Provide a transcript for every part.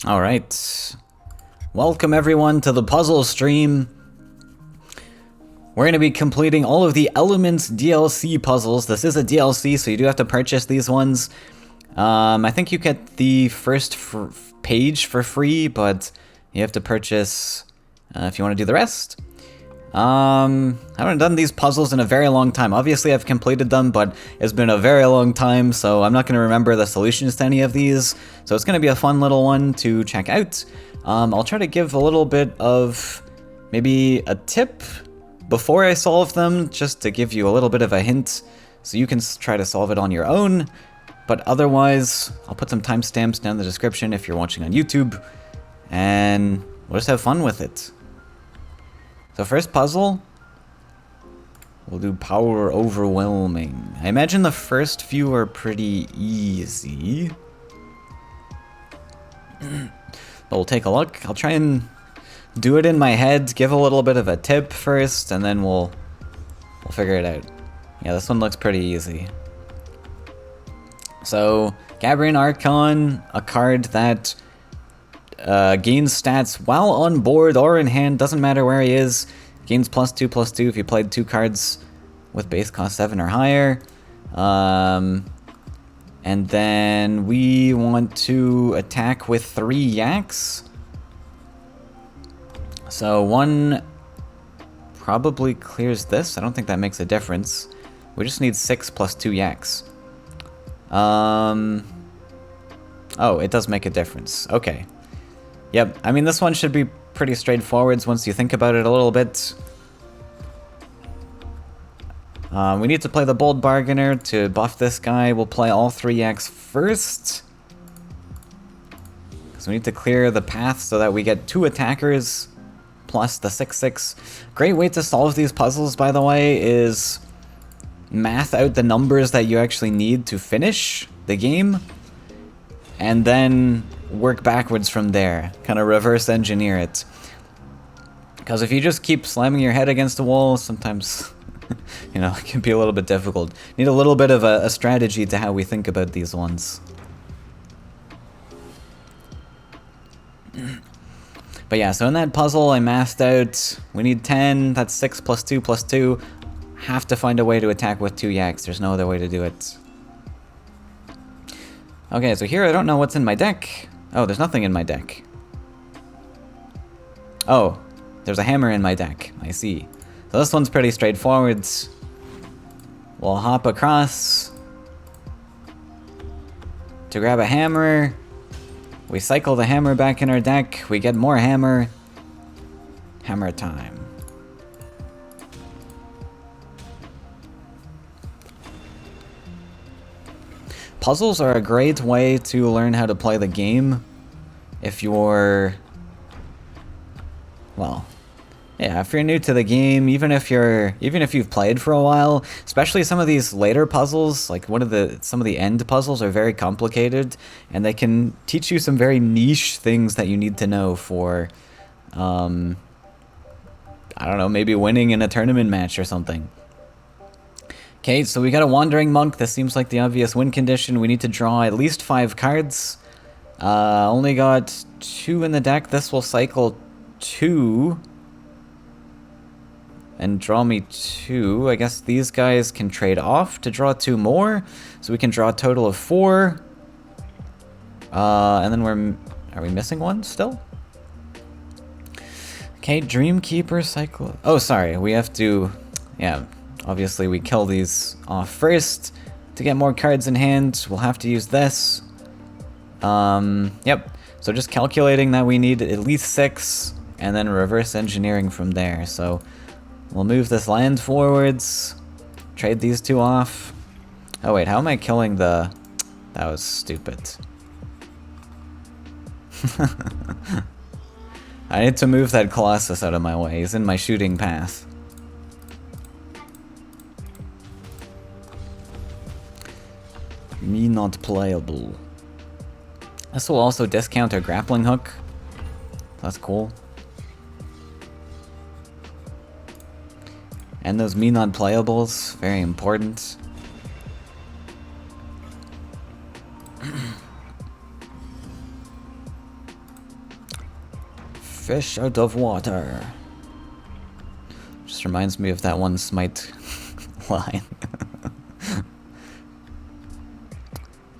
Alright. Welcome everyone to the puzzle stream. We're going to be completing all of the Elements DLC puzzles. This is a DLC, so you do have to purchase these ones. I think you get the first page for free, but you have to purchase if you want to do the rest. I haven't done these puzzles in a very long time. Obviously, I've completed them, but it's been a very long time, so I'm not going to remember the solutions to any of these. So it's going to be a fun little one to check out. I'll try to give a little bit of maybe a tip before I solve them, just to give you a little bit of a hint, so you can try to solve it on your own. But otherwise, I'll put some timestamps down in the description if you're watching on YouTube, and we'll just have fun with it. So first puzzle, we'll do Power Overwhelming. I imagine the first few are pretty easy. But we'll take a look. I'll try and do it in my head, give a little bit of a tip first, and then we'll figure it out. Yeah, this one looks pretty easy. So, Gabrian Archon, a card that gains stats while on board or in hand, doesn't matter where he is. Gains +2/+2 if you played 2 cards with base cost 7 or higher. And then we want to attack with 3 Yaks. So 1 probably clears this. I don't think that makes a difference. We just need 6/+2 Yaks. Oh, it does make a difference. Okay. Yep, I mean, this one should be pretty straightforward once you think about it a little bit. We need to play the Bold Bargainer to buff this guy. We'll play all 3 Yaks first. So we need to clear the path so that we get 2 attackers plus the 6/6. Great way to solve these puzzles, by the way, is math out the numbers that you actually need to finish the game, and then work backwards from there. Kind of reverse engineer it. Because if you just keep slamming your head against the wall, sometimes, you know, it can be a little bit difficult. Need a little bit of a strategy to how we think about these ones. But yeah, so in that puzzle I mathed out, we need 10, that's 6/+2/+2. Have to find a way to attack with 2 Yaks, there's no other way to do it. Okay, so here I don't know what's in my deck. Oh, there's nothing in my deck. Oh, there's a hammer in my deck, I see. So this one's pretty straightforward. We'll hop across to grab a hammer. We cycle the hammer back in our deck, we get more hammer. Hammer time. Puzzles are a great way to learn how to play the game if you're, well, yeah, if you're new to the game, even if you've played for a while, especially some of these later puzzles, like some of the end puzzles are very complicated, and they can teach you some very niche things that you need to know for, I don't know, maybe winning in a tournament match or something. Okay, so we got a Wandering Monk. This seems like the obvious win condition. We need to draw at least 5 cards. Only got 2 in the deck. This will cycle 2. And draw me 2. I guess these guys can trade off to draw 2 more. So we can draw a total of 4. And then are we missing one still? Okay, Dreamkeeper cycle. Oh, sorry. We have to, yeah. Obviously, we kill these off first. To get more cards in hand, we'll have to use this. Yep. So just calculating that we need at least 6, and then reverse engineering from there. So we'll move this land forwards, trade these 2 off. Oh wait, how am I killing the... That was stupid. I need to move that Colossus out of my way. He's in my shooting path. Me not playable. This will also discount our grappling hook. That's cool. And those me not playables, very important. fish out of water. Just reminds me of that one Smite line.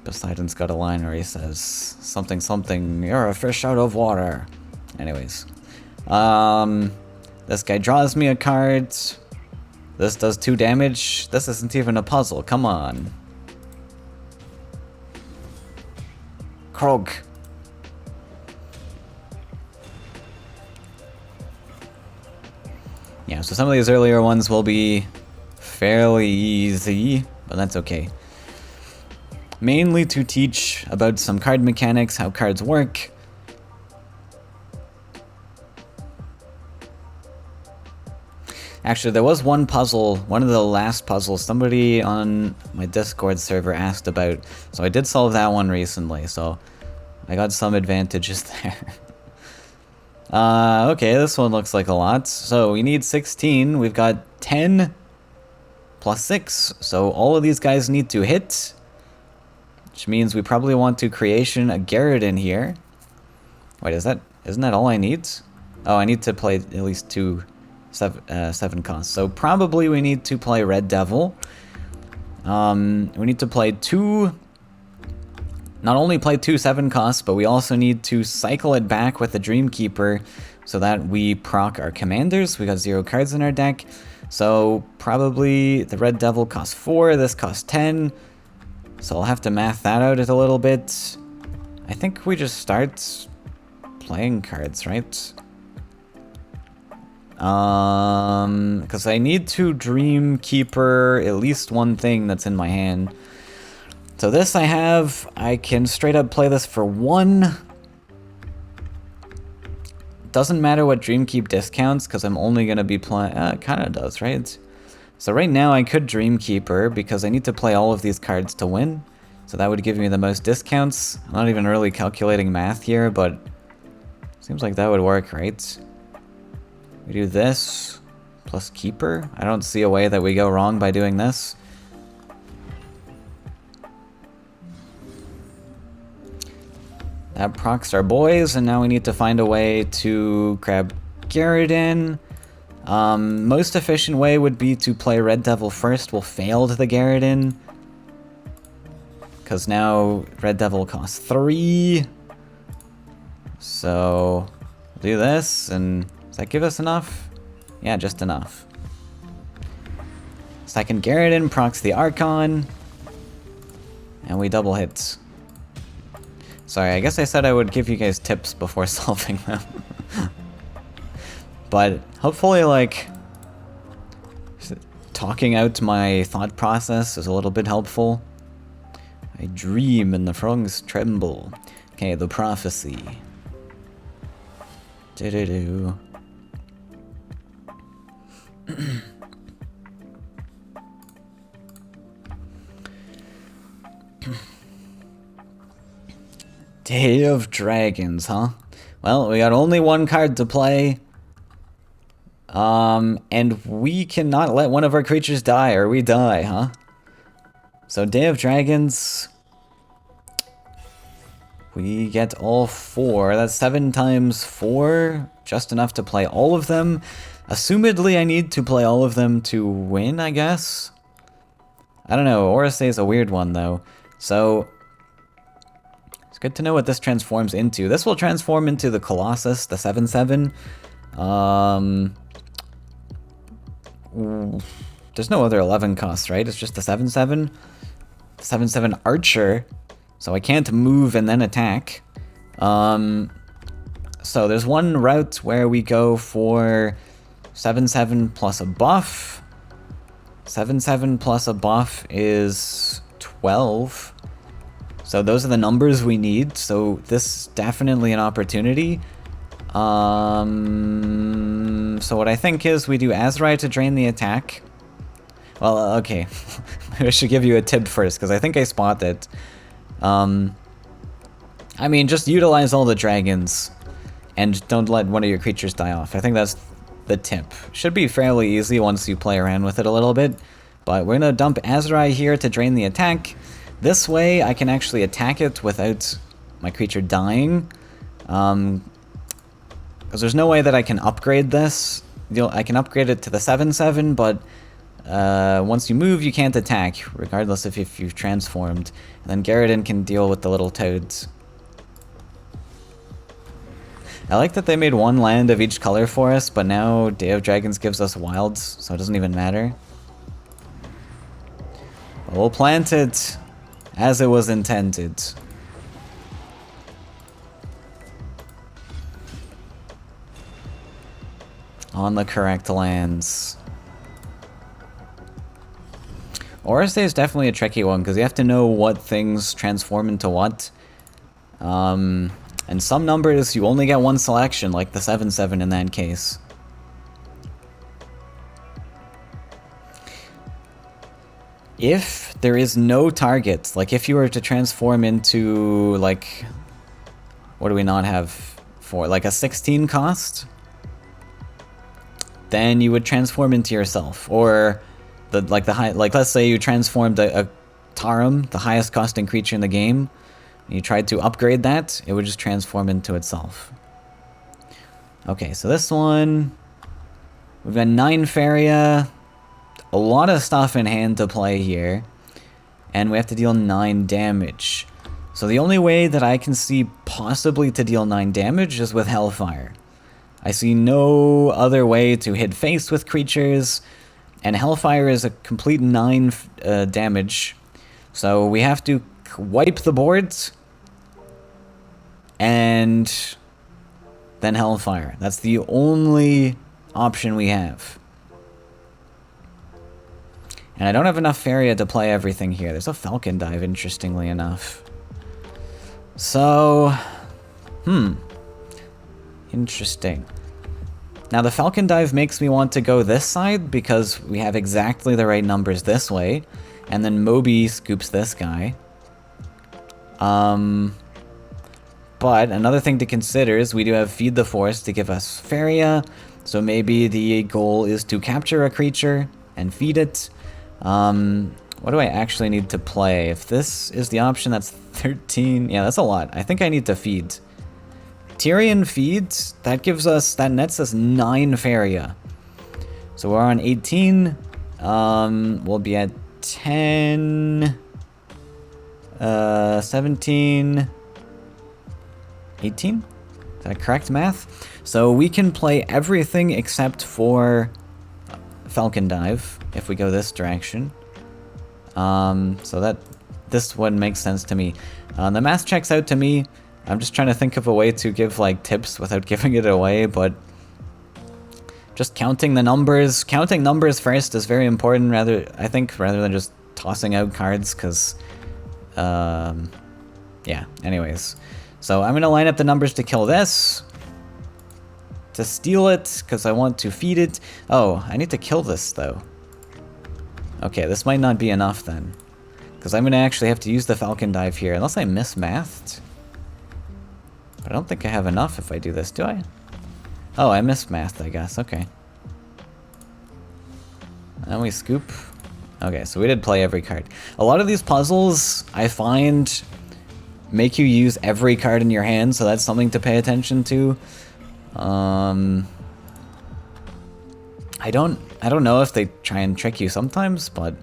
Poseidon's got a line where he says something something, you're a fish out of water. Anyways. This guy draws me a card. This does 2 damage. This isn't even a puzzle, come on. Krog. Yeah, so some of these earlier ones will be fairly easy, but that's okay. Mainly to teach about some card mechanics, how cards work. Actually, there was one puzzle, one of the last puzzles, somebody on my Discord server asked about, so I did solve that one recently, so I got some advantages there. Okay, this one looks like a lot. So we need 16, we've got 10 plus 6, so all of these guys need to hit. Which means we probably want to creation a Garrett here. Wait, isn't that all I need? Oh, I need to play at least 7 costs. So probably we need to play Red Devil. We need to play not only play 2 7 costs, but we also need to cycle it back with the Dreamkeeper so that we proc our commanders. We got 0 cards in our deck. So probably the Red Devil costs 4, this costs 10. So I'll have to math that out a little bit. I think we just start playing cards, right? Because I need to Dreamkeeper at least one thing that's in my hand. So this I can straight up play this for 1. Doesn't matter what Dreamkeep discounts, because I'm only going to be playing... it kind of does, right? So right now I could Dreamkeeper, because I need to play all of these cards to win. So that would give me the most discounts. I'm not even really calculating math here, but... seems like that would work, right? We do this, plus Keeper. I don't see a way that we go wrong by doing this. That procs our boys, and now we need to find a way to grab Garrett. Most efficient way would be to play Red Devil first. We'll fail to the Garrett. Because now Red Devil costs 3. So, do this, and does that give us enough? Yeah, just enough. Second Garrett procs the Archon. And we double hit. Sorry, I guess I said I would give you guys tips before solving them. But hopefully, like, talking out my thought process is a little bit helpful. I dream and the frogs tremble. Okay, the prophecy. Do-do-do. Day of Dragons, huh? Well, we got only 1 card to play. And we cannot let one of our creatures die, or we die, huh? So, Day of Dragons... we get all 4. That's 7 times 4. Just enough to play all of them. Assumedly, I need to play all of them to win, I guess? I don't know. Orisay is a weird one, though. So... it's good to know what this transforms into. This will transform into the Colossus, the 7/7. There's no other 11 costs, right? It's just the 7/7. The 7/7 Archer. So I can't move and then attack. So there's one route where we go for 7/7 plus a buff. 7/7 plus a buff is 12. So those are the numbers we need, so this is definitely an opportunity. So what I think is we do Azrai to drain the attack. Well, okay. I should give you a tip first, because I think I spot it. I mean, just utilize all the dragons, and don't let one of your creatures die off. I think that's the tip. Should be fairly easy once you play around with it a little bit. But we're going to dump Azrai here to drain the attack. This way, I can actually attack it without my creature dying. Because there's no way that I can upgrade this. I can upgrade it to the 7/7, but once you move, you can't attack, regardless if you've transformed. And then Garradin can deal with the little toads. I like that they made one land of each color for us, but now Day of Dragons gives us wilds, so it doesn't even matter. But we'll plant it as it was intended. On the correct lands. Oris Day is definitely a tricky one, because you have to know what things transform into what. And some numbers, you only get one selection, like the 7/7 in that case. If there is no target, like if you were to transform into, like, what do we not have for, like a 16 cost, then you would transform into yourself. Or, let's say you transformed a Tarim, the highest costing creature in the game, and you tried to upgrade that, it would just transform into itself. Okay, so this one, we've got 9 Faeria, a lot of stuff in hand to play here, and we have to deal 9 damage. So the only way that I can see possibly to deal 9 damage is with Hellfire. I see no other way to hit face with creatures, and Hellfire is a complete 9 damage. So we have to wipe the boards, and then Hellfire. That's the only option we have. And I don't have enough Faeria to play everything here. There's a Falcon Dive, interestingly enough. So, interesting. Now the Falcon Dive makes me want to go this side because we have exactly the right numbers this way. And then Moby scoops this guy. But another thing to consider is we do have Feed the Forest to give us Faeria. So maybe the goal is to capture a creature and feed it. What do I actually need to play? If this is the option, that's 13. Yeah, that's a lot. I think I need to feed. Tyrion feeds, that nets us 9 Faeria. So we're on 18. We'll be at 10, 17, 18? Is that correct math? So we can play everything except for Falcon Dive if we go this direction. So this one makes sense to me. The math checks out to me. I'm just trying to think of a way to give like tips without giving it away, but just counting the numbers. Counting numbers first is very important, rather than just tossing out cards, because yeah, anyways. So I'm gonna line up the numbers to kill this, to steal it, because I want to feed it. Oh, I need to kill this though. Okay, this might not be enough then, because I'm gonna actually have to use the Falcon Dive here, unless I mismathed. But I don't think I have enough if I do this, do I? Oh, I mismathed, I guess. Okay. And we scoop. Okay, so we did play every card. A lot of these puzzles, I find, make you use every card in your hand, so that's something to pay attention to. I don't know if they try and trick you sometimes, but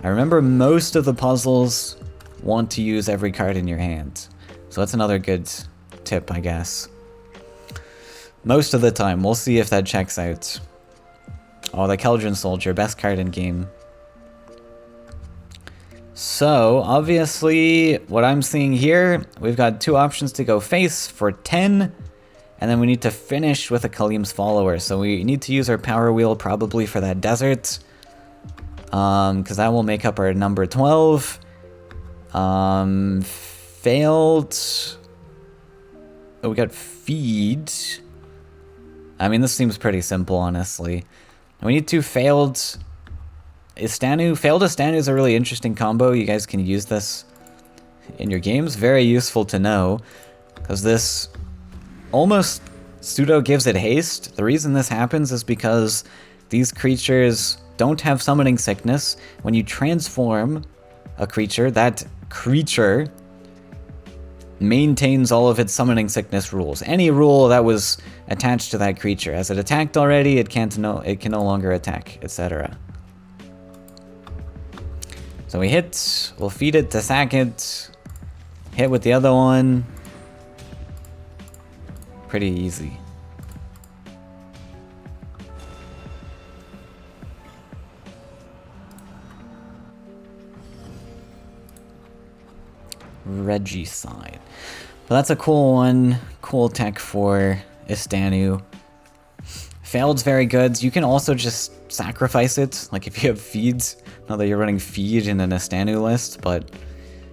I remember most of the puzzles want to use every card in your hand. So that's another good tip, I guess. Most of the time. We'll see if that checks out. Oh, the Keldron Soldier, best card in game. So, obviously, what I'm seeing here, we've got 2 options to go face for 10, and then we need to finish with a Khalim's Follower. So we need to use our Power Wheel probably for that desert, because that will make up our number 12. Failed. Oh, we got Feed. I mean, this seems pretty simple, honestly. We need 2 failed. Failed Istanu is a really interesting combo. You guys can use this in your games. Very useful to know, because this almost pseudo gives it haste. The reason this happens is because these creatures don't have summoning sickness. When you transform a creature, that creature maintains all of its summoning sickness rules. Any rule that was attached to that creature. As it attacked already, it can no longer attack, etc. So we hit, we'll feed it to sack it, hit with the other one. Pretty easy. Regicide. But that's a cool one. Cool tech for Istanu. Failed's very good. You can also just sacrifice it, like if you have feeds. Not that you're running feed in an Istanu list, but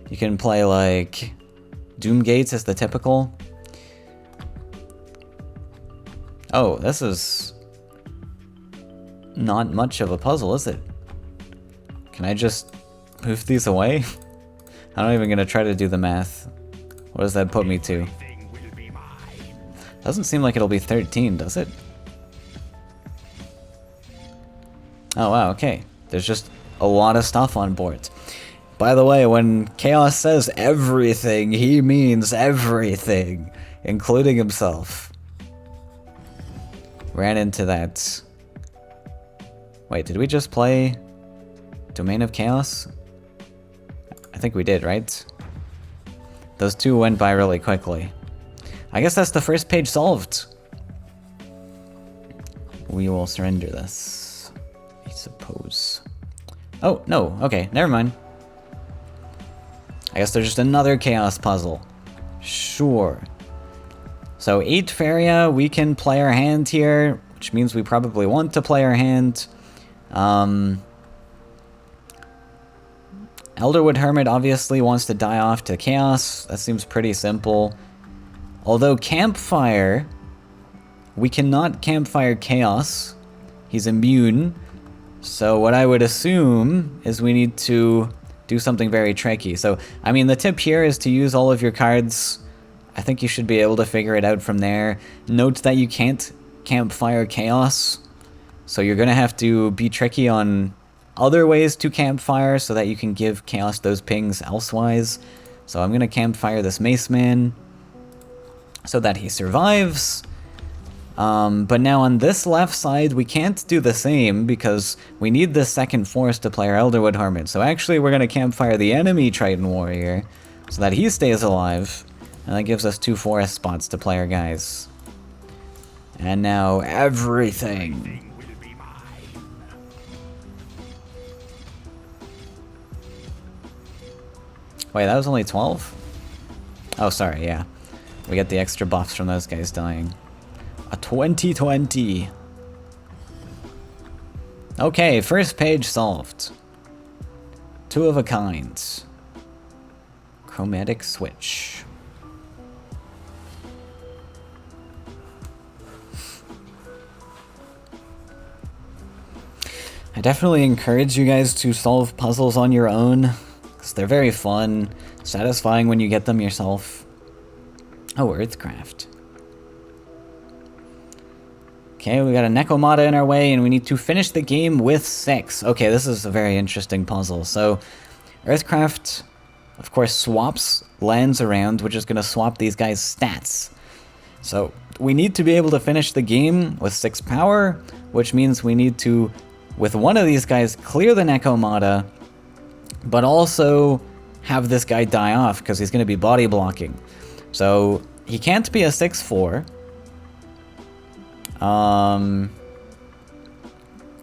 you can play like Doom Gates as the typical. Oh, this is not much of a puzzle, is it? Can I just move these away? I'm not even gonna try to do the math. What does that put me to? Doesn't seem like it'll be 13, does it? Oh wow, okay. There's just a lot of stuff on board. By the way, when Kaios says everything, he means everything, including himself. Ran into that. Wait, did we just play Domain of Chaos? I think we did, right? Those two went by really quickly. I guess that's the first page solved. We will surrender this, I suppose. Oh, no, okay, never mind. I guess there's just another Chaos puzzle. Sure. So 8 Faeria, we can play our hand here, which means we probably want to play our hand. Elderwood Hermit obviously wants to die off to Chaos. That seems pretty simple. Although Campfire, we cannot Campfire Chaos. He's immune. So what I would assume is we need to do something very tricky. So, I mean, the tip here is to use all of your cards. I think you should be able to figure it out from there. Note that you can't Campfire Chaos. So you're going to have to be tricky on other ways to Campfire so that you can give Chaos those pings elsewise. So I'm going to Campfire this Mace Man so that he survives. But now on this left side, we can't do the same because we need this second force to play our Elderwood Hermit. So actually, we're going to Campfire the enemy Triton Warrior so that he stays alive. And that gives us 2 forest spots to play our guys. And now everything. Wait, that was only 12? Oh, sorry, yeah. We get the extra buffs from those guys dying. A 2020. Okay, first page solved. 2 of a kind. Chromatic Switch. I definitely encourage you guys to solve puzzles on your own, because they're very fun, satisfying when you get them yourself. Oh, Earthcraft. Okay, we got a Necomata in our way, and we need to finish the game with 6. Okay, this is a very interesting puzzle. So, Earthcraft, of course, swaps lands around, which is going to swap these guys' stats. So, we need to be able to finish the game with 6 power, which means we need to, with one of these guys, clear the Necomata, but also have this guy die off, because he's going to be body blocking. So, he can't be a 6/4.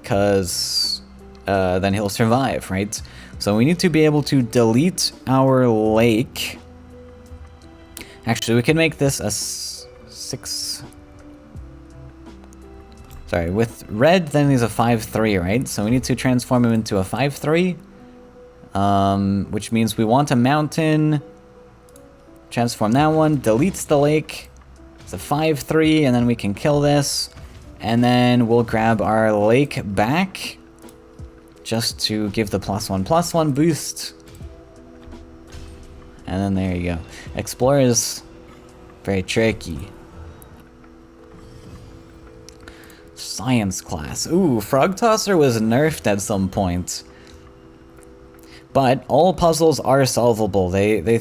Because then he'll survive, right? So we need to be able to delete our lake. Actually, we can make this a 6. Sorry, with red, then he's a 5/3, right? So we need to transform him into a 5/3. Which means we want a mountain. Transform that one, deletes the lake. It's a 5/3, and then we can kill this. And then we'll grab our lake back just to give the +1/+1 boost. And then there you go. Explorer is very tricky. Science class. Ooh, Frog Tosser was nerfed at some point. But all puzzles are solvable. They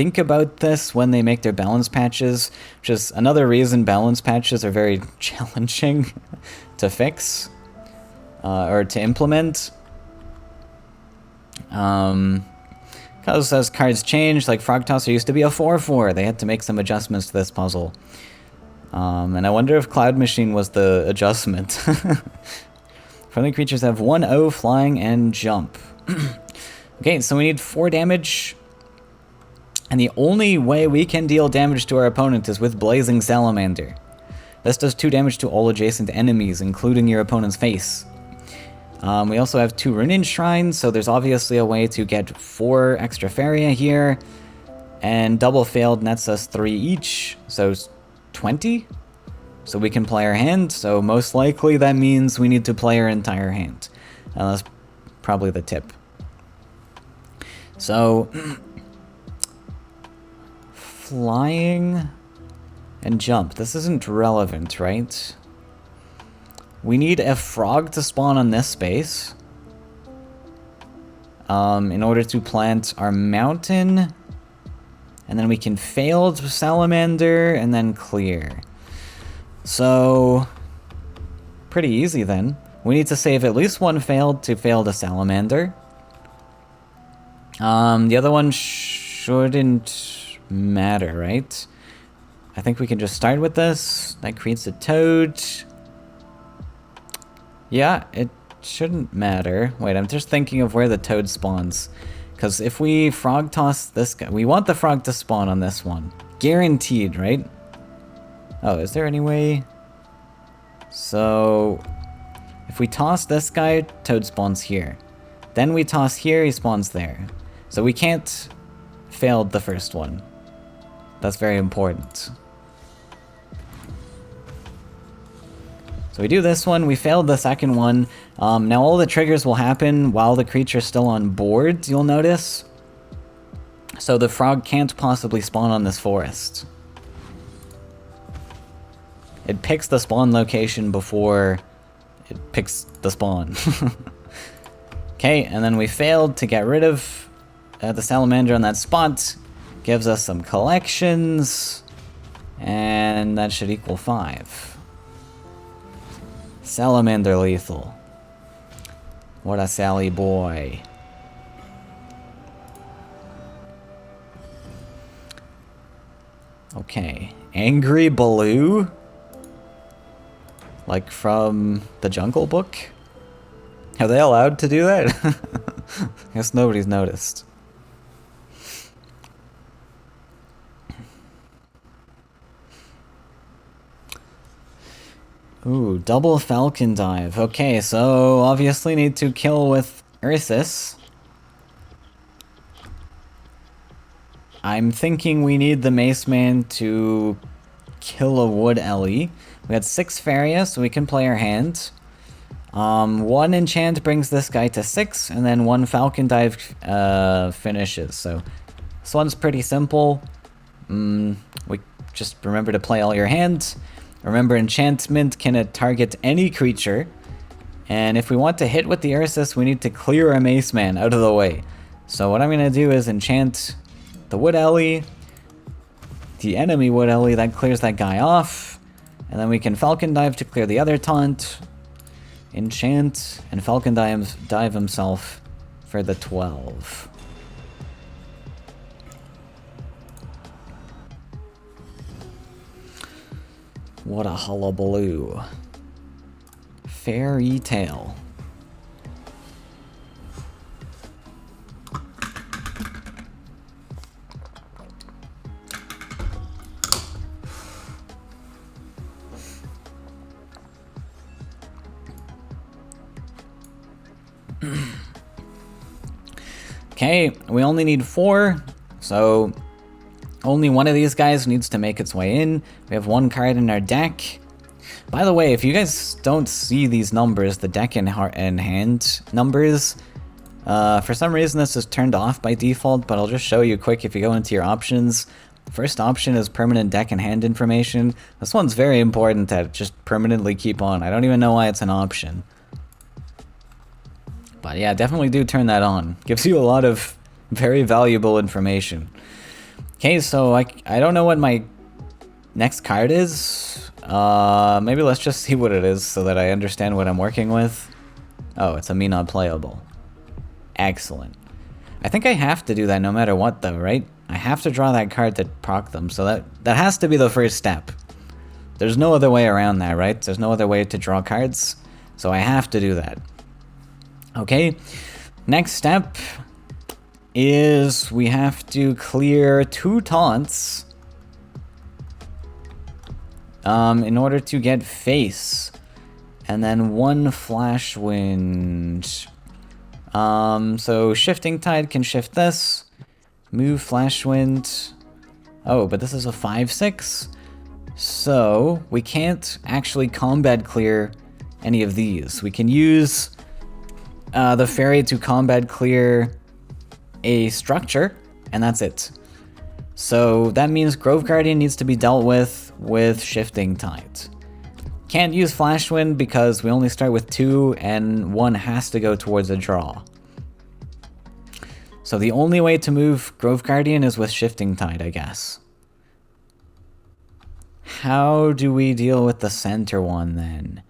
think about this when they make their balance patches, which is another reason balance patches are very challenging to fix or to implement. Because as cards change, like Frog Tosser used to be a 4/4. They had to make some adjustments to this puzzle. And I wonder if Cloud Machine was the adjustment. Friendly creatures have 1/0 flying and jump. Okay, so we need 4 damage. And the only way we can deal damage to our opponent is with Blazing Salamander. This does 2 damage to all adjacent enemies, including your opponent's face. We also have 2 Runin Shrines, so there's obviously a way to get 4 extra Faeria here. And double failed nets us 3 each, so 20? So we can play our hand, so most likely that means we need to play our entire hand. That's probably the tip. So, flying and jump. This isn't relevant, right? We need a frog to spawn on this space in order to plant our mountain. And then we can failed salamander and then clear. So, pretty easy then. We need to save at least 1 failed to fail the salamander. The other one shouldn't matter, right? I think we can just start with this. That creates a toad. Yeah, it shouldn't matter. Wait, I'm just thinking of where the toad spawns. Because if we frog toss this guy, we want the frog to spawn on this one. Guaranteed, right? Oh, is there any way? So, if we toss this guy, toad spawns here. Then we toss here, he spawns there. So we can't fail the first one. That's very important. So we do this one, we failed the second one. Now all the triggers will happen while the creature's still on board, you'll notice. So the frog can't possibly spawn on this forest. It picks the spawn location before it picks the spawn. Okay, and then we failed to get rid of the salamander on that spot. Gives us some collections. And that should equal 5. Salamander lethal. What a Sally boy. Okay. Angry Baloo? Like from the Jungle Book? Are they allowed to do that? I guess nobody's noticed. Ooh, double falcon dive. Okay, so obviously need to kill with Ursus. I'm thinking we need the Mace Man to kill a Wood Ellie. We had 6 Faeria, so we can play our hand. 1 enchant brings this guy to 6, and then 1 falcon dive finishes. So this one's pretty simple. We just remember to play all your hand. Remember, enchantment can target any creature. And if we want to hit with the Ursus, we need to clear a Mace Man out of the way. So what I'm going to do is enchant the Wood Ellie, the enemy Wood Ellie, that clears that guy off. And then we can Falcon Dive to clear the other taunt. Enchant, and Falcon Dive himself for the 12. What a hullabaloo. Faerie Tale. Okay, we only need 4, so only one of these guys needs to make its way in. We have 1 card in our deck. By the way, if you guys don't see these numbers, the deck and hand numbers, for some reason this is turned off by default, but I'll just show you quick if you go into your options. First option is permanent deck and hand information. This one's very important to just permanently keep on. I don't even know why it's an option. But yeah, definitely do turn that on. Gives you a lot of very valuable information. Okay, so I don't know what my next card is. Maybe let's just see what it is so that I understand what I'm working with. Oh, it's a me not playable. Excellent. I think I have to do that no matter what though, right? I have to draw that card to proc them, so that has to be the first step. There's no other way around that, right? There's no other way to draw cards, so I have to do that. Okay, next step is we have to clear 2 taunts in order to get face, and then 1 flash wind. So Shifting Tide can shift this, move flash wind. Oh, but this is a 5/6, so we can't actually combat clear any of these. We can use the fairy to combat clear a structure, and that's it. So that means Grove Guardian needs to be dealt with Shifting Tide. Can't use Flash Wind because we only start with 2 and 1 has to go towards a draw. So the only way to move Grove Guardian is with Shifting Tide, I guess. How do we deal with the center one then?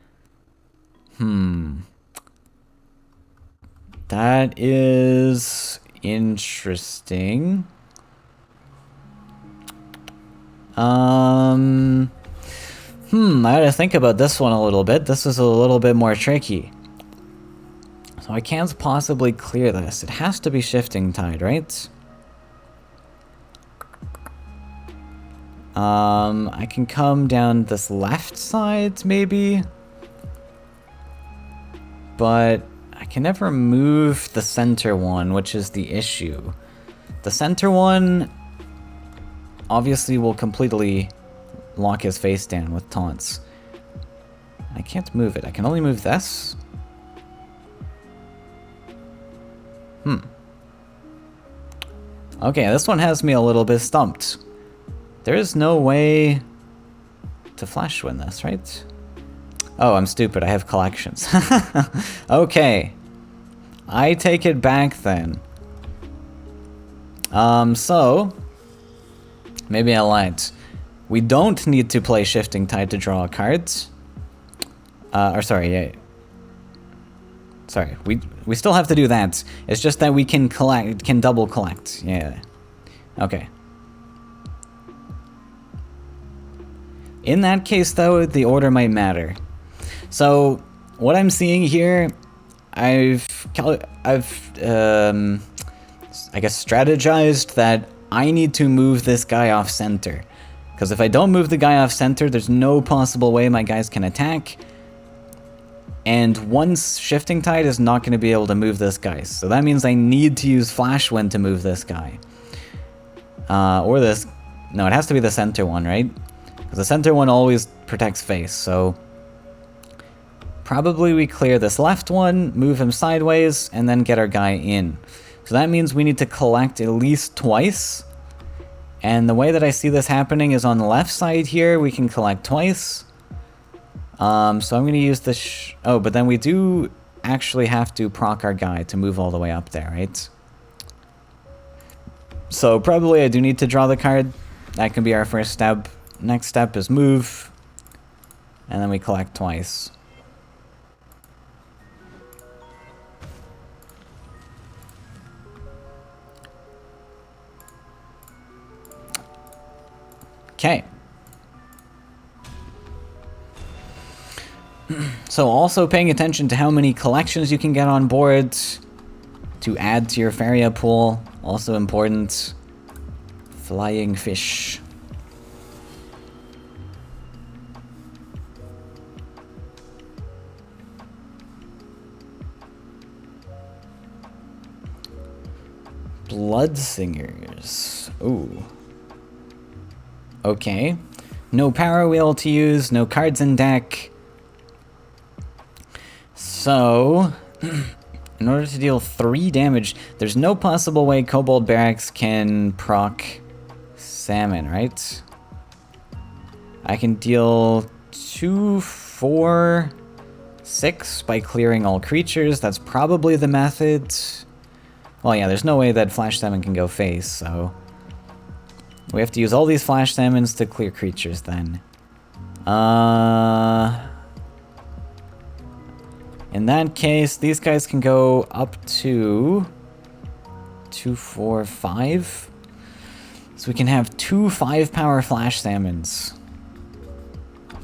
That is interesting. I gotta think about this one a little bit. This is a little bit more tricky. So I can't possibly clear this. It has to be Shifting Tide, right? I can come down this left side, maybe? But I can never move the center one, which is the issue. The center one obviously will completely lock his face down with taunts. I can't move it. I can only move this. Okay, this one has me a little bit stumped. There is no way to flash win this, right? Oh, I'm stupid. I have collections. Okay. I take it back then. So maybe I lied. We don't need to play Shifting Tide to draw cards. Or sorry, yeah. Sorry, we still have to do that. It's just that we can double collect. Yeah. Okay. In that case, though, the order might matter. So what I'm seeing here, I've I guess strategized that I need to move this guy off center. Because if I don't move the guy off center, there's no possible way my guys can attack. And once Shifting Tide is not going to be able to move this guy. So that means I need to use Flash Wind to move this guy. Or this... No, it has to be the center one, right? Because the center one always protects face, so... Probably we clear this left one, move him sideways, and then get our guy in. So that means we need to collect at least twice. And the way that I see this happening is on the left side here, we can collect twice. So I'm going to use this... Oh, but then we do actually have to proc our guy to move all the way up there, right? So probably I do need to draw the card. That can be our first step. Next step is move. And then we collect twice. Okay. So also paying attention to how many collections you can get on board to add to your Faeria pool, also important. Flying fish. Bloodsingers. Ooh. Okay. No power wheel to use, no cards in deck. So, in order to deal 3 damage, there's no possible way Kobold Barracks can proc Salmon, right? I can deal 2, 4, 6 by clearing all creatures. That's probably the method. Well, yeah, there's no way that Flash Salmon can go face, so... We have to use all these flash salmons to clear creatures then. In that case, these guys can go up to 2, 4, 5. So we can have 2 5-power flash salmons.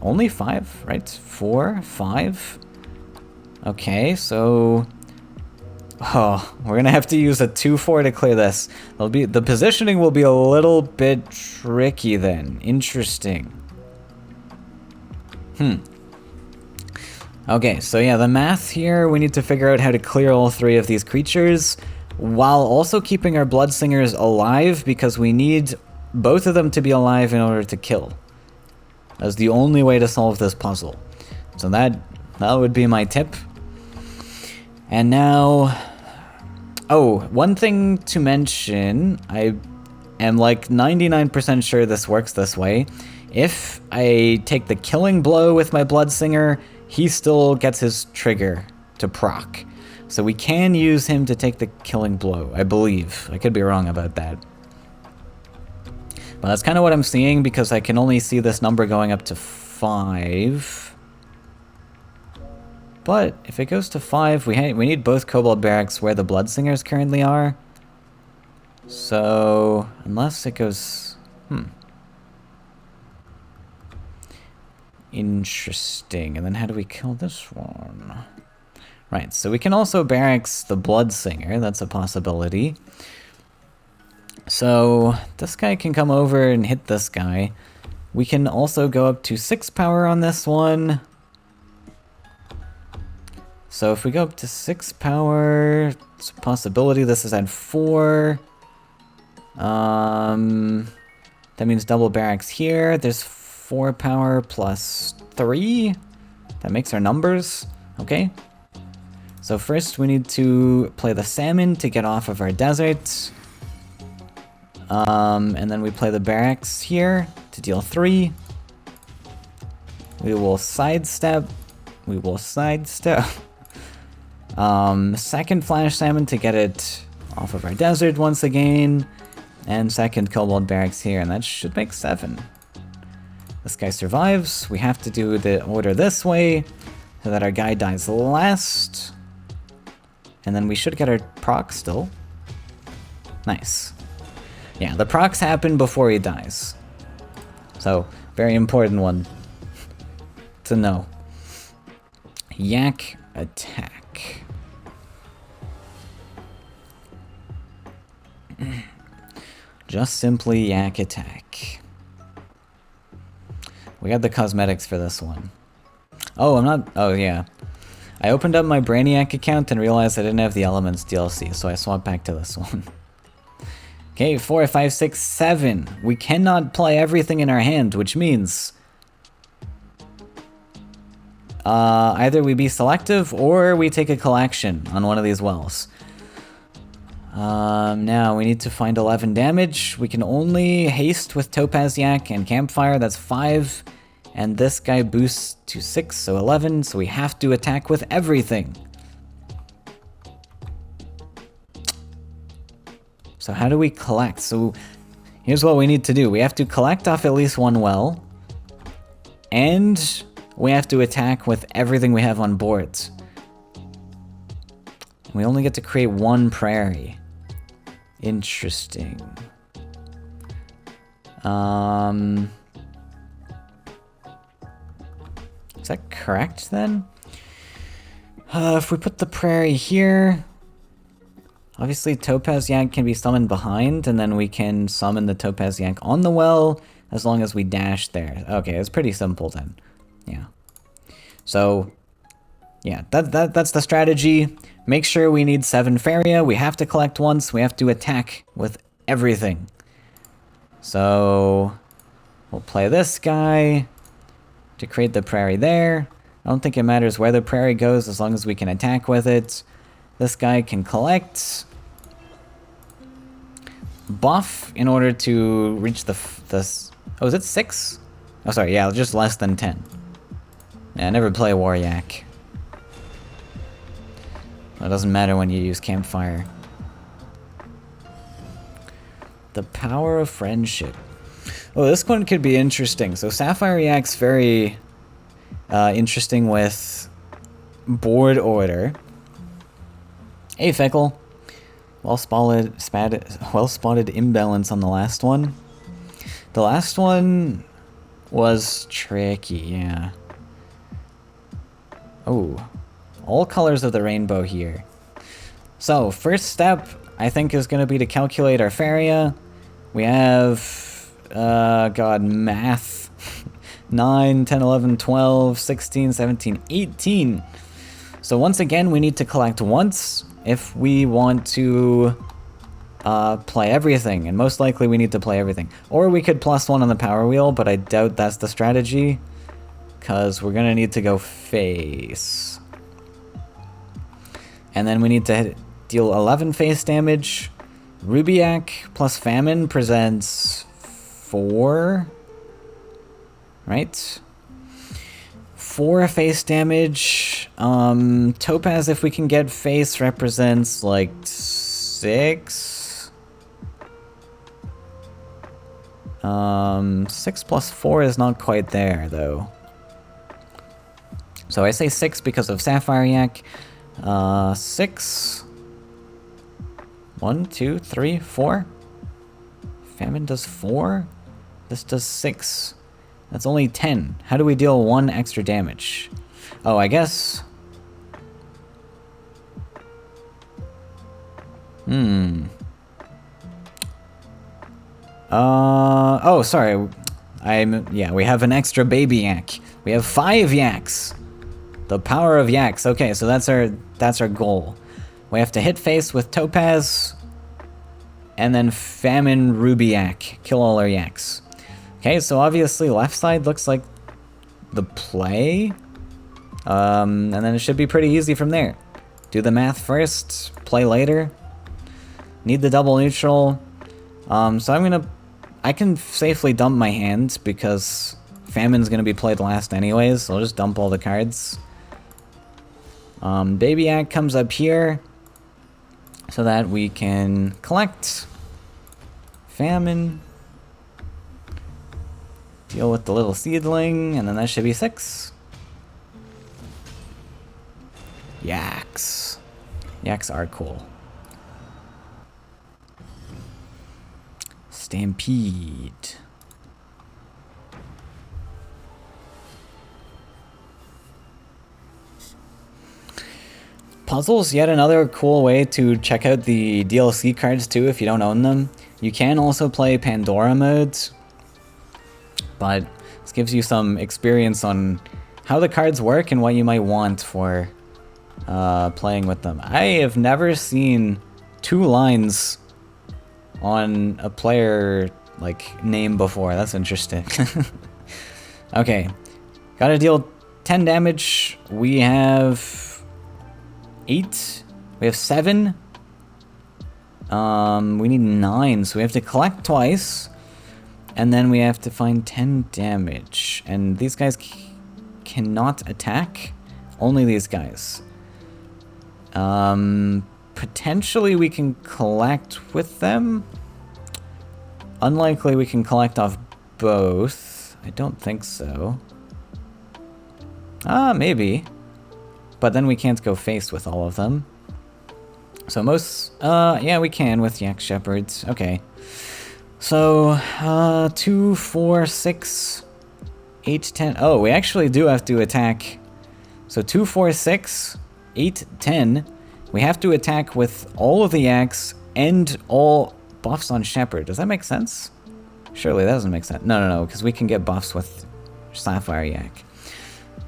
Only 5, right? 4, 5. Okay, so... Oh, we're gonna have to use a 2-4 to clear this. The positioning will be a little bit tricky then. Interesting. Okay, so yeah, the math here, we need to figure out how to clear all 3 of these creatures while also keeping our Bloodsingers alive, because we need both of them to be alive in order to kill. That's the only way to solve this puzzle. So that would be my tip. And now... Oh, one thing to mention, I am like 99% sure this works this way. If I take the killing blow with my Bloodsinger, he still gets his trigger to proc. So we can use him to take the killing blow, I believe. I could be wrong about that. But that's kind of what I'm seeing, because I can only see this number going up to 5. But if it goes to 5, we need both Kobold Barracks where the Bloodsingers currently are. So, unless it goes... Interesting. And then how do we kill this one? Right, so we can also Barracks the Bloodsinger. That's a possibility. So, this guy can come over and hit this guy. We can also go up to 6 power on this one. So if we go up to 6 power, it's a possibility. This is at 4. That means double barracks here. There's 4 power plus 3. That makes our numbers. Okay. So first we need to play the salmon to get off of our desert. And then we play the barracks here to deal 3. We will sidestep. We will sidestep. Second flash salmon to get it off of our desert once again. And second Kobold Barracks here, and that should make 7. This guy survives. We have to do the order this way so that our guy dies last. And then we should get our proc still. Nice. Yeah, the procs happen before he dies. So, very important one to know. Yak Attack. Just simply Yak Attack. We got the cosmetics for this one. Oh, I'm not... Oh, yeah. I opened up my Brainiac account and realized I didn't have the Elements DLC, so I swapped back to this one. Okay, 4, 5, 6, 7. We cannot play everything in our hand, which means... either we be selective or we take a collection on one of these wells. Now we need to find 11 damage. We can only haste with Topaz Yak and Campfire, that's 5. And this guy boosts to 6, so 11, so we have to attack with everything. So how do we collect? So here's what we need to do. We have to collect off at least one well. And we have to attack with everything we have on board. We only get to create 1 prairie. Interesting. Is that correct then? If we put the prairie here, obviously Topaz Yak can be summoned behind, and then we can summon the Topaz Yak on the well as long as we dash there. Okay, it's pretty simple then. Yeah. So, yeah, that's the strategy. Make sure we need 7 Faeria. We have to collect once. We have to attack with everything. So, we'll play this guy to create the prairie there. I don't think it matters where the prairie goes as long as we can attack with it. This guy can collect buff in order to reach this. Oh, is it 6? Oh, sorry, yeah, just less than 10. Yeah, never play War Yak. It doesn't matter when you use Campfire. The power of friendship. Oh, this one could be interesting. So Sapphire Yak's very interesting with board order. Hey, Fickle. Well spotted imbalance on the last one. The last one was tricky, yeah. Oh, all colors of the rainbow here. So, first step, I think, is going to be to calculate our Faeria. We have, god, math. 9, 10, 11, 12, 16, 17, 18. So once again, we need to collect once if we want to play everything. And most likely we need to play everything. Or we could +1 on the power wheel, but I doubt that's the strategy. Because we're going to need to go face. And then we need to deal 11 face damage. Rubiak plus Famine presents 4. Right? 4 face damage. Topaz, if we can get face, represents like 6. 6 plus 4 is not quite there, though. So I say 6 because of Sapphire Yak. 6. 1, 2, 3, 4. Famine does 4. This does 6. That's only 10. How do we deal 1 extra damage? Oh, I guess... Oh, sorry. Yeah, we have an extra baby yak. We have 5 yaks. The power of yaks. Okay, so that's our goal. We have to hit face with Topaz, and then Famine Ruby Yak. Kill all our yaks. Okay, so obviously left side looks like the play. And then it should be pretty easy from there. Do the math first, play later. Need the double neutral. So I can safely dump my hand because Famine's gonna be played last anyways, so I'll just dump all the cards. Baby Yak comes up here so that we can collect Famine. Deal with the little seedling, and then that should be 6. Yaks. Yaks are cool. Stampede. Puzzles, yet another cool way to check out the DLC cards too if you don't own them. You can also play Pandora modes, but this gives you some experience on how the cards work and what you might want for playing with them. I have never seen 2 lines on a player like name before. That's interesting. Okay, gotta deal 10 damage. We have 8. We have 7. We need 9, so we have to collect twice. And then we have to find 10 damage. And these guys cannot attack. Only these guys. Potentially we can collect with them. Unlikely we can collect off both. I don't think so. Maybe. But then we can't go face with all of them. So yeah, we can with Yak Shepherds. Okay. So, 2, 4, 6, 8, 10. Oh, we actually do have to attack. So 2, 4, 6, 8, 10. We have to attack with all of the Yaks and all buffs on Shepherd. Does that make sense? Surely that doesn't make sense. No, because we can get buffs with Sapphire Yak.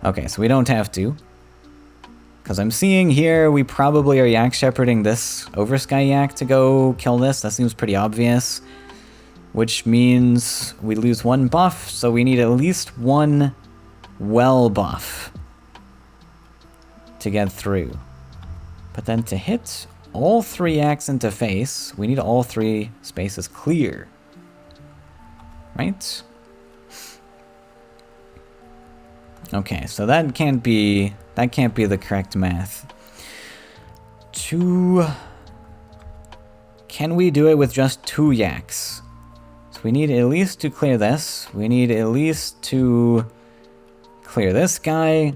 Okay, so we don't have to. Because I'm seeing here we probably are Yak Shepherding this Oversky Yak to go kill this. That seems pretty obvious. Which means we lose 1 buff, so we need at least 1 well buff to get through. But then to hit all 3 Yaks into face, we need all 3 spaces clear. Right? Okay, so that can't be the correct math. Can we do it with just 2 Yaks? So we need at least to clear this. We need at least to clear this guy.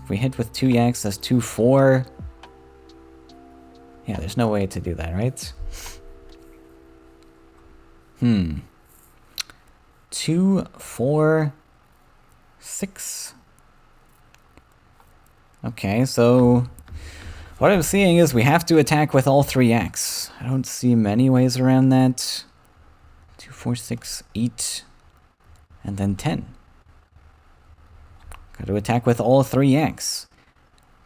If we hit with 2 Yaks, that's 2-4. Yeah, there's no way to do that, right? 2, 4, 6. Okay, so what I'm seeing is we have to attack with all 3 Yaks. I don't see many ways around that. 2, 4, 6, 8, and then 10. Got to attack with all 3 Yaks.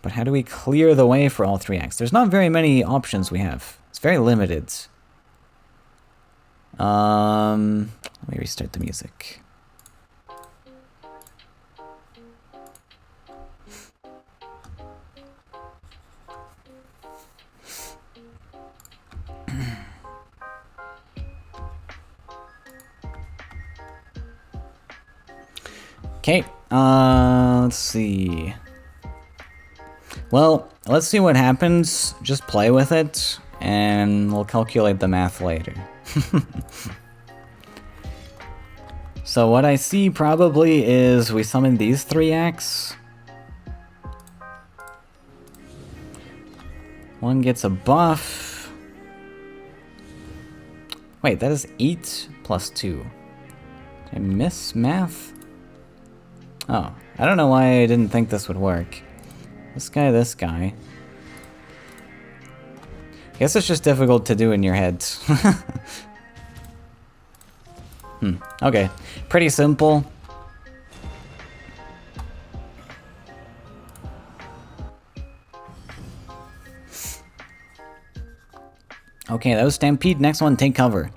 But how do we clear the way for all 3 Yaks? There's not very many options we have. It's very limited. Let me restart the music. Okay, let's see. Well, let's see what happens. Just play with it, and we'll calculate the math later. So what I see probably is we summon these 3 Yaks. One gets a buff. Wait, that is 8 plus 2. Did I miss math? Oh, I don't know why I didn't think this would work. This guy. I guess it's just difficult to do in your head. Okay. Pretty simple. Okay, that was Stampede. Next one, take cover.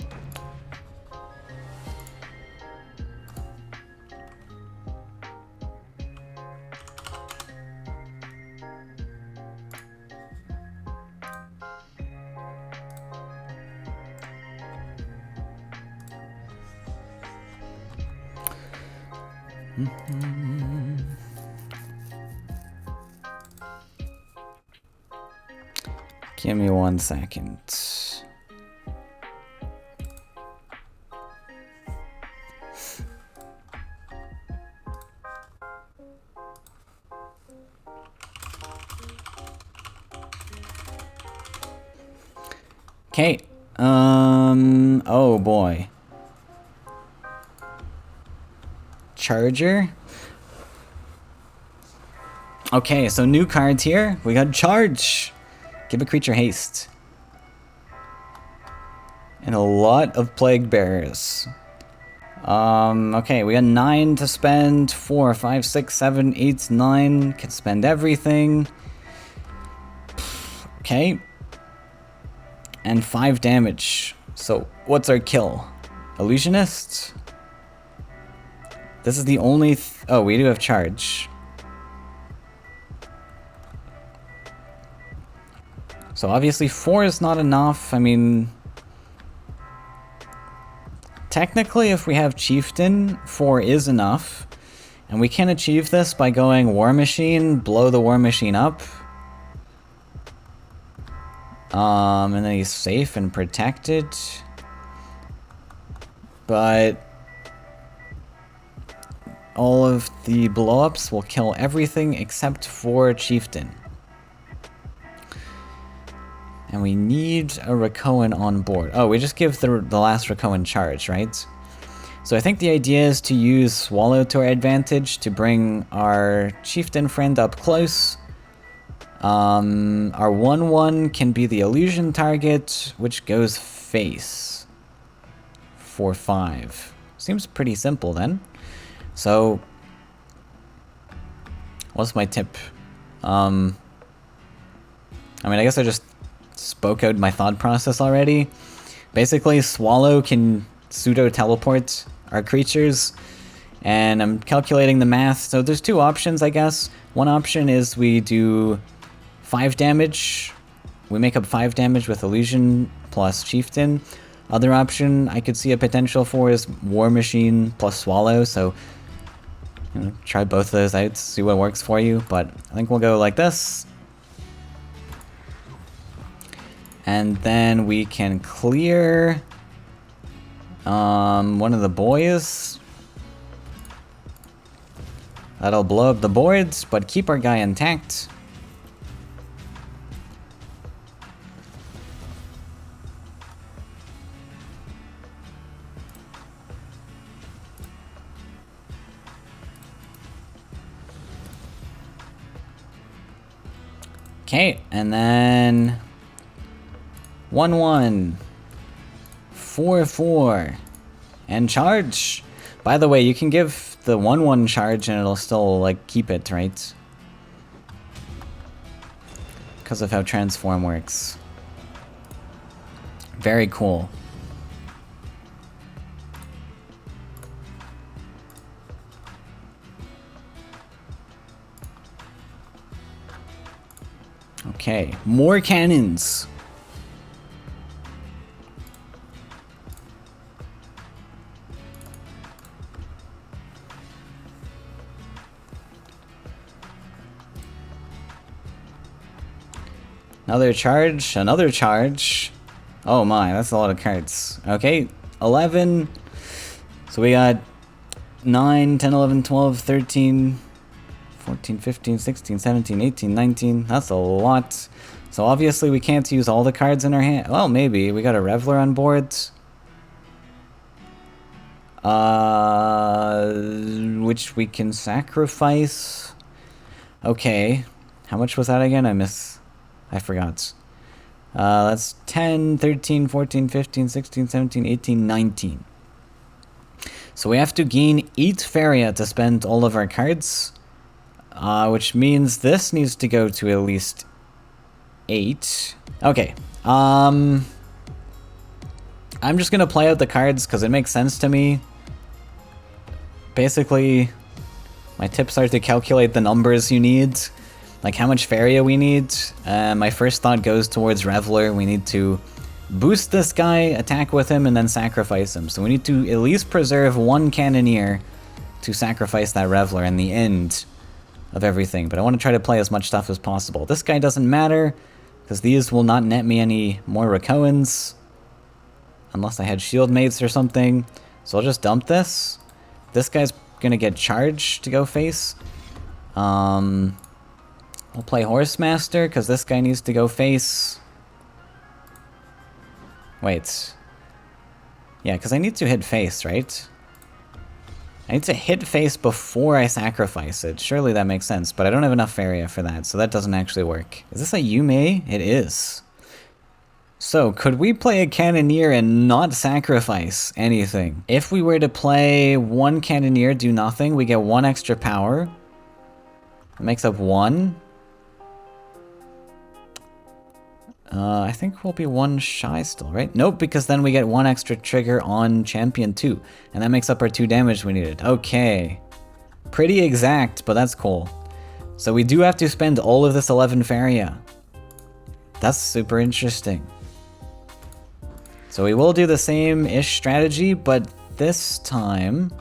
Give me 1 second. Okay. Oh boy. Charger. Okay, so new cards here. We got Charge. Give a creature haste. And a lot of Plague Bearers. Okay, we got 9 to spend. 4, 5, 6, 7, 8, 9. Can spend everything. Okay. And 5 damage. So, what's our kill? Illusionist? This is the only... oh, we do have Charge. So obviously 4 is not enough. I mean... technically, if we have Chieftain, 4 is enough. And we can achieve this by going War Machine, blow the War Machine up. And then he's safe and protected. But... all of the blow-ups will kill everything except for Chieftain. And we need a Rakoan on board. Oh, we just give the last Rakoan Charge, right? So I think the idea is to use Swallow to our advantage to bring our Chieftain friend up close. Our 1/1 can be the illusion target, which goes face for 5. Seems pretty simple then. So, what's my tip? I mean, I guess I just spoke out my thought process already. Basically, Swallow can pseudo-teleport our creatures, and I'm calculating the math. So there's 2 options, I guess. One option is we do 5 damage. We make up 5 damage with Illusion plus Chieftain. Other option I could see a potential for is War Machine plus Swallow, so you know, try both of those out, see what works for you, but I think we'll go like this. And then we can clear One of the boys. That'll blow up the boards, but keep our guy intact. Okay, and then 1-1, 4-4, and charge. By the way, you can give the 1-1 charge and it'll still like keep it, right? Because of how transform works. Very cool. Okay, more cannons. Another charge, another charge. Oh my, that's a lot of cards. Okay, 11. So we got 9, 10, 11, 12, 13, 14, 15, 16, 17, 18, 19. That's a lot. So obviously we can't use all the cards in our hand. Well, maybe. We got a Reveler on board. Which we can sacrifice. Okay. How much was that again? I forgot. That's 10, 13, 14, 15, 16, 17, 18, 19. So we have to gain 8 Faeria to spend all of our cards. Which means this needs to go to at least 8. Okay. I'm just gonna play out the cards because it makes sense to me. Basically, my tips are to calculate the numbers you need. Like how much Faeria we need. My first thought goes towards Reveler. We need to boost this guy, attack with him, and then sacrifice him. So we need to at least preserve 1 Cannoneer to sacrifice that Reveler in the end of everything. But I want to try to play as much stuff as possible. This guy doesn't matter, because these will not net me any more Rakoans. Unless I had shield mates or something. So I'll just dump this. This guy's gonna get charged to go face. We'll play Horsemaster, because this guy needs to go face. Wait. Yeah, because I need to hit face, right? I need to hit face before I sacrifice it. Surely that makes sense, but I don't have enough Faeria for that, so that doesn't actually work. Is this a Yume? It is. So, could we play a Cannoneer and not sacrifice anything? If we were to play 1 Cannoneer, do nothing, we get 1 extra power. It makes up 1. I think we'll be 1 shy still, right? Nope, because then we get 1 extra trigger on champion 2. And that makes up our 2 damage we needed. Okay. Pretty exact, but that's cool. So we do have to spend all of this 11 Faeria. That's super interesting. So we will do the same-ish strategy, but this time...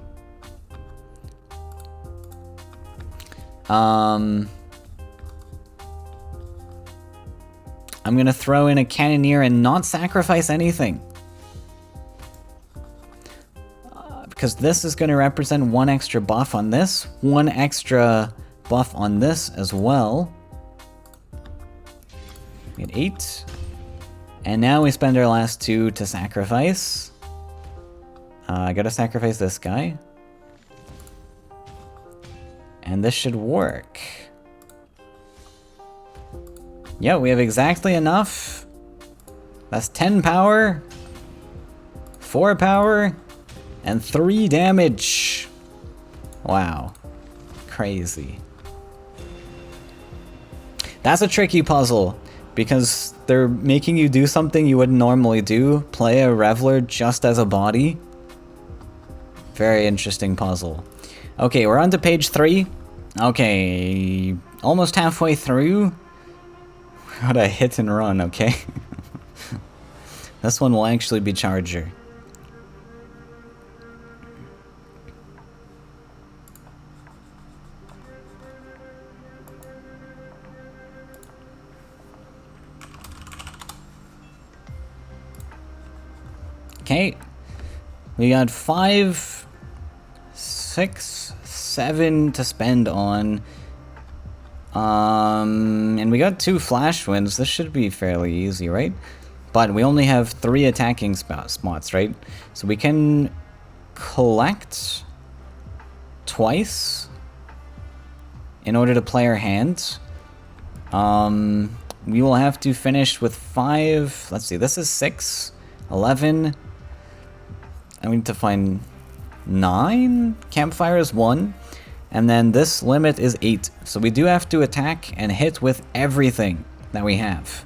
I'm gonna throw in a Cannoneer and not sacrifice anything. Because this is gonna represent 1 extra buff on this, 1 extra buff on this as well. We get 8. And now we spend our last 2 to sacrifice. I gotta sacrifice this guy. And this should work. Yeah, we have exactly enough. That's 10 power, 4 power, and 3 damage. Wow. Crazy. That's a tricky puzzle, because they're making you do something you wouldn't normally do. Play a Reveler just as a body. Very interesting puzzle. Okay, we're on to page 3. Okay, almost halfway through. What a hit and run, okay? This one will actually be Charger. Okay. We got 5, 6, 7 to spend on. And we got 2 flash winds. This should be fairly easy, right? But we only have 3 attacking spots, right? So we can collect twice in order to play our hand. We will have to finish with 5. Let's see, this is 6, 11. And we need to find 9. Campfire is 1. And then this limit is 8. So we do have to attack and hit with everything that we have.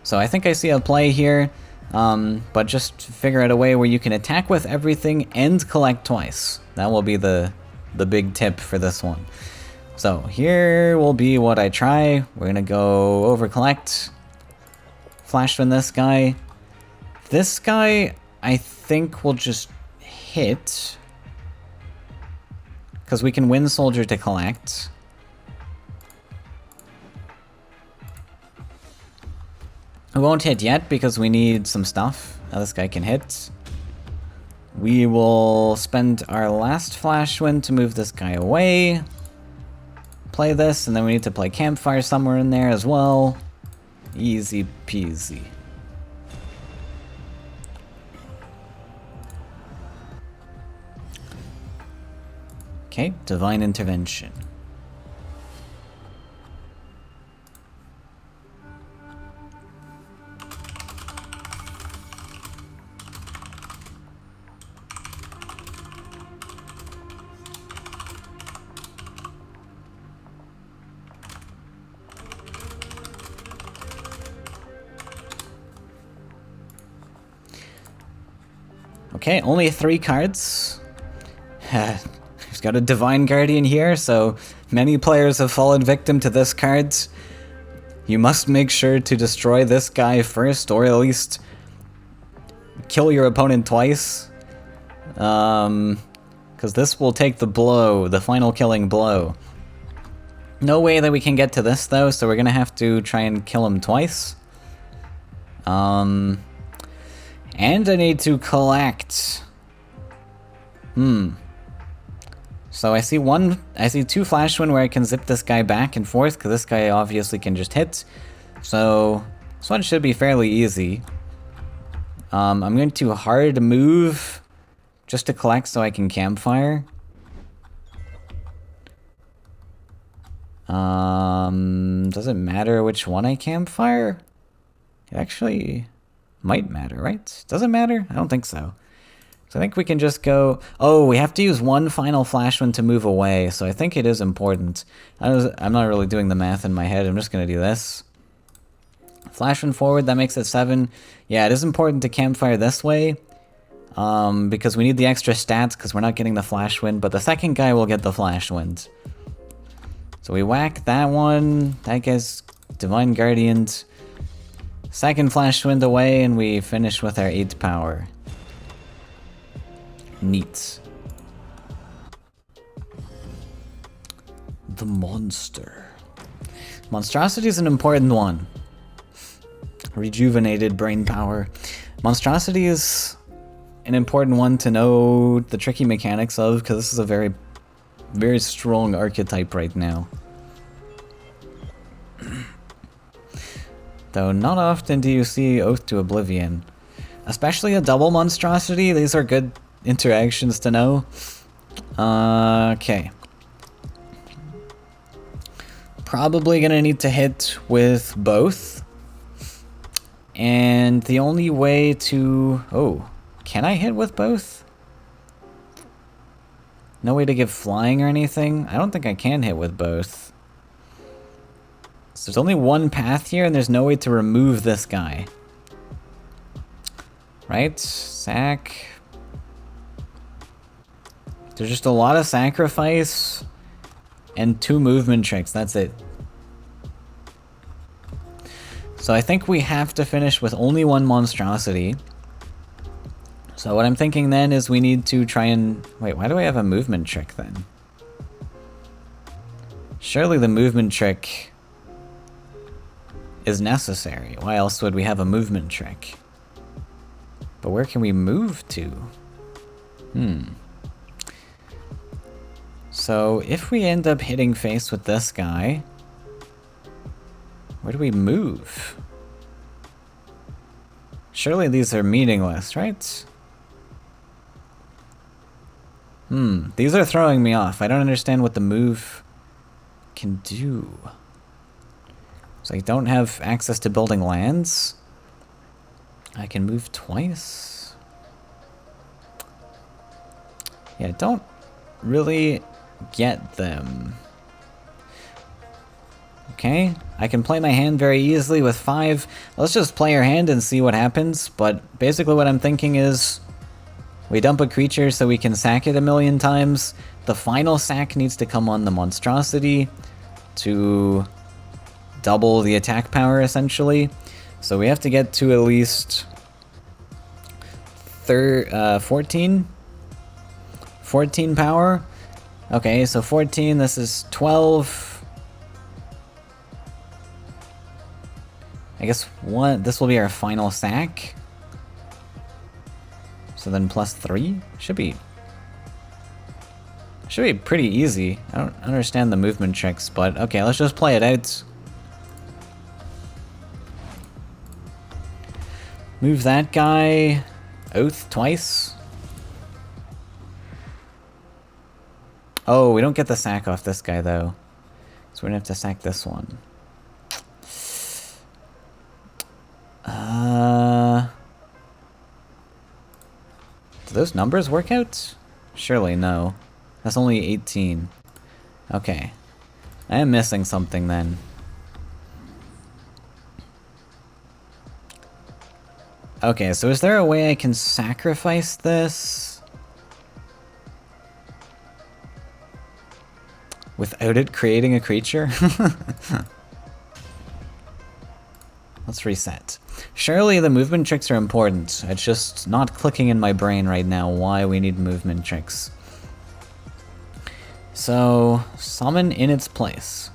So I think I see a play here, but just figure out a way where you can attack with everything and collect twice. That will be the big tip for this one. So here will be what I try. We're gonna go over collect, flash on this guy. This guy, I think will just hit, because we can win soldier to collect. We won't hit yet because we need some stuff. Now this guy can hit. We will spend our last flash wind to move this guy away. Play this, and then we need to play campfire somewhere in there as well. Easy peasy. Okay, divine intervention. Okay, only 3 cards. He's got a Divine Guardian here, so many players have fallen victim to this card. You must make sure to destroy this guy first, or at least kill your opponent twice. Because this will take the blow, the final killing blow. No way that we can get to this though, so we're gonna have to try and kill him twice. And I need to collect. So I see 2 flash wind where I can zip this guy back and forth, because this guy obviously can just hit. So this one should be fairly easy. I'm going to hard move just to collect so I can campfire. Does it matter which one I campfire? It actually might matter, right? Does it matter? I don't think so. So I think we can just go... Oh, we have to use 1 final flash wind to move away, so I think it is important. I'm not really doing the math in my head, I'm just going to do this. Flash wind forward, that makes it 7. Yeah, it is important to campfire this way, because we need the extra stats, because we're not getting the flash wind, but the second guy will get the flash wind. So we whack that one, that gets Divine Guardians. Second flash wind away, and we finish with our 8 power. Neat. The monster. Monstrosity is an important one. Rejuvenated brain power. Monstrosity is an important one to know the tricky mechanics of, because this is a very, very strong archetype right now. Though not often do you see Oath to Oblivion. Especially a double monstrosity, these are good interactions to know. Okay. Probably gonna need to hit with both. And the only way to... Oh, can I hit with both? No way to give flying or anything? I don't think I can hit with both. So there's only one path here, and there's no way to remove this guy. Right? Sack. There's just a lot of sacrifice and 2 movement tricks. That's it. So I think we have to finish with only 1 monstrosity. So what I'm thinking then is we need to try and... Wait, why do I have a movement trick then? Surely the movement trick is necessary. Why else would we have a movement trick? But where can we move to? So if we end up hitting face with this guy, where do we move? Surely these are meaningless, right? These are throwing me off. I don't understand what the move can do. So I don't have access to building lands. I can move twice. Yeah, I don't really get them. Okay, I can play my hand very easily with 5. Let's just play our hand and see what happens. But basically what I'm thinking is we dump a creature so we can sack it a million times. The final sack needs to come on the monstrosity to double the attack power, essentially. So we have to get to at least 14 power. Okay, so 14, this is 12. I guess this will be our final sack. So then plus 3 should be pretty easy. I don't understand the movement tricks, but okay, let's just play it out. Move that guy. Oath twice. Oh, we don't get the sack off this guy though. So we're gonna have to sack this one. Do those numbers work out? Surely no. That's only 18. Okay. I am missing something then. Okay, so is there a way I can sacrifice this without it creating a creature? Let's reset. Surely the movement tricks are important. It's just not clicking in my brain right now why we need movement tricks. So, summon in its place.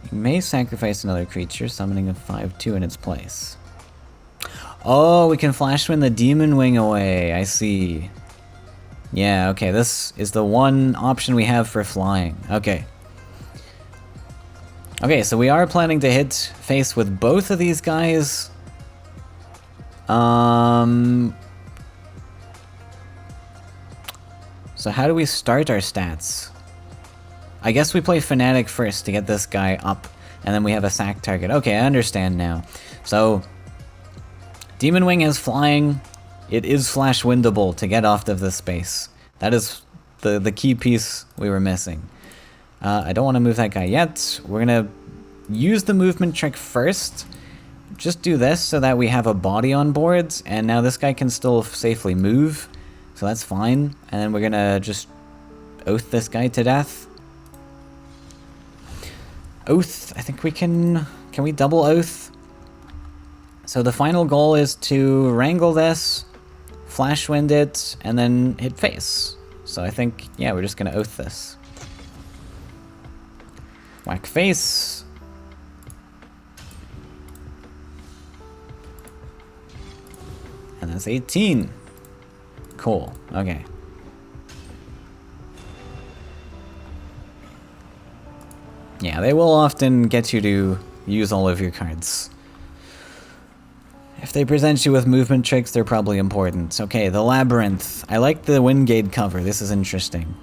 You may sacrifice another creature, summoning a 5/2 in its place. Oh, we can flash win the Demon Wing away. I see. Yeah, okay, this is the one option we have for flying. Okay. Okay, so we are planning to hit face with both of these guys. So how do we start our stats? I guess we play Fnatic first to get this guy up, and then we have a sack target. Okay, I understand now. So, Demon Wing has flying. It is flash windable to get off of this space. That is the key piece we were missing. I don't want to move that guy yet. We're going to use the movement trick first. Just do this so that we have a body on board, and now this guy can still safely move. So that's fine. And then we're going to just oath this guy to death. Oath, I think we can we double oath? So the final goal is to wrangle this, flash wind it, and then hit face. So I think, yeah, we're just going to oath this. Whack face. And that's 18. Cool, okay. Yeah, they will often get you to use all of your cards. If they present you with movement tricks, they're probably important. Okay, the Labyrinth. I like the Wingate cover, this is interesting.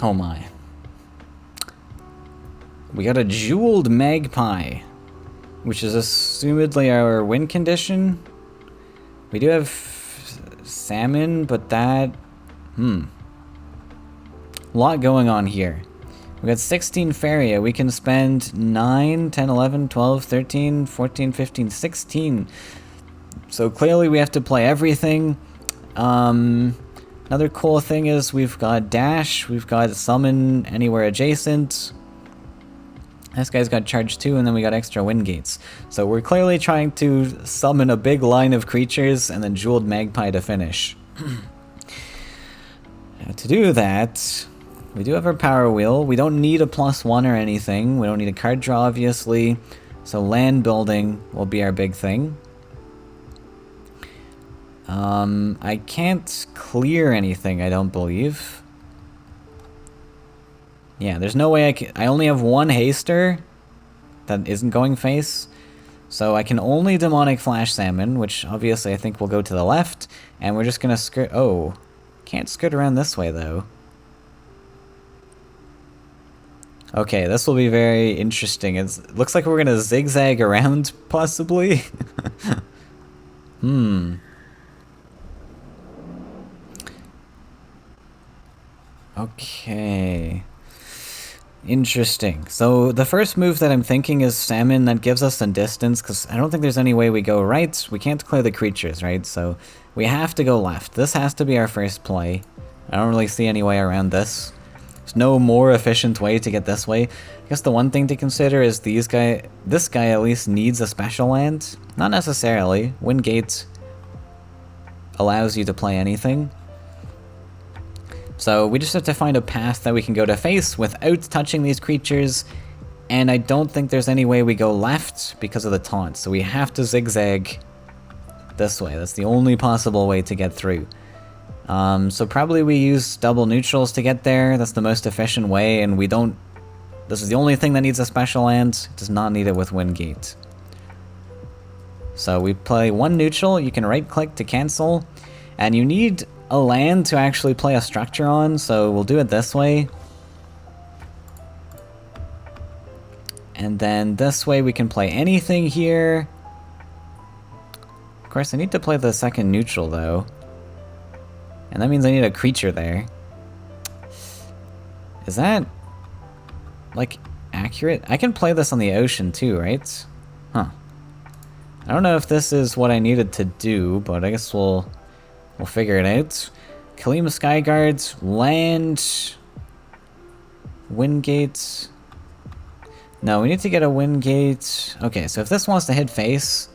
Oh my. We got a Jeweled Magpie, which is assumedly our win condition. We do have Salmon, but that... A lot going on here. We got 16 Faeria. We can spend 9, 10, 11, 12, 13, 14, 15, 16. So clearly we have to play everything. Another cool thing is we've got Dash, we've got Summon anywhere adjacent. This guy's got charge 2, and then we got extra wind gates. So we're clearly trying to summon a big line of creatures and then Jeweled Magpie to finish. To do that, we do have our power wheel. We don't need a +1 or anything. We don't need a card draw, obviously. So land building will be our big thing. I can't clear anything, I don't believe. Yeah, there's no way I only have one haster that isn't going face. So I can only Demonic Flash Salmon, which obviously I think will go to the left. And we're just gonna skirt... Oh, can't skirt around this way though. Okay, this will be very interesting. It looks like we're gonna zigzag around, possibly. Okay. Interesting. So the first move that I'm thinking is Salmon. That gives us some distance, because I don't think there's any way we go right. We can't clear the creatures, right? So we have to go left. This has to be our first play. I don't really see any way around this. There's no more efficient way to get this way. I guess the one thing to consider is this guy at least needs a special land. Not necessarily. Windgate allows you to play anything. So we just have to find a path that we can go to face without touching these creatures, and I don't think there's any way we go left because of the taunt, so we have to zigzag this way. That's the only possible way to get through. So probably we use double neutrals to get there. That's the most efficient way, and we don't... This is the only thing that needs a special land. It does not need it with Windgate. So we play one neutral, you can right click to cancel, and you need a land to actually play a structure on, so we'll do it this way. And then this way we can play anything here. Of course, I need to play the second neutral though. And that means I need a creature there. Is that, like, accurate? I can play this on the ocean too, right? Huh. I don't know if this is what I needed to do, but I guess we'll figure it out. Kalima Skyguards, land, Windgate. No, we need to get a Windgate. Okay, so if this wants to hit face,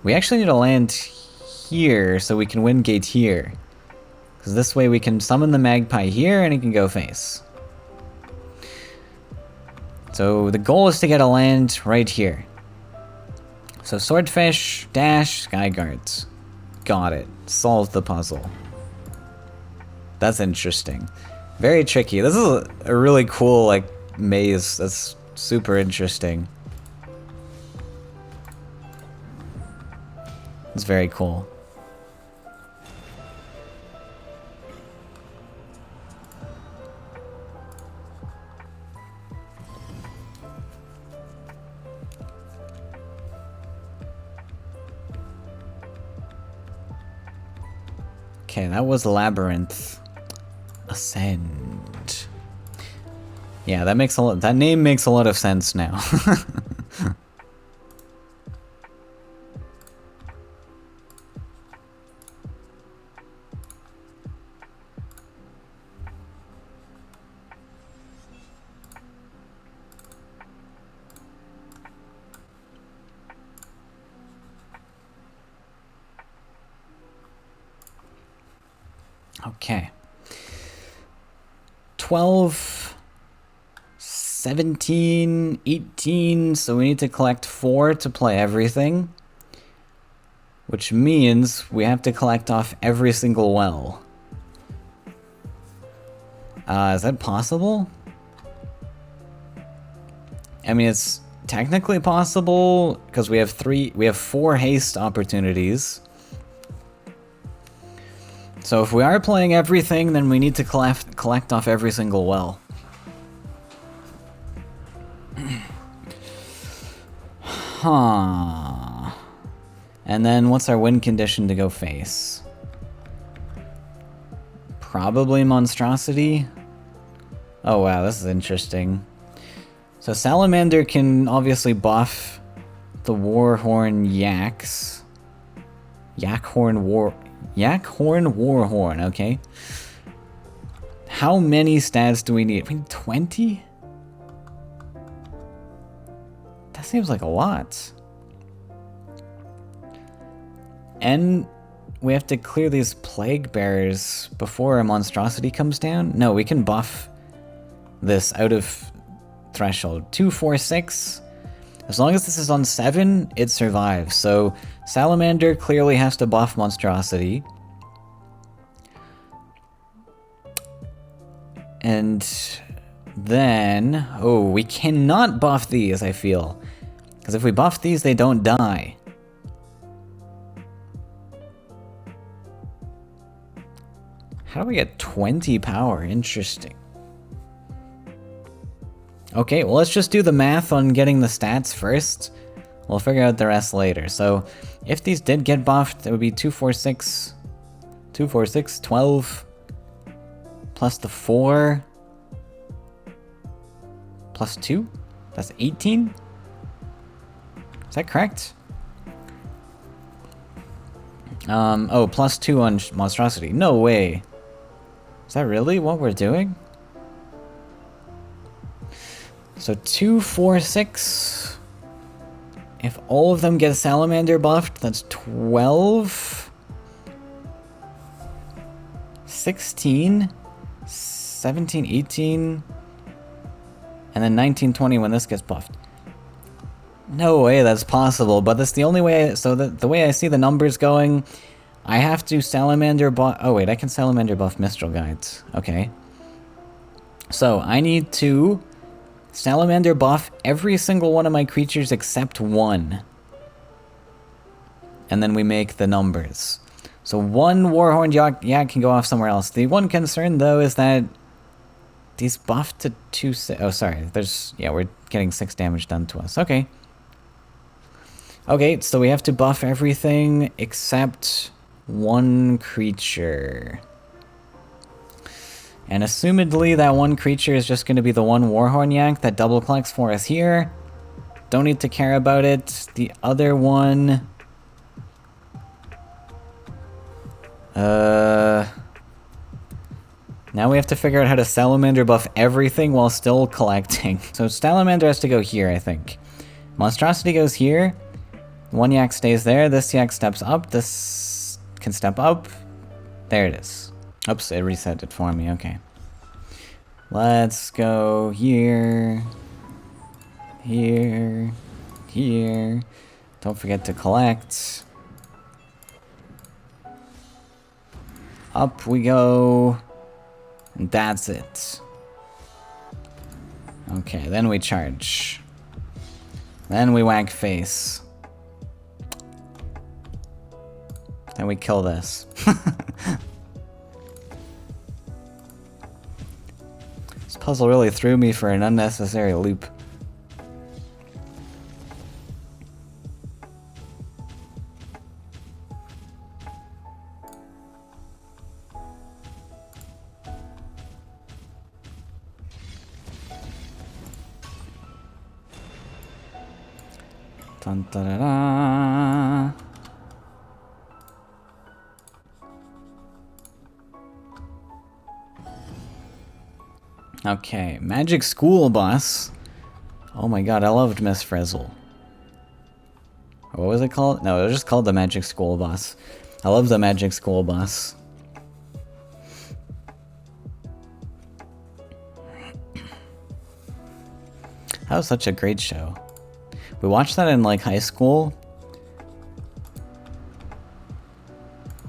we actually need a land here so we can Windgate here. Because this way we can summon the Magpie here and it can go face. So the goal is to get a land right here. So Swordfish, Dash, Skyguards. Got it. Solved the puzzle. That's interesting. Very tricky. This is a really cool, like, maze. That's super interesting. It's very cool. Okay, that was Labyrinth. Ascend. Yeah, that makes a lot. That name makes a lot of sense now. Okay. 12, 17, 18, so we need to collect 4 to play everything. Which means we have to collect off every single well. Is that possible? I mean, it's technically possible, because we have 4 haste opportunities. So if we are playing everything, then we need to collect off every single well. Huh. And then what's our win condition to go face? Probably Monstrosity. Oh wow, this is interesting. So Salamander can obviously buff the Warhorn Yaks. Yakhorn Warhorn, okay. How many stats do we need? We need 20? seems like a lot. And we have to clear these plague bearers before a monstrosity comes down? No, we can buff this out of threshold. 2, 4, 6. As long as this is on 7, it survives. So Salamander clearly has to buff monstrosity. And then... oh, we cannot buff these, I feel. Because if we buff these, they don't die. How do we get 20 power? Interesting. Okay, well, let's just do the math on getting the stats first. We'll figure out the rest later. So, if these did get buffed, it would be 2, 4, 6... 2, 4, 6, 12... plus the 4... plus 2? That's 18? Is that correct? Oh, plus 2 on monstrosity. No way. Is that really what we're doing? So 2, 4, 6. If all of them get Salamander buffed, that's 12. 16. 17, 18. And then 19, 20 when this gets buffed. No way that's possible, but that's the only way. So the way I see the numbers going, I have to Salamander buff. Oh wait, I can Salamander buff Mistral Guides. Okay. So I need to Salamander buff every single one of my creatures except one. And then we make the numbers. So one Warhorned Yak can go off somewhere else. The one concern though is that these buffed to 2... oh, sorry. There's... yeah, we're getting 6 damage done to us. Okay. Okay, so we have to buff everything except one creature. And assumedly that one creature is just going to be the one Warhorn Yak that double collects for us here. Don't need to care about it. The other one... now we have to figure out how to Salamander buff everything while still collecting. So Salamander has to go here, I think. Monstrosity goes here. One Yak stays there. This Yak steps up. This can step up. There it is. Oops, it reset it for me. Okay. Let's go here. Here. Here. Don't forget to collect. Up we go. And that's it. Okay, then we charge. Then we whack face. Then we kill this. This puzzle really threw me for an unnecessary loop. Dun, da, da, da. Okay, Magic School Boss. Oh my god, I loved Miss Frizzle. What was it called? No, it was just called the Magic School Boss. I love the Magic School Boss. That was such a great show. We watched that in like high school.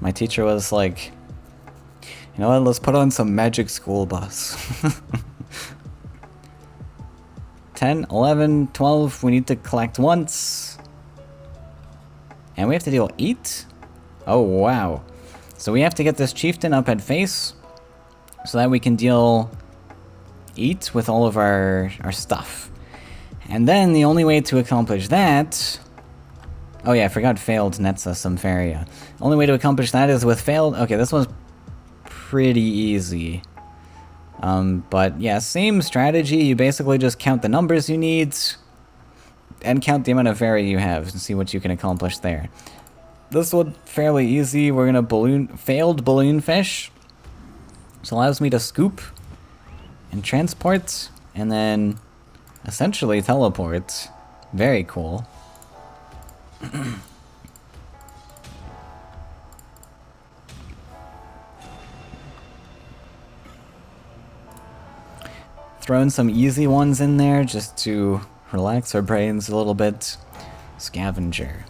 My teacher was like, you know what, let's put on some Magic School Bus. 10, 11, 12, we need to collect once. And we have to deal 8? Oh, wow. So we have to get this chieftain up at face so that we can deal 8 with all of our stuff. And then the only way to accomplish that... oh yeah, I forgot failed nets us some Faeria. Only way to accomplish that is with failed... okay, this one's pretty easy. But yeah, same strategy. You basically just count the numbers you need and count the amount of Faeria you have and see what you can accomplish there. This one, fairly easy. We're gonna failed balloon fish. This allows me to scoop and transport and then essentially teleport Very cool. Throwing some easy ones in there just to relax our brains a little bit. Scavenger.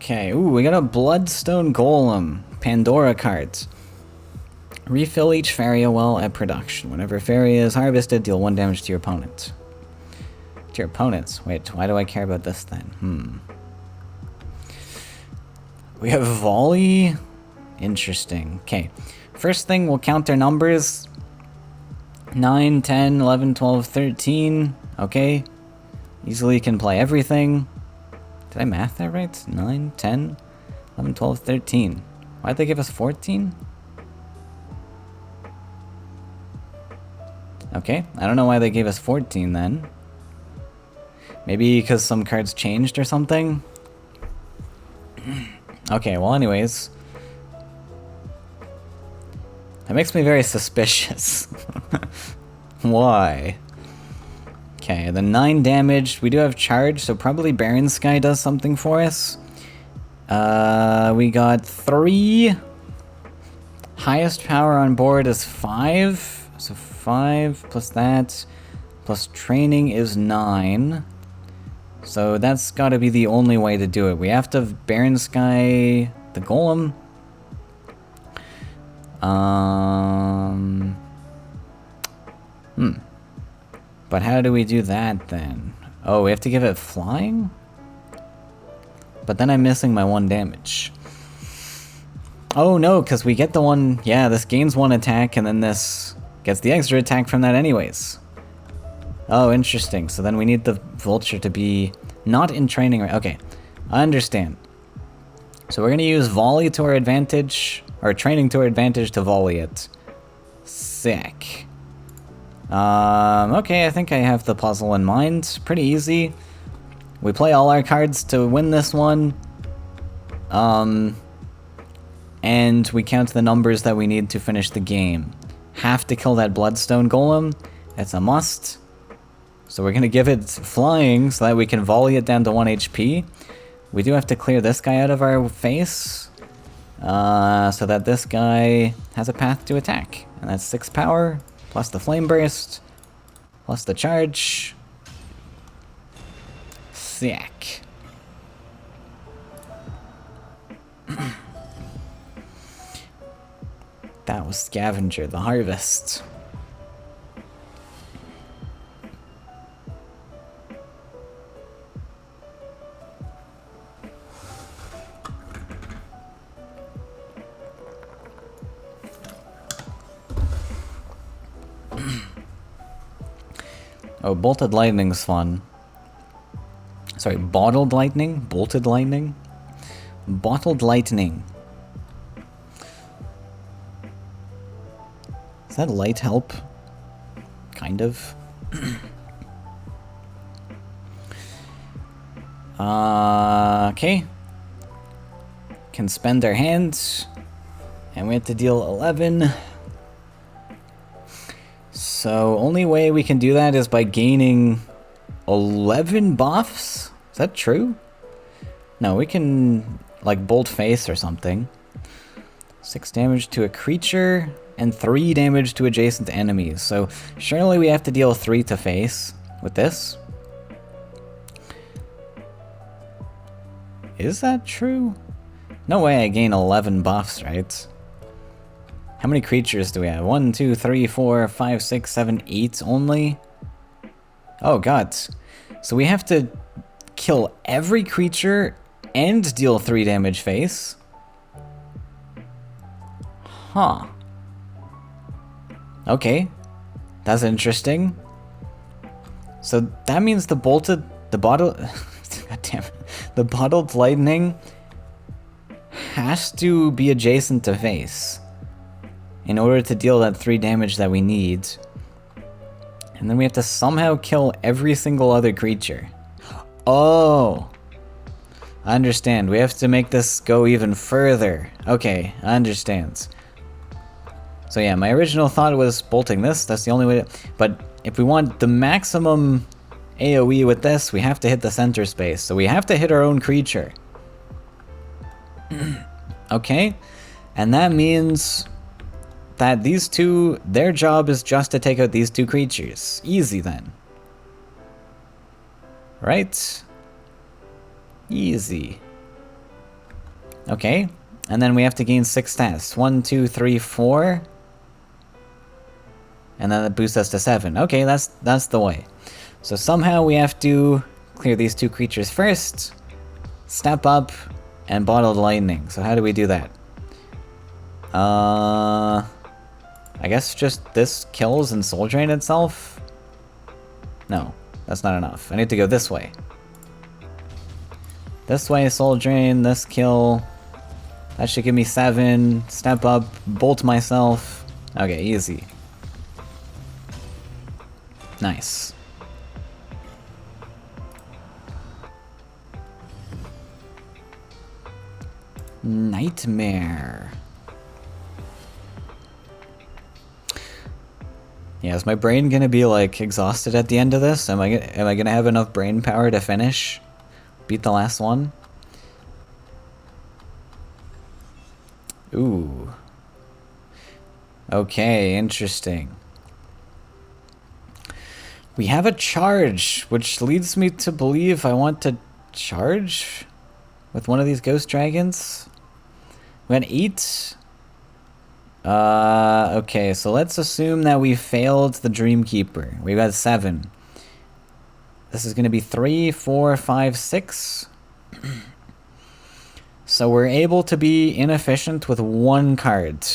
Okay, ooh, we got a Bloodstone Golem, Pandora cards. Refill each Faeria well at production. Whenever Faeria is harvested, deal 1 damage to your opponent. To your opponents? Wait, why do I care about this then? We have volley. Interesting. Okay, first thing, we'll count their numbers. 9, 10, 11, 12, 13. Okay, easily can play everything. Did I math that right? 9, 10, 11, 12, 13. Why'd they give us 14? Okay, I don't know why they gave us 14 then. Maybe because some cards changed or something? Okay, well anyways. That makes me very suspicious. Why? Okay, the 9 damage. We do have charge, so probably Baron Sky does something for us. We got 3. Highest power on board is 5. So 5 plus that, plus training is 9. So that's gotta be the only way to do it. We have to Baron Sky the Golem. But how do we do that then? Oh, we have to give it flying? But then I'm missing my 1 damage. Oh no, because we get the 1... Yeah, this gains 1 attack, and then this gets the extra attack from that anyways. Oh, interesting. So then we need the Vulture to be not in training... Okay, I understand. So we're going to use Volley to our advantage, or Training to our advantage to volley it. Sick. Okay, I think I have the puzzle in mind. Pretty easy. We play all our cards to win this one. And we count the numbers that we need to finish the game. Have to kill that Bloodstone Golem. That's a must. So we're gonna give it flying so that we can volley it down to 1 HP. We do have to clear this guy out of our face. So that this guy has a path to attack. And that's 6 power. Plus the Flame Burst, plus the charge. Sick. That was Scavenger, the Harvest. Oh, Bolted Lightning's fun. Sorry, Bottled Lightning? Bolted Lightning? Bottled Lightning. Is that light help? Kind of. Okay. Can spend our hands. And we have to deal 11. So, only way we can do that is by gaining 11 buffs? Is that true? No, we can, like, Bolt Face or something. 6 damage to a creature, and 3 damage to adjacent enemies. So, surely we have to deal 3 to face with this. Is that true? No way I gain 11 buffs, right? How many creatures do we have? 1, 2, 3, 4, 5, 6, 7, 8 only? Oh god. So we have to kill every creature and deal 3 damage face? Huh. Okay. That's interesting. So that means the bottled God damn it. The Bottled Lightning has to be adjacent to face. in order to deal that 3 damage that we need. And then we have to somehow kill every single other creature. Oh! I understand. We have to make this go even further. Okay, I understand. So yeah, my original thought was bolting this. That's the only way to... But if we want the maximum AoE with this, we have to hit the center space. So we have to hit our own creature. Okay? And that means that these two, their job is just to take out these 2 creatures. Easy then. Right? Easy. Okay. And then we have to gain 6 stats. 1, 2, 3, 4. And then it boosts us to 7. Okay, that's the way. So somehow we have to clear these 2 creatures first, step up, and bottle lightning. So how do we do that? I guess just this kills and soul drain itself? No, that's not enough. I need to go this way. This way, soul drain, this kill. That should give me 7. Step up, bolt myself. Okay, easy. Nice. Nightmare. Yeah, is my brain gonna be like exhausted at the end of this? Am I gonna have enough brain power to finish? Beat the last one? Ooh. Okay, interesting. We have a charge, which leads me to believe I want to charge with one of these ghost dragons. We had 8. Okay, so let's assume that we failed the Dreamkeeper. We got 7. This is going to be 3, 4, 5, 6. So we're able to be inefficient with 1 card.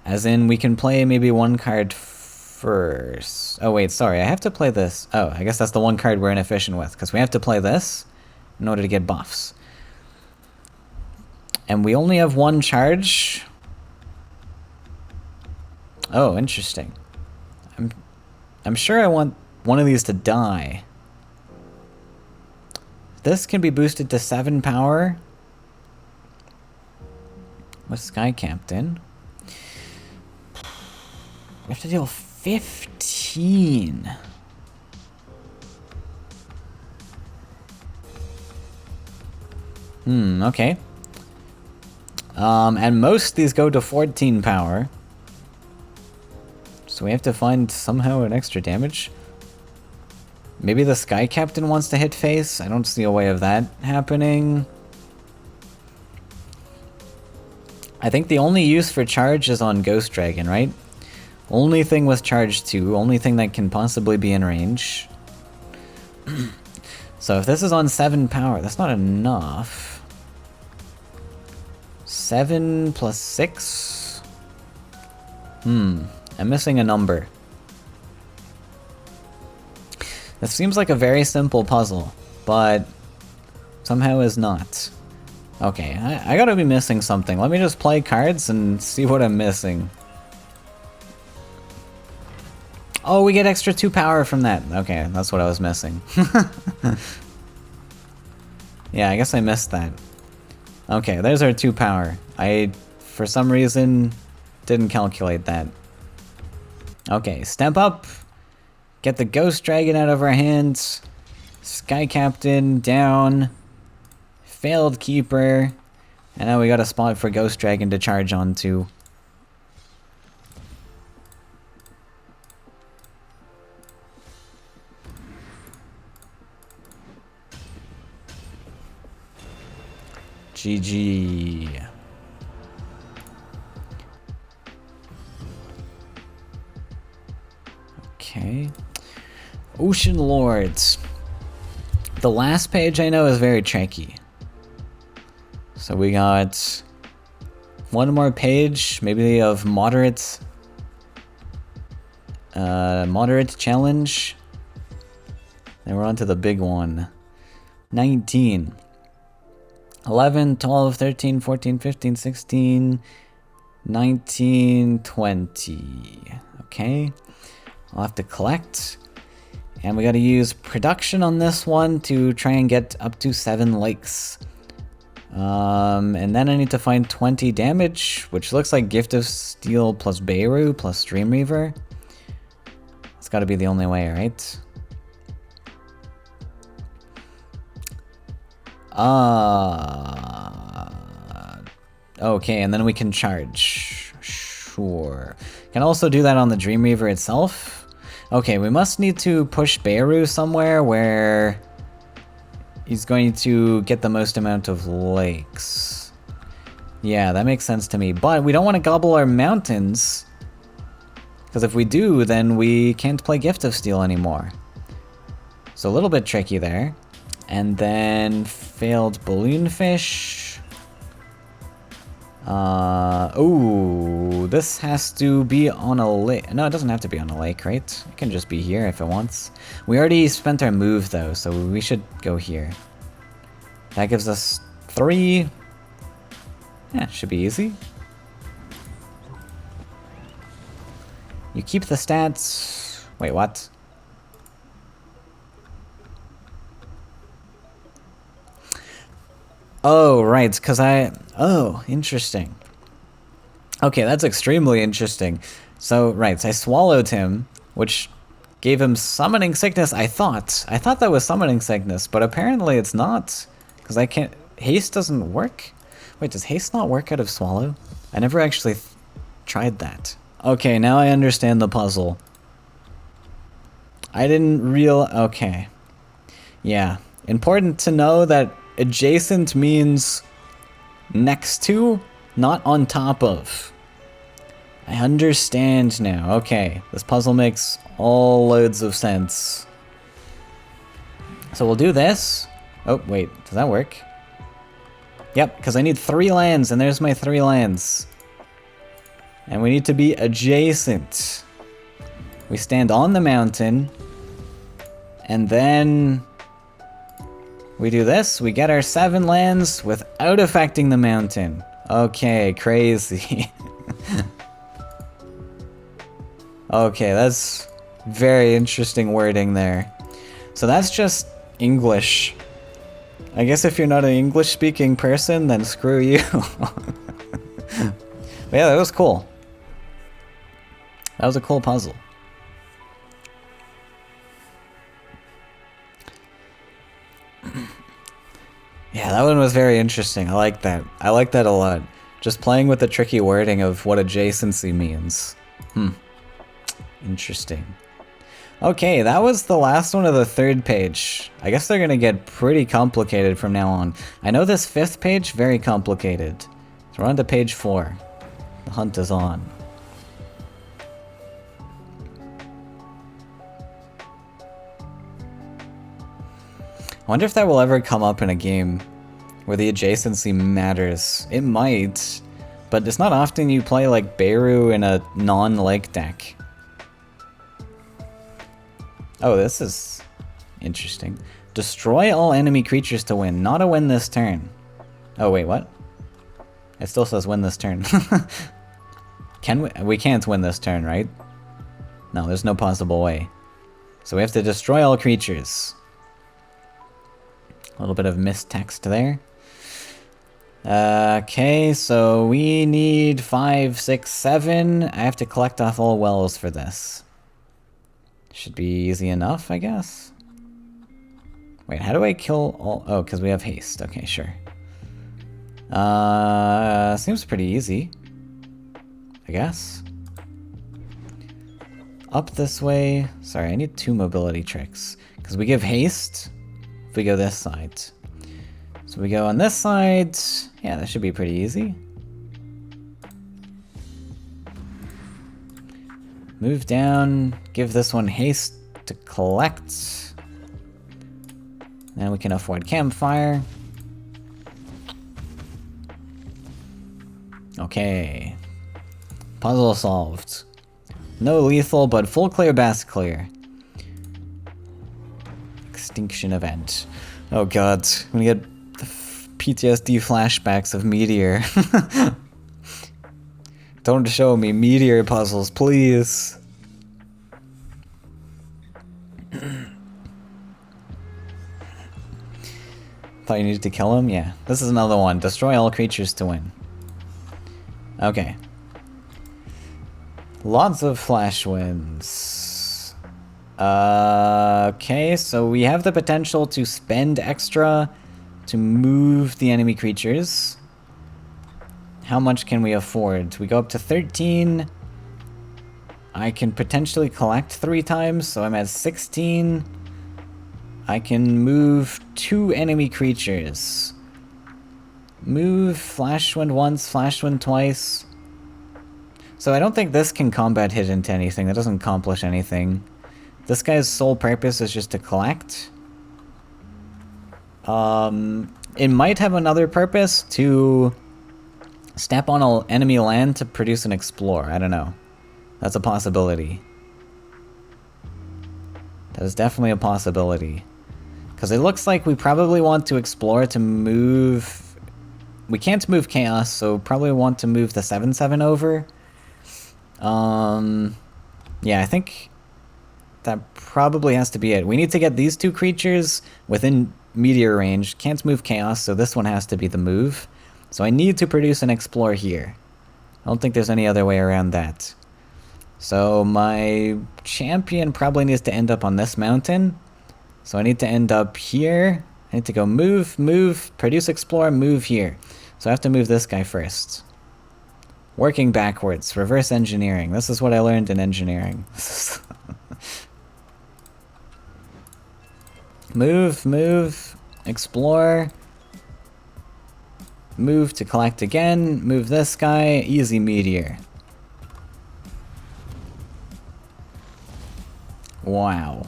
As in, we can play maybe 1 card first. Oh wait, sorry, I have to play this. Oh, I guess that's the 1 card we're inefficient with, because we have to play this in order to get buffs. And we only have 1 charge. Oh, interesting. I'm sure I want one of these to die. This can be boosted to 7 power. With Sky Captain. We have to deal 15. Okay. And most these go to 14 power. So we have to find somehow an extra damage. Maybe the Sky Captain wants to hit face? I don't see a way of that happening. I think the only use for charge is on Ghost Dragon, right? Only thing with charge 2, only thing that can possibly be in range. So if this is on 7 power, that's not enough. 7 plus 6? I'm missing a number. This seems like a very simple puzzle, but somehow is not. Okay, I gotta be missing something. Let me just play cards and see what I'm missing. Oh, we get extra 2 power from that. Okay, that's what I was missing. Yeah, I guess I missed that. Okay, there's our 2 power. I, for some reason, didn't calculate that. Okay, step up. Get the Ghost Dragon out of our hands. Sky Captain down. Failed Keeper. And now we got a spot for Ghost Dragon to charge onto. GG. Okay. Ocean Lords. The last page I know is very tricky. So we got 1 more page, maybe of moderate challenge. Then we're on to the big one. 19. 11, 12, 13, 14, 15, 16, 19, 20. Okay. I'll have to collect. And we gotta use production on this one to try and get up to 7 lakes. And then I need to find 20 damage, which looks like Gift of Steel plus Beirut plus Dreamweaver. It's gotta be the only way, right? Okay, and then we can charge. Sure. Can also do that on the Dreamweaver itself. Okay, we must need to push Beirut somewhere where he's going to get the most amount of lakes. Yeah, that makes sense to me. But we don't want to gobble our mountains, because if we do, then we can't play Gift of Steel anymore. So a little bit tricky there. And then failed Balloonfish. Ooh, this has to be on a lake. No, it doesn't have to be on a lake, right? It can just be here if it wants. We already spent our move though, so we should go here. That gives us 3. Yeah, should be easy. You keep the stats. Wait, what? Oh, right, because oh, interesting. Okay, that's extremely interesting. So, right, so I swallowed him, which gave him summoning sickness, I thought. I thought that was summoning sickness, but apparently it's not. Because I can't... Haste doesn't work? Wait, does haste not work out of swallow? I never actually tried that. Okay, now I understand the puzzle. I didn't okay. Yeah. Important to know that adjacent means next to, not on top of. I understand now. Okay, this puzzle makes all loads of sense. So we'll do this. Oh, wait, does that work? Yep, because I need 3 lands, and there's my 3 lands. And we need to be adjacent. We stand on the mountain, and then we do this, we get our 7 lands without affecting the mountain. Okay, crazy. Okay, that's very interesting wording there. So that's just English. I guess if you're not an English-speaking person, then screw you. But yeah, that was cool. That was a cool puzzle. Yeah, that one was very interesting. I like that. I like that a lot. Just playing with the tricky wording of what adjacency means. Interesting. Okay, that was the last one of the 3rd page. I guess they're gonna get pretty complicated from now on. I know this 5th page, very complicated. So we're on to page 4. The hunt is on. I wonder if that will ever come up in a game where the adjacency matters. It might, but it's not often you play like Beirut in a non-lake deck. Oh, this is interesting. Destroy all enemy creatures to win, not a win this turn. Oh wait, what? It still says win this turn. Can we can't win this turn, right? No, there's no possible way. So we have to destroy all creatures. A little bit of mistext there. Okay, so we need 5, 6, 7. I have to collect off all wells for this. Should be easy enough, I guess. Wait, how do I kill all... Oh, because we have haste. Okay, sure. Seems pretty easy, I guess. Up this way. Sorry, I need 2 mobility tricks. Because we give haste if we go this side. So we go on this side. Yeah, that should be pretty easy. Move down, give this one haste to collect. Then we can afford campfire. Okay. Puzzle solved. No lethal, but full clear, best clear. Extinction Event. Oh god, I'm gonna get the PTSD flashbacks of Meteor. Don't show me meteor puzzles, please. Thought you needed to kill him? Yeah. This is another one. Destroy all creatures to win. Okay. Lots of flash wins. Okay, so we have the potential to spend extra to move the enemy creatures. How much can we afford? We go up to 13. I can potentially collect 3 times, so I'm at 16. I can move 2 enemy creatures. Move Flash Wind once, Flash Wind twice. So I don't think this can combat hit into anything. That doesn't accomplish anything. This guy's sole purpose is just to collect. It might have another purpose to step on an enemy land to produce an Explore. I don't know. That's a possibility. That is definitely a possibility. Because it looks like we probably want to explore to move... We can't move Chaos, so probably want to move the 7/7 over. Yeah, I think that probably has to be it. We need to get these 2 creatures within meteor range. Can't move Chaos, so this one has to be the move. So I need to produce an Explore here. I don't think there's any other way around that. So my champion probably needs to end up on this mountain. So I need to end up here. I need to go move, move, produce Explore, move here. So I have to move this guy first. Working backwards, reverse engineering. This is what I learned in engineering. Move, move, explore. Move to collect again, move this guy, easy meteor. Wow.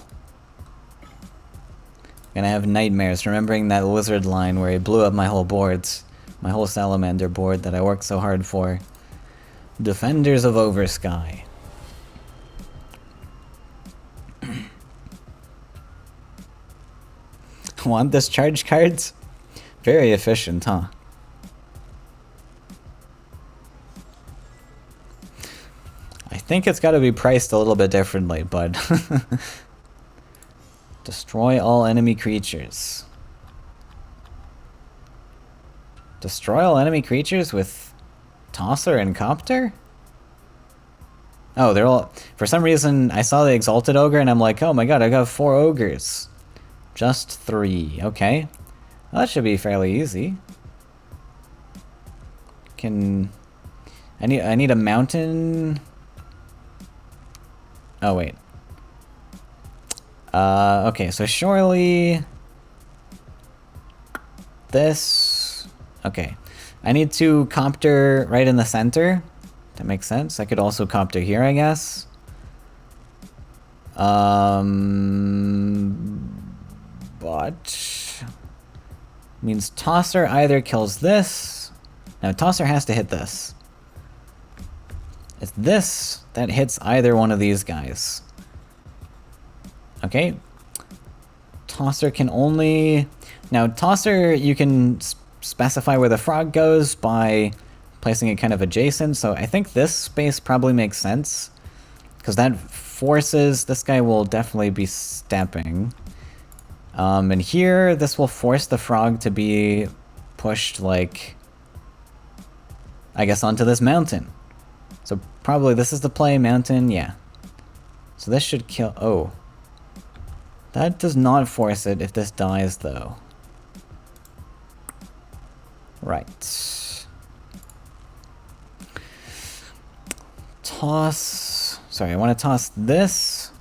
Gonna have nightmares remembering that lizard line where he blew up my whole boards. My whole salamander board that I worked so hard for. Defenders of Oversky. Want discharge cards? Very efficient, huh? I think it's gotta be priced a little bit differently, but... Destroy all enemy creatures. Destroy all enemy creatures with Tosser and Copter? Oh, they're all... For some reason, I saw the Exalted Ogre and I'm like, oh my god, I got 4 ogres. Just 3. Okay. Well, that should be fairly easy. Can... I need a mountain... Oh, wait. Okay, so surely... This... Okay. I need to copter right in the center. That makes sense. I could also copter here, I guess. But... Means Tosser either kills this... Now, Tosser has to hit this. It's this that hits either one of these guys. Okay. Tosser can only... Now, Tosser, you can specify where the frog goes by placing it kind of adjacent, so I think this space probably makes sense. Because that forces... This guy will definitely be stepping. And here, this will force the frog to be pushed, like... I guess onto this mountain. So probably this is the play, mountain, yeah. So this should kill... Oh. That does not force it if this dies, though. Right. Toss... Sorry, I want to toss this.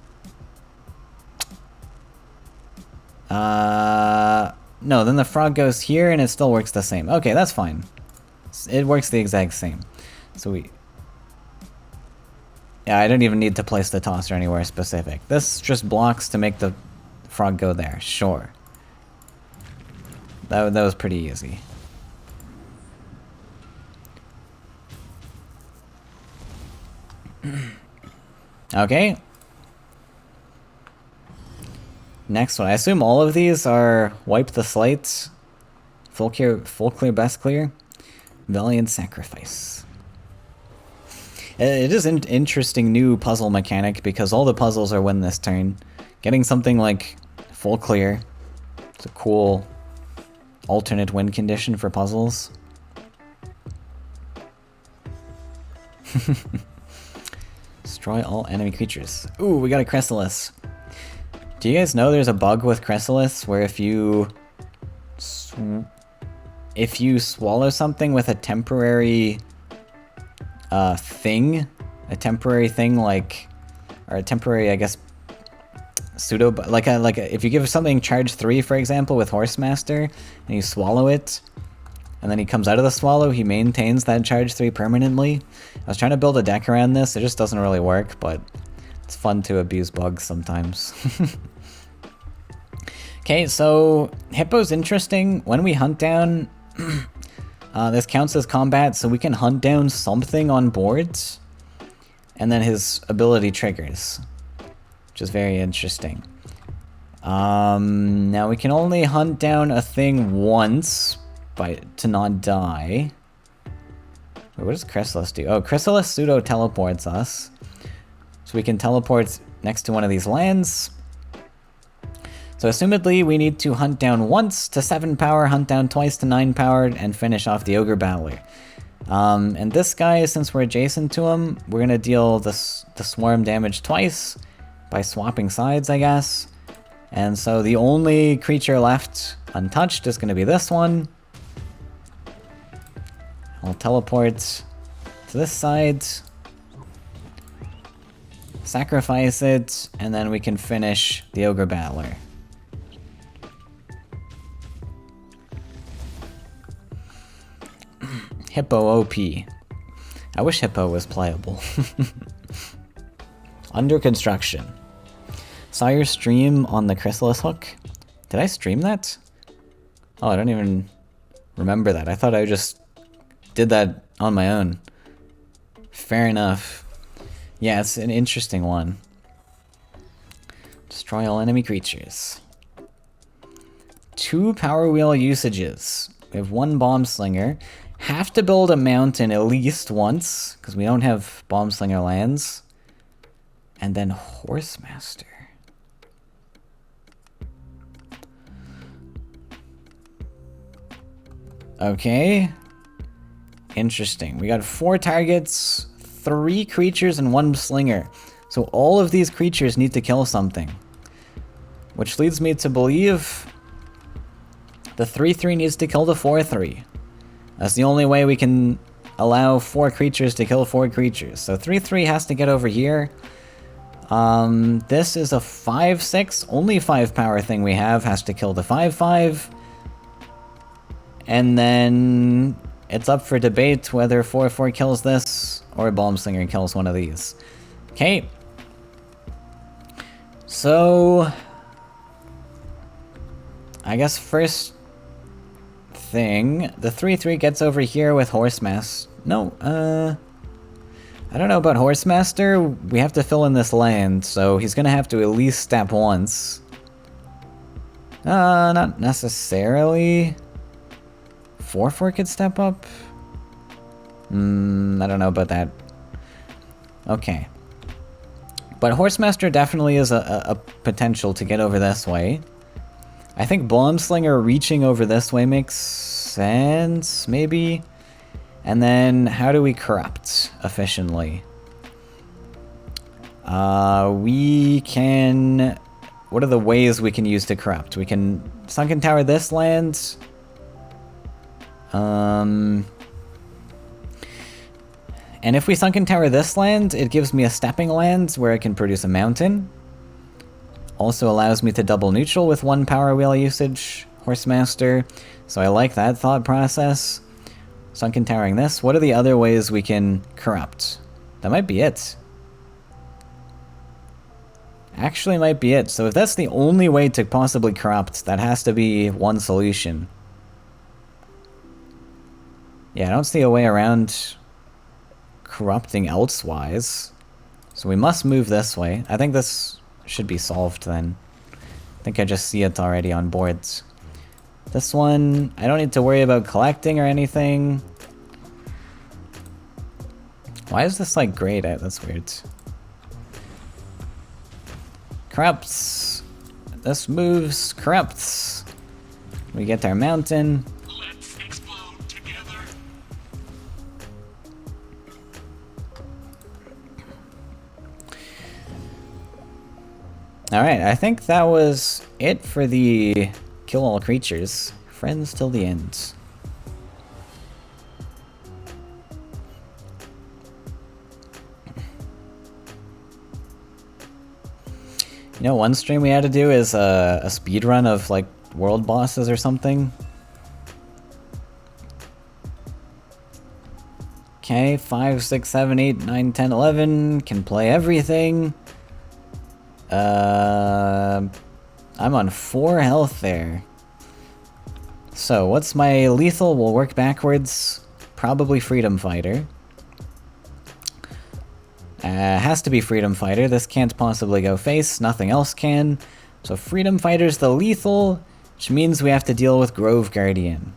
No, then the frog goes here and it still works the same. Okay, that's fine. It works the exact same. So we... Yeah, I don't even need to place the tosser anywhere specific. This just blocks to make the frog go there. Sure. That was pretty easy. Okay. Next one. I assume all of these are wipe the slates. Full clear, best clear. Valiant Sacrifice. It is an interesting new puzzle mechanic because all the puzzles are win this turn. Getting something like full clear. It's a cool alternate win condition for puzzles. Destroy all enemy creatures. Ooh, we got a Chrysalis. Do you guys know there's a bug with Chrysalis where if you swallow something with a temporary thing like, or a temporary, I guess, pseudo, like if you give something charge 3, for example, with Horsemaster, and you swallow it, and then he comes out of the swallow, he maintains that charge 3 permanently. I was trying to build a deck around this, it just doesn't really work, but it's fun to abuse bugs sometimes. Okay, so Hippo's interesting. When we hunt down, this counts as combat, so we can hunt down something on boards, and then his ability triggers, which is very interesting. Now we can only hunt down a thing once to not die. Wait, what does Chrysalis do? Oh, Chrysalis pseudo teleports us, so we can teleport next to one of these lands. So assumedly, we need to hunt down once to 7 power, hunt down twice to 9 power, and finish off the Ogre Battler. And this guy, since we're adjacent to him, we're going to deal the swarm damage twice by swapping sides, I guess. And so the only creature left untouched is going to be this one. I'll teleport to this side, sacrifice it, and then we can finish the Ogre Battler. Hippo OP. I wish Hippo was playable. Under construction. Saw your stream on the Chrysalis hook. Did I stream that? Oh, I don't even remember that. I thought I just did that on my own. Fair enough. Yeah, it's an interesting one. Destroy all enemy creatures. 2 power wheel usages. We have 1 bomb slinger. Have to build a mountain at least once, because we don't have bomb slinger lands. And then Horsemaster. Okay. Interesting. We got 4 targets, 3 creatures, and 1 slinger. So all of these creatures need to kill something. Which leads me to believe the 3/3 needs to kill the 4/3. That's the only way we can allow 4 creatures to kill 4 creatures. So 3/3 has to get over here. This is a 5/6. Only 5 power thing we have has to kill the 5/5. And then it's up for debate whether 4/4 kills this or Bomb Slinger kills one of these. Okay. So I guess first thing, the 3/3 gets over here with Horsemaster. No, I don't know about Horsemaster. We have to fill in this land, so he's gonna have to at least step once. Not necessarily. 4/4 could step up? I don't know about that. Okay. But Horsemaster definitely is a potential to get over this way. I think Bomb Slinger reaching over this way makes sense, maybe? And then, how do we corrupt efficiently? We can... What are the ways we can use to corrupt? We can Sunken Tower this land. And if we Sunken Tower this land, it gives me a stepping land where I can produce a mountain. Also allows me to double neutral with 1 power wheel usage, Horsemaster. So I like that thought process. Sunken Towering this. What are the other ways we can corrupt? That might be it. Actually might be it. So if that's the only way to possibly corrupt, that has to be one solution. Yeah, I don't see a way around corrupting elsewise. So we must move this way. I think this should be solved then. I think I just see it already on boards. This one, I don't need to worry about collecting or anything. Why is this like grayed out? That's weird. Corrupts. This moves. Corrupts. We get our mountain. Let's explode together. Alright, I think that was it for the kill all creatures. Friends till the end. You know, one stream we had to do is a speed run of like world bosses or something. Okay, 5, 6, 7, 8, 9, 10, 11. Can play everything. I'm on 4 health there. So, what's my lethal? We'll work backwards. Probably Freedom Fighter. Has to be Freedom Fighter. This can't possibly go face. Nothing else can. So Freedom Fighter's the lethal, which means we have to deal with Grove Guardian.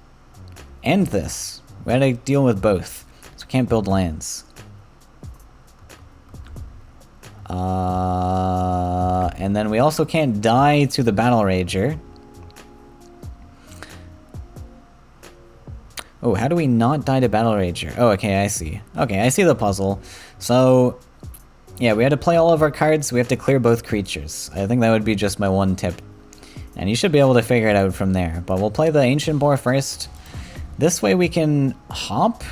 And this. We had to deal with both. So we can't build lands. And then we also can't die to the Battle Rager. Oh, how do we not die to Battle Rager? Oh, okay, I see. Okay, I see the puzzle. So, yeah, we had to play all of our cards. We have to clear both creatures. I think that would be just my one tip. And you should be able to figure it out from there. But we'll play the Ancient Boar first. This way we can hop.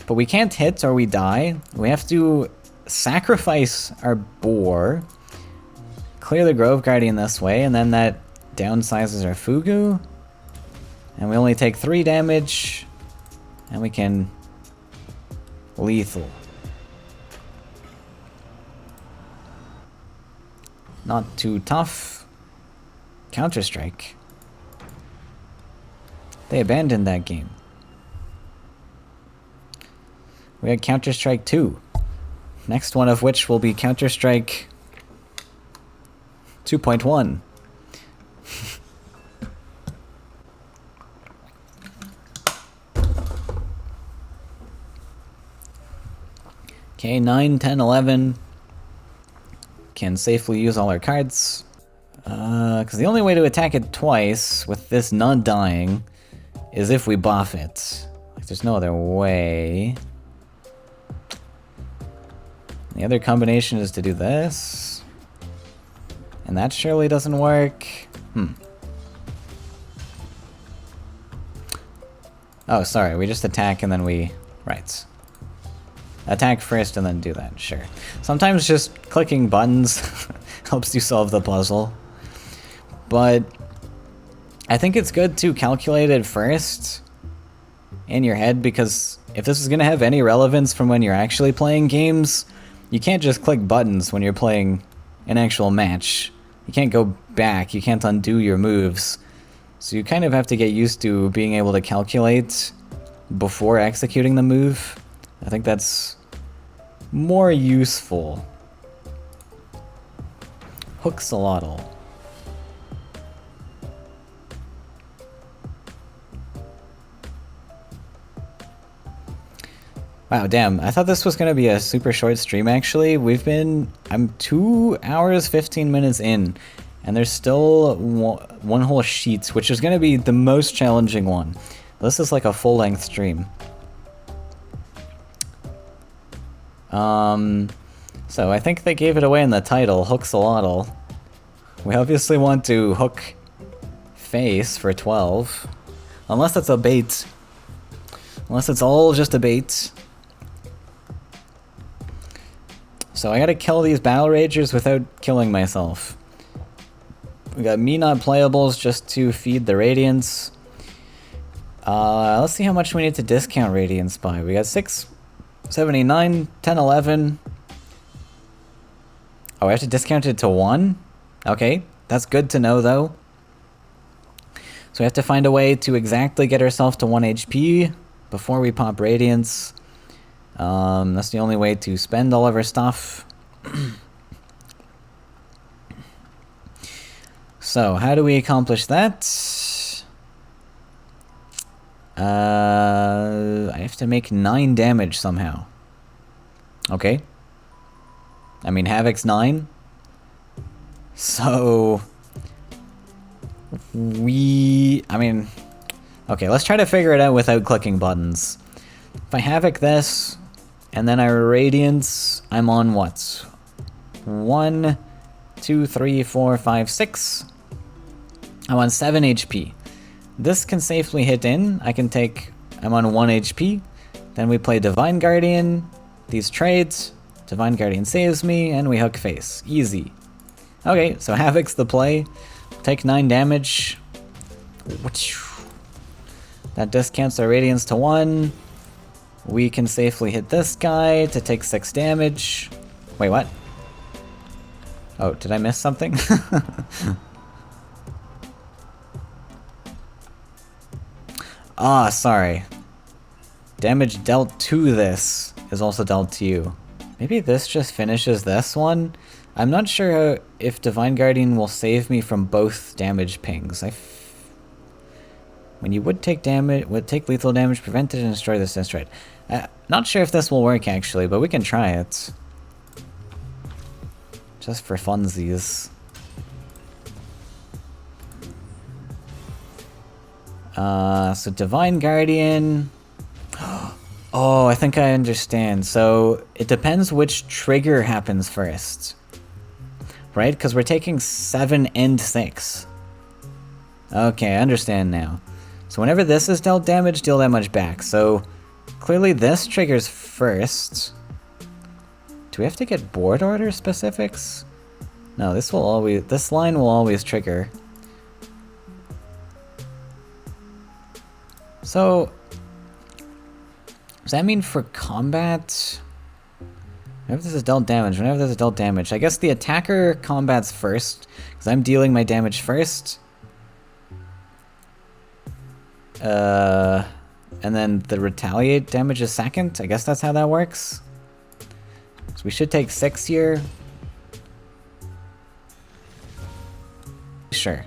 But we can't hit or we die. We have to sacrifice our boar. Clear the Grove Guardian this way. And then that downsizes our Fugu. And we only take 3 damage. And we can lethal. Not too tough. Counter-Strike. They abandoned that game. We had Counter-Strike 2. Next one of which will be Counter-Strike 2.1. Okay, 9, 10, 11. Can safely use all our cards. Because the only way to attack it twice with this not dying is if we buff it. Like, there's no other way. The other combination is to do this. And that surely doesn't work. Oh, sorry, we just attack and then we... Right. Attack first and then do that, sure. Sometimes just clicking buttons helps you solve the puzzle. But I think it's good to calculate it first in your head, because if this is going to have any relevance from when you're actually playing games, you can't just click buttons when you're playing an actual match. You can't go back, you can't undo your moves. So you kind of have to get used to being able to calculate before executing the move. I think that's more useful. Hookxolotl. Wow, damn. I thought this was going to be a super short stream, actually. I'm 2 hours, 15 minutes in, and there's still one whole sheet, which is going to be the most challenging one. This is like a full-length stream. So I think they gave it away in the title, Hookxolotl. We obviously want to hook face for 12. Unless it's a bait. Unless it's all just a bait. So I gotta kill these Battle Ragers without killing myself. We got me not playables just to feed the Radiance. Let's see how much we need to discount Radiance by. We got 679, 10, 11. Oh, I have to discount it to 1? Okay, that's good to know though. So we have to find a way to exactly get ourselves to 1 HP before we pop Radiance. That's the only way to spend all of our stuff. So, how do we accomplish that? I have to make 9 damage somehow. Okay. I mean, Havoc's 9. So... I mean... Okay, let's try to figure it out without clicking buttons. If I Havoc this, and then I Radiance, I'm on what? 1, 2, 3, 4, 5, 6. I'm on 7 HP. This can safely hit in. I'm on 1 HP. Then we play Divine Guardian. These trades. Divine Guardian saves me, and we hook face. Easy. Okay, so Havoc's the play. Take 9 damage. That discounts our Radiance to 1. We can safely hit this guy to take 6 damage. Wait, what? Oh, did I miss something? Ah, sorry. Damage dealt to this is also dealt to you. Maybe this just finishes this one? I'm not sure if Divine Guardian will save me from both damage pings. When you would take lethal damage, prevent it and destroy this destroyed. Not sure if this will work actually, but we can try it. Just for funsies. So Divine Guardian. Oh, I think I understand. So it depends which trigger happens first. Right? Because we're taking 7 and 6. Okay, I understand now. So whenever this is dealt damage, deal that much back. So clearly this triggers first. Do we have to get board order specifics? No, this line will always trigger. So does that mean for combat? Whenever this is dealt damage, I guess the attacker combats first, because I'm dealing my damage first. And then the retaliate damage is second. I guess that's how that works. So we should take 6 here. Sure.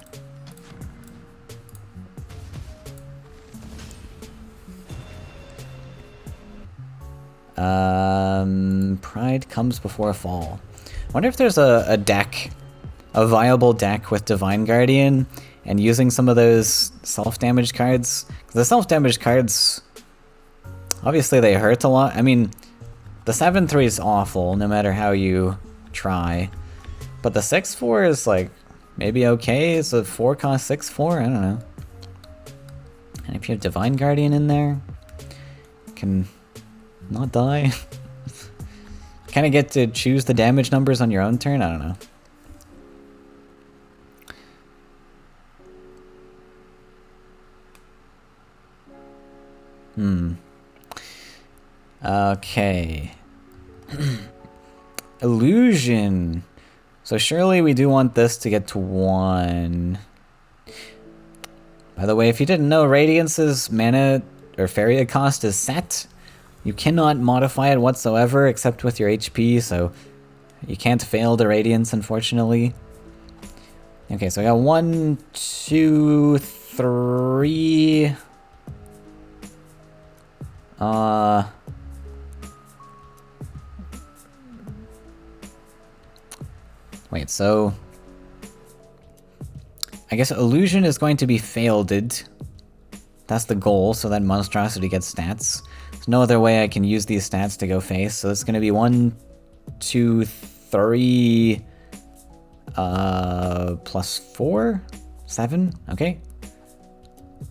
Pride comes before a fall. I wonder if there's a viable deck with Divine Guardian and using some of those self-damage cards. 'Cause the self-damage cards, obviously they hurt a lot. I mean, the 7/3 is awful no matter how you try. But the 6/4 is like, maybe okay. It's a 4 cost 6/4, I don't know. And if you have Divine Guardian in there, you can not die. Kind of get to choose the damage numbers on your own turn, I don't know. Okay. Illusion. So surely we do want this to get to 1. By the way, if you didn't know, Radiance's mana or Faeria cost is set. You cannot modify it whatsoever except with your HP, so you can't fail the Radiance, unfortunately. Okay, so I got 1, 2, 3. Wait, so I guess Illusion is going to be faileded. That's the goal, so that monstrosity gets stats. There's no other way I can use these stats to go face, so it's gonna be 1, 2, 3, plus 4, 7, okay.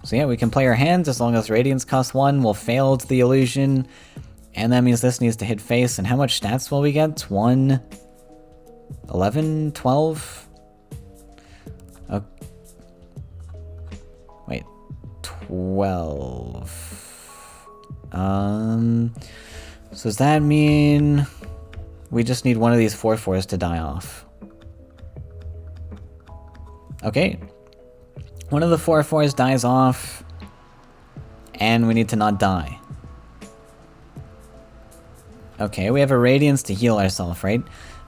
So yeah, we can play our hands as long as Radiance costs 1, we'll fail the Illusion, and that means this needs to hit face, and how much stats will we get? 1, 11, 12? Okay. Wait, 12. So does that mean we just need one of these 4/4s to die off? Okay. One of the 4/4s dies off, and we need to not die. Okay, we have a Radiance to heal ourselves, right?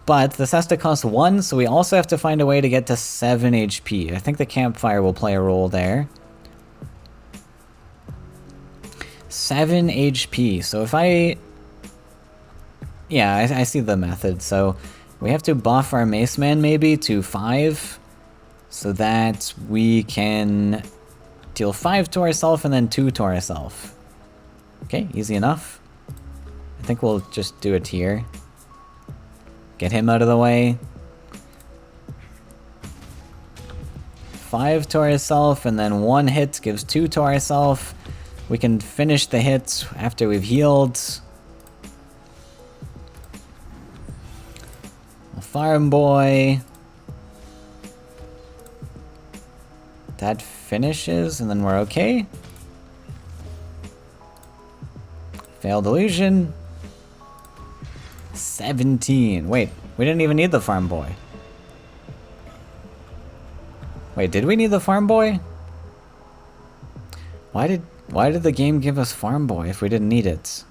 But this has to cost 1, so we also have to find a way to get to 7 HP. I think the campfire will play a role there. 7 HP, so if I Yeah, I see the method. So we have to buff our Mace Man maybe to 5 so that we can deal 5 to ourselves and then 2 to ourselves. Okay, easy enough. I think we'll just do it here. Get him out of the way. 5 to ourselves and then 1 hit gives 2 to ourselves. We can finish the hit after we've healed. A Farm Boy. That finishes and then we're okay. Failed illusion. 17. Wait, we didn't even need the Farm Boy. Wait, did we need the Farm Boy? Why did the game give us Farm Boy if we didn't need it?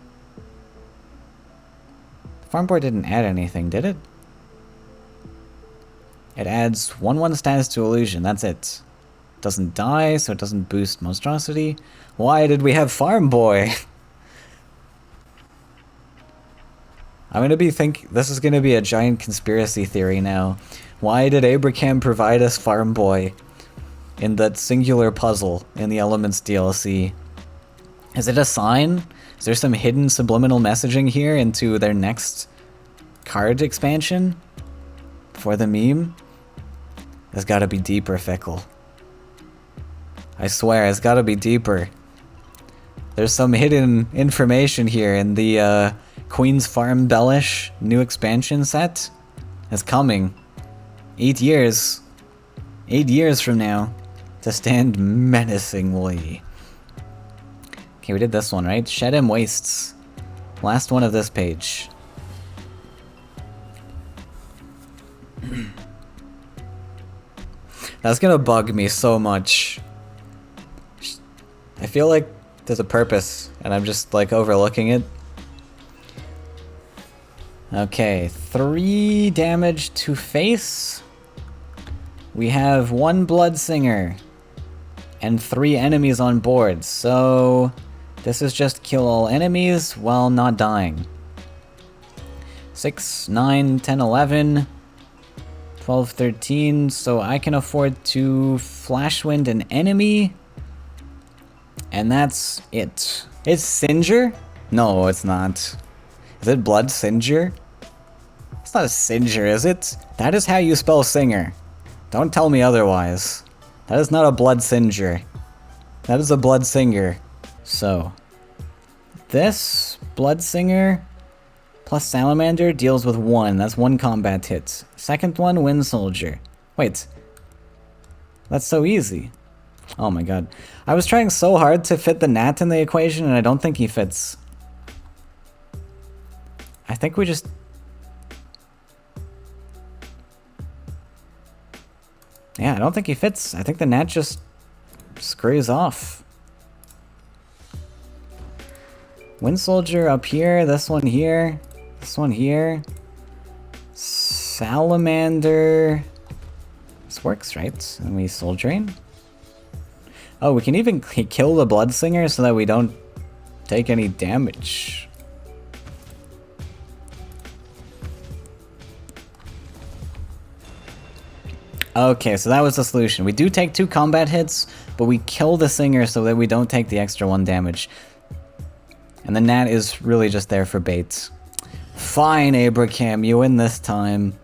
Farm Boy didn't add anything, did it? It adds 1/1 status to illusion, that's it. Doesn't die, so it doesn't boost monstrosity. Why did we have Farm Boy? This is gonna be a giant conspiracy theory now. Why did Abraham provide us Farm Boy in that singular puzzle in the Elements DLC? Is it a sign? Is there some hidden subliminal messaging here into their next card expansion for the meme? It's gotta be deeper, Fickle. I swear, it's gotta be deeper. There's some hidden information here in the Queen's Farm Bellish new expansion set. It's coming. 8 years. 8 years from now. To stand menacingly. Okay, we did this one, right? Shedim Wastes. Last one of this page. That's gonna bug me so much. I feel like there's a purpose, and I'm just like overlooking it. Okay, 3 damage to face. We have 1 Blood Singer and 3 enemies on board, so this is just kill all enemies while not dying. 6, 9, 10, 11, 12, 13, so I can afford to Flash Wind an enemy, and that's it. It's Singer? No, it's not. Is it Blood Singer? It's not a Singer, is it? That is how you spell Singer. Don't tell me otherwise. That is not a Blood Singer. That is a Blood Singer. So, this Blood Singer plus Salamander deals with 1. That's 1 combat hit. Second one, Wind Soldier. Wait. That's so easy. Oh my god. I was trying so hard to fit the Gnat in the equation and I don't think he fits. I think we just... Yeah, I don't think he fits. I think the Gnat just screws off. Wind Soldier up here, this one here, this one here. Salamander. This works, right? And we Soul Drain. Oh, we can even kill the Blood Singer so that we don't take any damage. Okay, so that was the solution. We do take 2 combat hits, but we kill the Singer so that we don't take the extra 1 damage. And the Gnat is really just there for bait. Fine, Abraham, you win this time.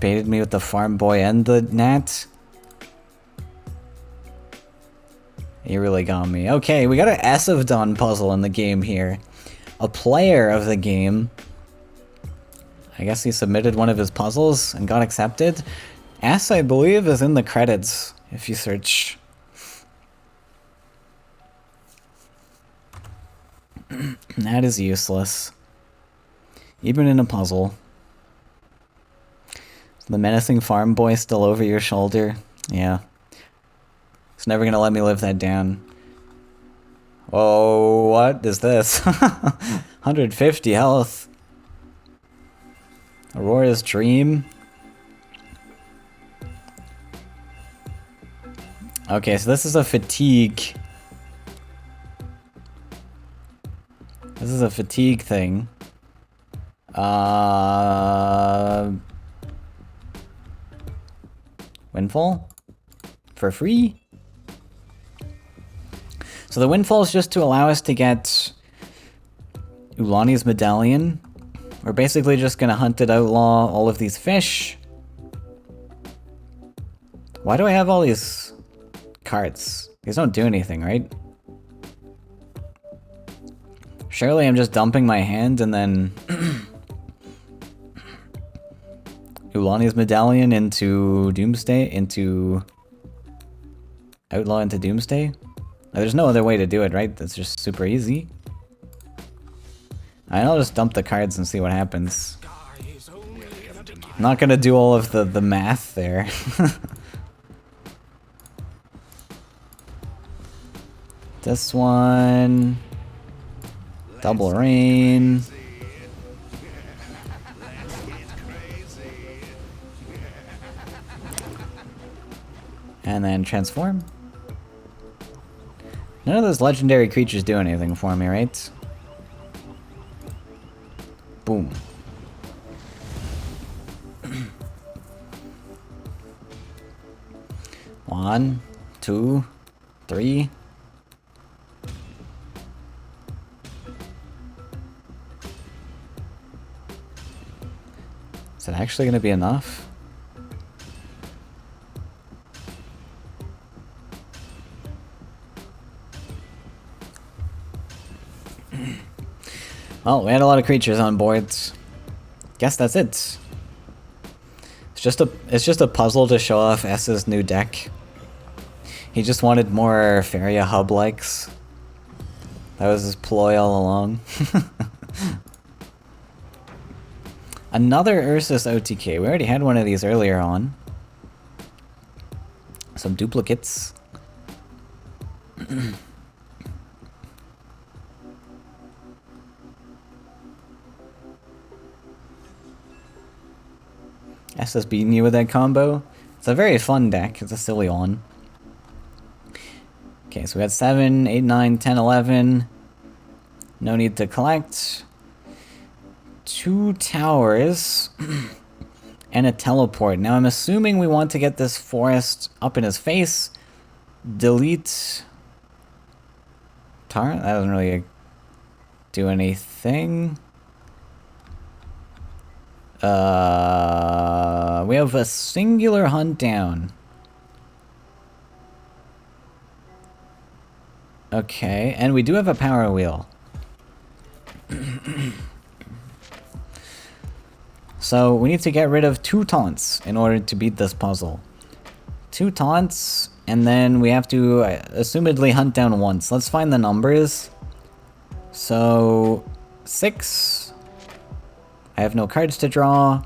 Baited me with the Farm Boy and the Gnat. You really got me. Okay, we got an S of Dawn puzzle in the game here. A player of the game. I guess he submitted one of his puzzles and got accepted. S, I believe, is in the credits, if you search. That is useless. Even in a puzzle. Is the menacing farm boy still over your shoulder? Yeah. It's never gonna let me live that down. Oh, what is this? 150 health. Aurora's Dream. Okay, so this is a fatigue. This is a fatigue thing. Windfall? For free? So the windfall is just to allow us to get Ulani's medallion. We're basically just gonna hunted outlaw all of these fish. Why do I have all these cards? These don't do anything, right? Surely I'm just dumping my hand and then Ulani's medallion into Doomsday, into Outlaw into Doomsday? There's no other way to do it, right? That's just super easy. I'll just dump the cards and see what happens. I'm not gonna do all of the math there. This one... Double rain. And then transform. None of those legendary creatures do anything for me, right? Boom. One, two, three. Is it actually going to be enough? Well, we had a lot of creatures on board. Guess that's it. It's just a puzzle to show off S's new deck. He just wanted more Faeria hub likes. That was his ploy all along. Another Ursus OTK. We already had one of these earlier on. Some duplicates. SS beating you with that combo. It's a very fun deck. It's a silly one. Okay, so we got 7, 8, 9, 10, 11. No need to collect. 2 towers. And a teleport. Now I'm assuming we want to get this forest up in his face. Delete... Tar? That doesn't really do anything. We have a singular hunt down. Okay, and we do have a power wheel. So we need to get rid of 2 taunts in order to beat this puzzle. 2 taunts, and then we have to assumedly hunt down once. Let's find the numbers. So 6. I have no cards to draw.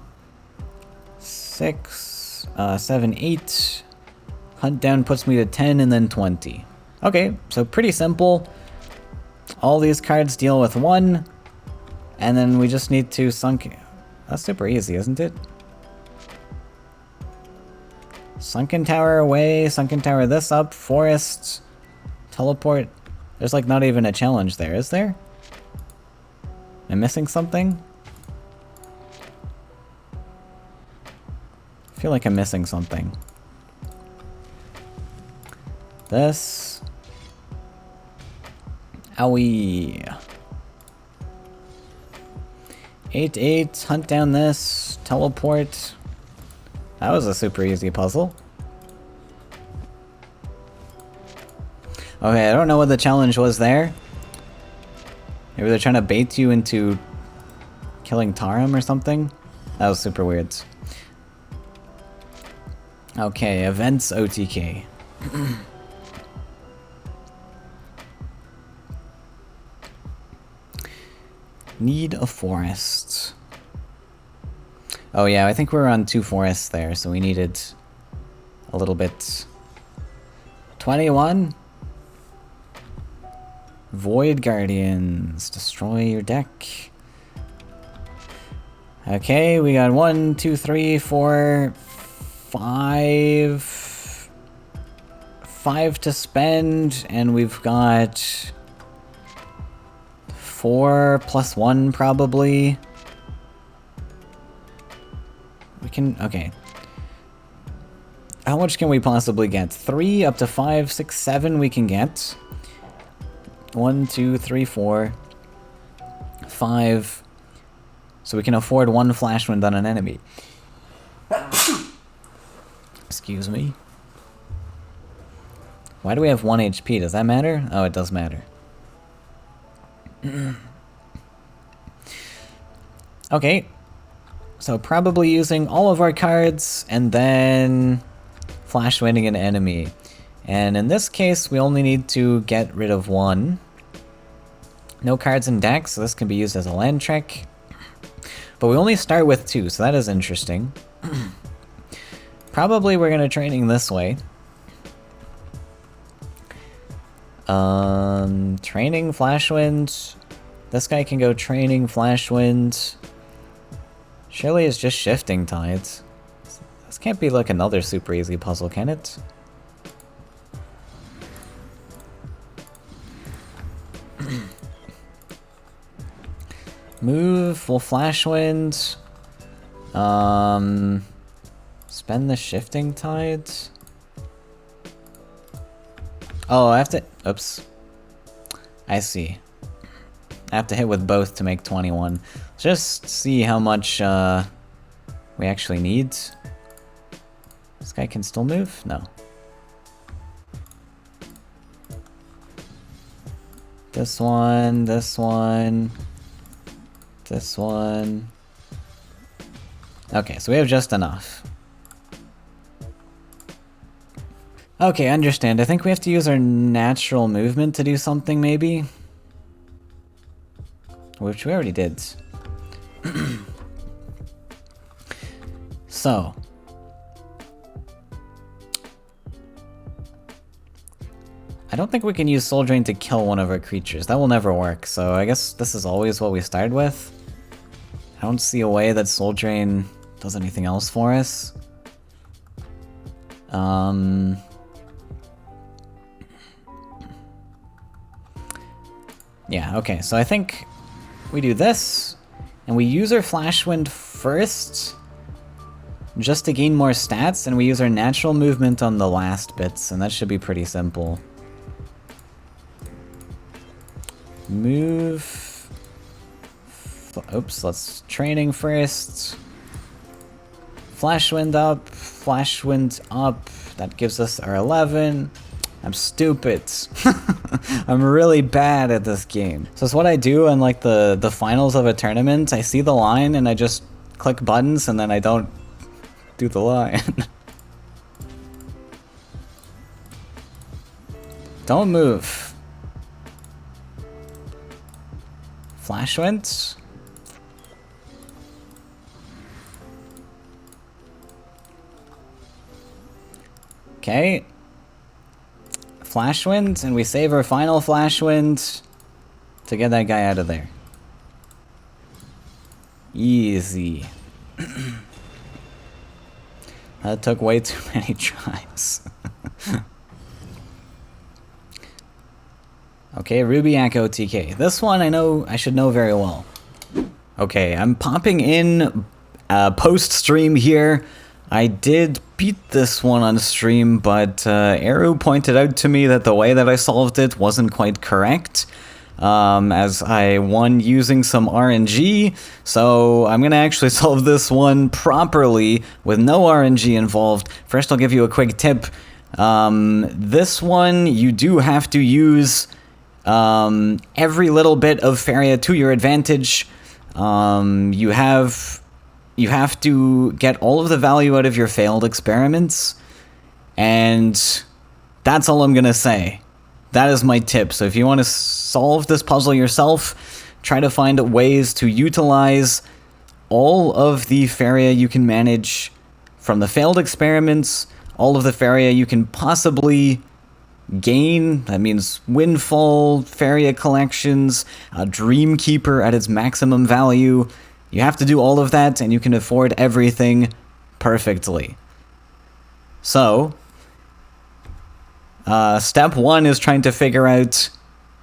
6, 7, 8. Hunt down puts me to 10 and then 20. Okay, so pretty simple. All these cards deal with 1. And then we just need to sunk... That's super easy, isn't it? Sunken Tower away, Sunken Tower this up, Forest, Teleport. There's like not even a challenge there, is there? Am I missing something? I feel like I'm missing something. This. Owie. 8, 8, hunt down this, teleport. That was a super easy puzzle. Okay, I don't know what the challenge was there. Maybe they're trying to bait you into killing Tarim or something? That was super weird. Okay, Events OTK. Need a forest. Oh yeah, I think we were on 2 forests there, so we needed a little bit. 21? Void Guardians. Destroy your deck. Okay, we got 1, 2, 3, 4, 5. 5 to spend, and we've got 4 plus 1 probably. We can, okay. How much can we possibly get? 3 up to 5, 6, 7 we can get. 1, 2, 3, 4, 5. So we can afford 1 flash wind on an enemy. Excuse me. Why do we have 1 HP? Does that matter? Oh, it does matter. Okay. So probably using all of our cards and then flash winding an enemy. And in this case, we only need to get rid of 1. No cards in deck, so this can be used as a land trick. But we only start with 2, so that is interesting. Probably we're going to training this way. Training, flash wind. This guy can go training, flash wind. Surely it's just shifting tides. This can't be like another super easy puzzle, can it? Move, we'll flash wind. Spend the shifting tides. Oh, I have to... Oops. I see. I have to hit with both to make 21. Just see how much we actually need. This guy can still move? No. This one, this one, this one. Okay, so we have just enough. Okay, I understand. I think we have to use our natural movement to do something, maybe? Which we already did. So. I don't think we can use Soul Drain to kill one of our creatures. That will never work, so I guess this is always what we start with. I don't see a way that Soul Drain does anything else for us. Yeah, okay, so I think we do this, and we use our Flash Wind first, just to gain more stats, and we use our natural movement on the last bits, and that should be pretty simple. Move... Oops, let's training first. Flash Wind up, that gives us our 11. I'm stupid. I'm really bad at this game. So it's what I do in like the finals of a tournament. I see the line and I just click buttons and then I don't do the line. Don't move. Flash Wind. Okay. Flash Wind, and we save our final Flash Wind to get that guy out of there. Easy. That took way too many tries. Okay, Ruby Yak OTK. This one I know I should know very well. Okay, I'm popping in post-stream here. I did beat this one on stream, but Eru pointed out to me that the way that I solved it wasn't quite correct, as I won using some RNG, so I'm gonna actually solve this one properly with no RNG involved. First, I'll give you a quick tip. This one, you do have to use every little bit of Faeria to your advantage. You have to get all of the value out of your failed experiments, and that's all I'm gonna say. That is my tip. So if you want to solve this puzzle yourself, try to find ways to utilize all of the Faeria you can manage from the failed experiments, all of the Faeria you can possibly gain. That means Windfall, Faeria collections, a Dreamkeeper at its maximum value. You have to do all of that, and you can afford everything perfectly. So, step 1 is trying to figure out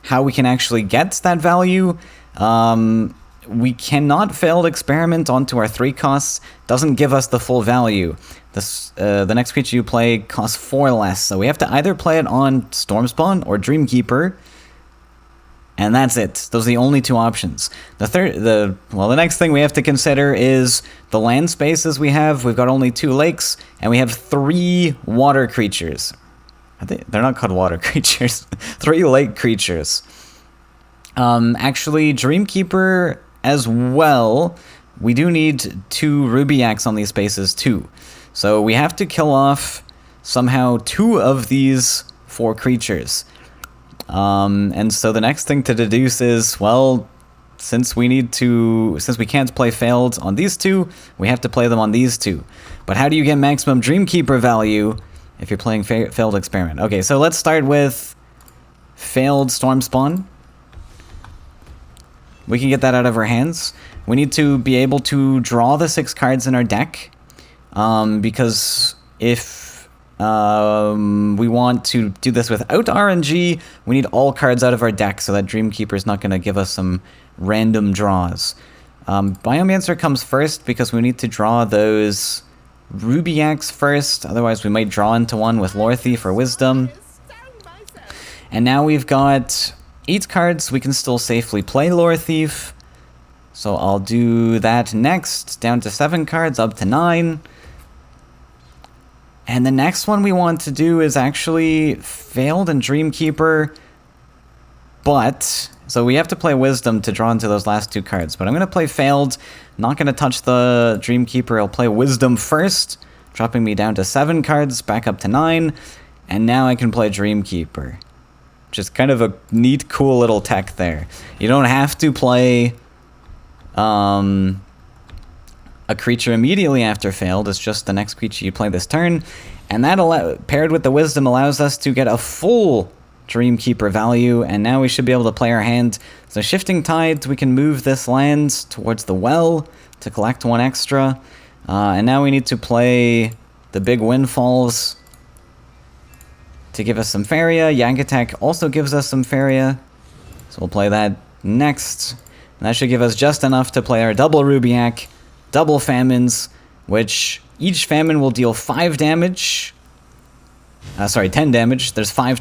how we can actually get that value. we cannot failed experiment onto our 3 costs. Doesn't give us the full value. This the next creature you play costs 4 less, so we have to either play it on Stormspawn or Dreamkeeper, and that's it. Those are the only 2 options. The next thing we have to consider is the land spaces we have. We've got only 2 lakes, and we have 3 water creatures. They're not called water creatures. 3 lake creatures. Actually, Dreamkeeper as well. We do need 2 Ruby Yaks on these spaces too. So we have to kill off somehow 2 of these 4 creatures. And so the next thing to deduce is, well, since we can't play failed on these 2, we have to play them on these 2. But how do you get maximum Dreamkeeper value if you're playing failed experiment? Okay, so let's start with failed Stormspawn. We can get that out of our hands. We need to be able to draw the 6 cards in our deck, because if we want to do this without RNG, we need all cards out of our deck so that Dreamkeeper is not going to give us some random draws. Biomancer comes first because we need to draw those Ruby Yaks first, otherwise we might draw into one with Lore Thief or Wisdom. And now we've got 8 cards, we can still safely play Lore Thief. So I'll do that next, down to 7 cards, up to 9. And the next one we want to do is actually Failed and Dreamkeeper, but, so we have to play Wisdom to draw into those last 2 cards, but I'm going to play Failed, not going to touch the Dreamkeeper, I'll play Wisdom first, dropping me down to 7 cards, back up to 9, and now I can play Dreamkeeper. Just kind of a neat, cool little tech there. You don't have to play a creature immediately after failed. It's just the next creature you play this turn, and that paired with the Wisdom allows us to get a full Dreamkeeper value, and now we should be able to play our hand. So Shifting Tides, we can move this land towards the well to collect 1 extra, and now we need to play the big Windfalls to give us some Faeria. Yak Attack also gives us some Faeria, so we'll play that next. And that should give us just enough to play our double Ruby Yak, double Famines, which each Famine will deal 5 damage. 10 damage. There's 5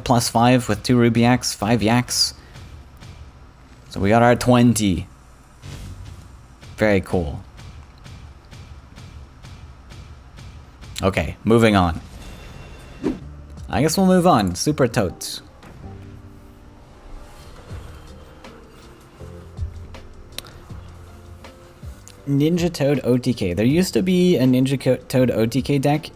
plus 5 with 2 Ruby Yaks, 5 Yaks. So we got our 20. Very cool. Okay, moving on. I guess we'll move on. Super Totes. Ninja Toad OTK. There used to be a Ninja Toad OTK deck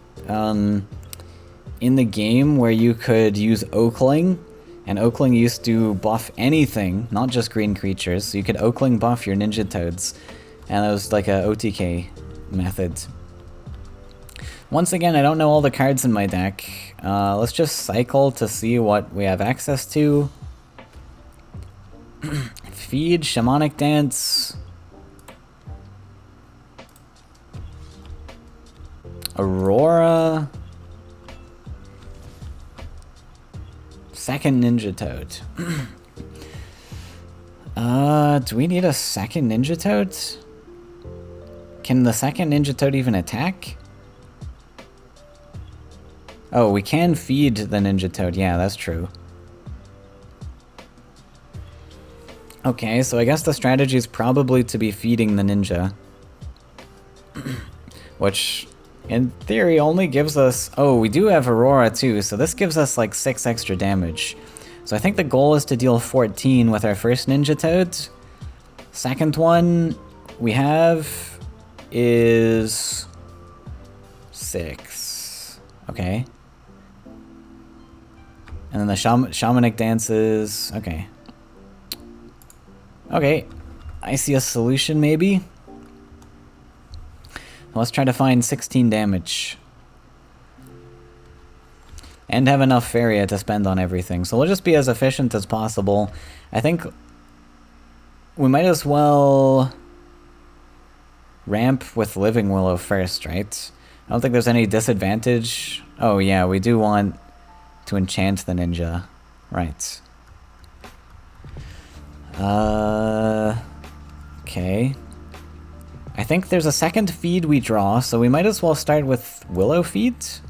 in the game where you could use Oakling, and Oakling used to buff anything, not just green creatures. So you could Oakling buff your Ninja Toads, and that was like a OTK method. Once again, I don't know all the cards in my deck. Let's just cycle to see what we have access to. Feed, Shamanic Dance, Aurora, second Ninja Toad. Do we need a second Ninja Toad? Can the second Ninja Toad even attack? Oh, we can feed the Ninja Toad. Yeah, that's true. Okay, so I guess the strategy is probably to be feeding the ninja. Which, in theory, only gives us... Oh, we do have Aurora too, so this gives us like 6 extra damage. So I think the goal is to deal 14 with our first Ninja Toad. Second one we have is 6. Okay. And then the Shamanic Dances... Okay. Okay. I see a solution, maybe? Let's try to find 16 damage. And have enough Faeria to spend on everything. So we'll just be as efficient as possible. I think we might as well ramp with Living Willow first, right? I don't think there's any disadvantage. Oh yeah, we do want to enchant the ninja. Right. Okay. I think there's a second feed we draw, so we might as well start with Willow feet.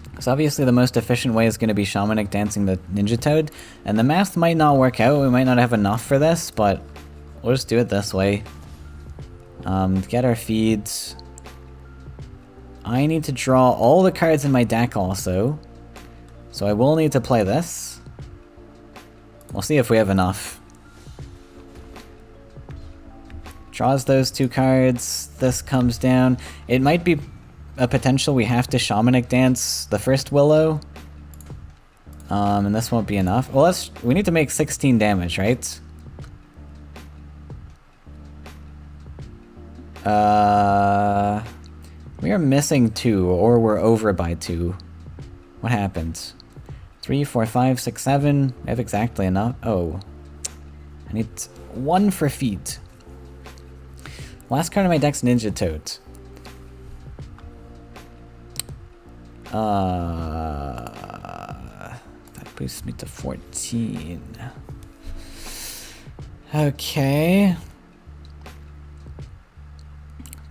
Because obviously the most efficient way is going to be Shamanic dancing the Ninja Toad. And the math might not work out, we might not have enough for this, but we'll just do it this way. Get our feeds. I need to draw all the cards in my deck also. So I will need to play this. We'll see if we have enough. Draws those 2 cards. This comes down. It might be a potential we have to Shamanic dance the first Willow. And this won't be enough. Well, we need to make 16 damage, right? We are missing 2, or we're over by 2. What happened? 3, 4, 5, 6, 7. I have exactly enough. Oh. I need 1 for feet. Last card of my deck's Ninja Toad. That boosts me to 14. Okay.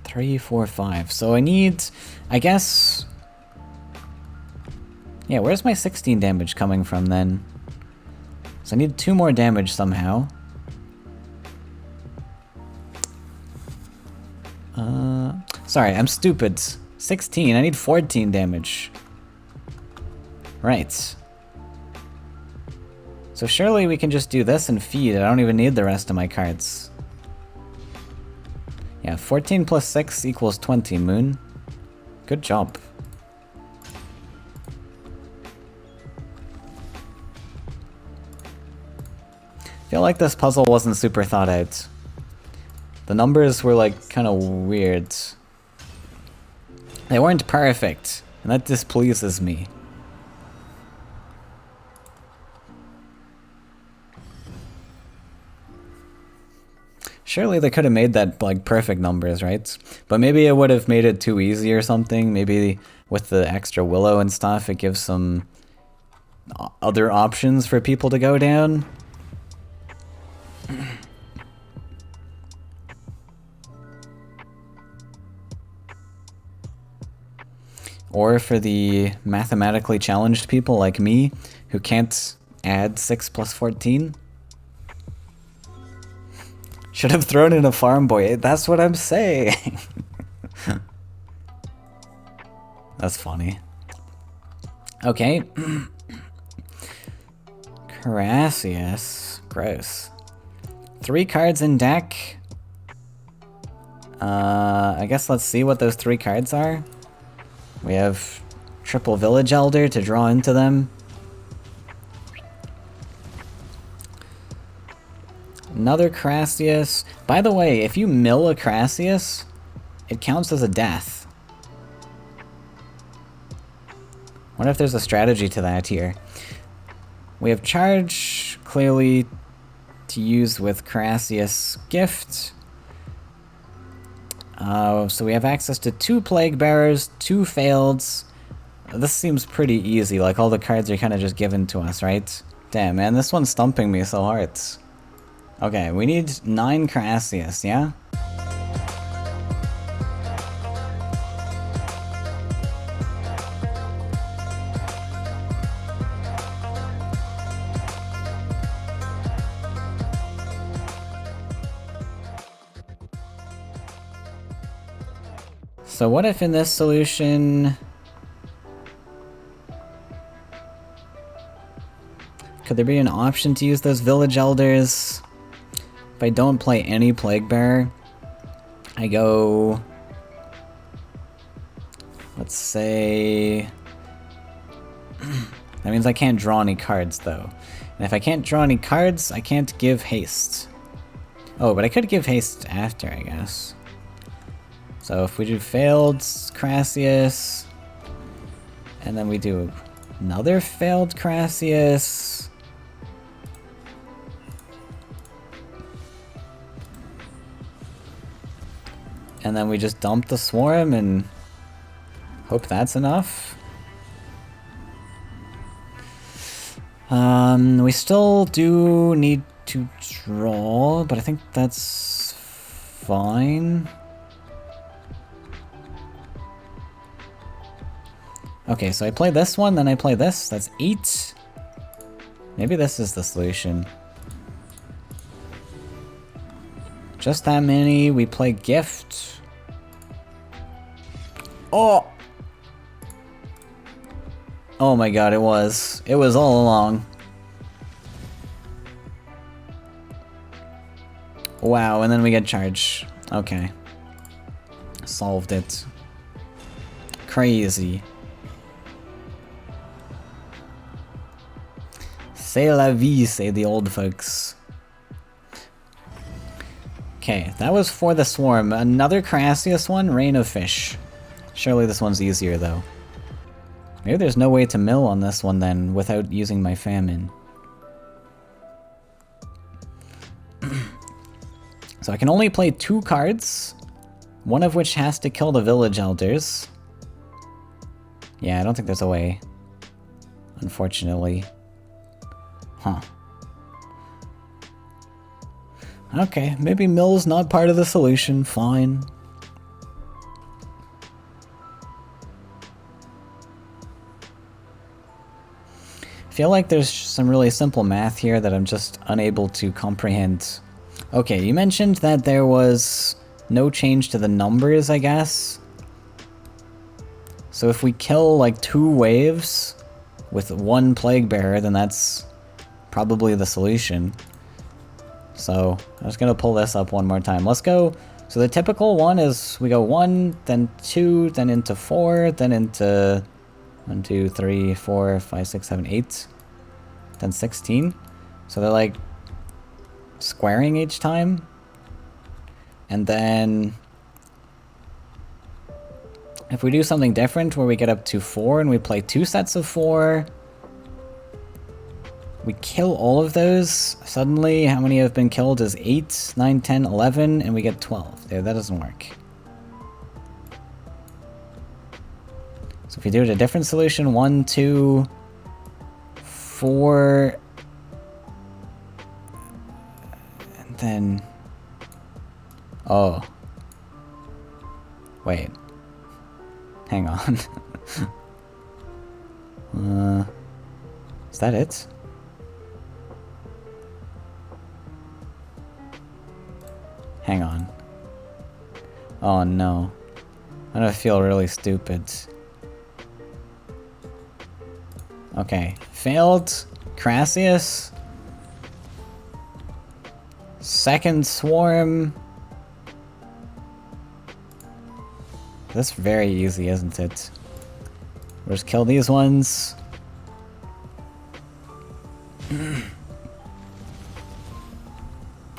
3, 4, 5. So I need, I guess... Yeah, where's my 16 damage coming from then? So I need 2 more damage somehow. Sorry, I'm stupid. 16, I need 14 damage. Right. So surely we can just do this and feed. I don't even need the rest of my cards. Yeah, 14 plus 6 equals 20, Moon. Good job. I feel like this puzzle wasn't super thought out. The numbers were like kind of weird. They weren't perfect, and that displeases me. Surely they could have made that like perfect numbers, right? But maybe it would have made it too easy or something. Maybe with the extra Willow and stuff, it gives some other options for people to go down. Or for the mathematically challenged people like me, who can't add 6 plus 14. Should have thrown in a farm boy. That's what I'm saying. That's funny. Okay. Carassius. Gross. 3 cards in deck. I guess let's see what those 3 cards are. We have triple Village Elder to draw into them. Another Carassius. By the way, if you mill a Carassius, it counts as a death. Wonder if there's a strategy to that here. We have Charge, clearly to use with Carassius Gift. So we have access to 2 Plague Bearers, 2 Faileds. This seems pretty easy, like all the cards are kind of just given to us, right? Damn, man, this one's stumping me so hard. Okay, we need 9 Carassius, yeah? So what if in this solution... Could there be an option to use those Village Elders? If I don't play any Plague Bearer, I go... Let's say... That means I can't draw any cards though. And if I can't draw any cards, I can't give haste. Oh, but I could give haste after, I guess. So if we do failed Carassius, and then we do another failed Carassius, and then we just dump the Swarm and hope that's enough. We still do need to draw, but I think that's fine. Okay, so I play this one, then I play this. That's 8. Maybe this is the solution. Just that many. We play gift. Oh! Oh my god, it was. It was all along. Wow, and then we get charge. Okay. Solved it. Crazy. C'est la vie, say the old folks. Okay, that was for the swarm. Another Crassius one, Rain of Fish. Surely this one's easier though. Maybe there's no way to mill on this one then without using my famine. So I can only play 2 cards, one of which has to kill the village elders. Yeah, I don't think there's a way, unfortunately. Huh. Okay, maybe mill's not part of the solution, fine. I feel like there's some really simple math here that I'm just unable to comprehend. Okay, you mentioned that there was no change to the numbers, I guess. So if we kill like 2 waves with 1 Plague Bearer, then that's probably the solution. So I'm just gonna pull this up one more time. Let's go. So the typical one is we go 1, then 2, then into 4, then into 1, 2, 3, 4, 5, 6, 7, 8, then 16. So they're like squaring each time. And then if we do something different where we get up to 4 and we play 2 sets of 4, we kill all of those. Suddenly, how many have been killed is 8, 9, 10, 11, and we get 12. There, that doesn't work. So if we do it a different solution, 1, 2, 4, and then... Oh. Wait. Hang on. Is that it? Hang on. Oh no. I'm gonna feel really stupid. Okay. Failed. Crassius. Second swarm. That's very easy, isn't it? We'll just kill these ones.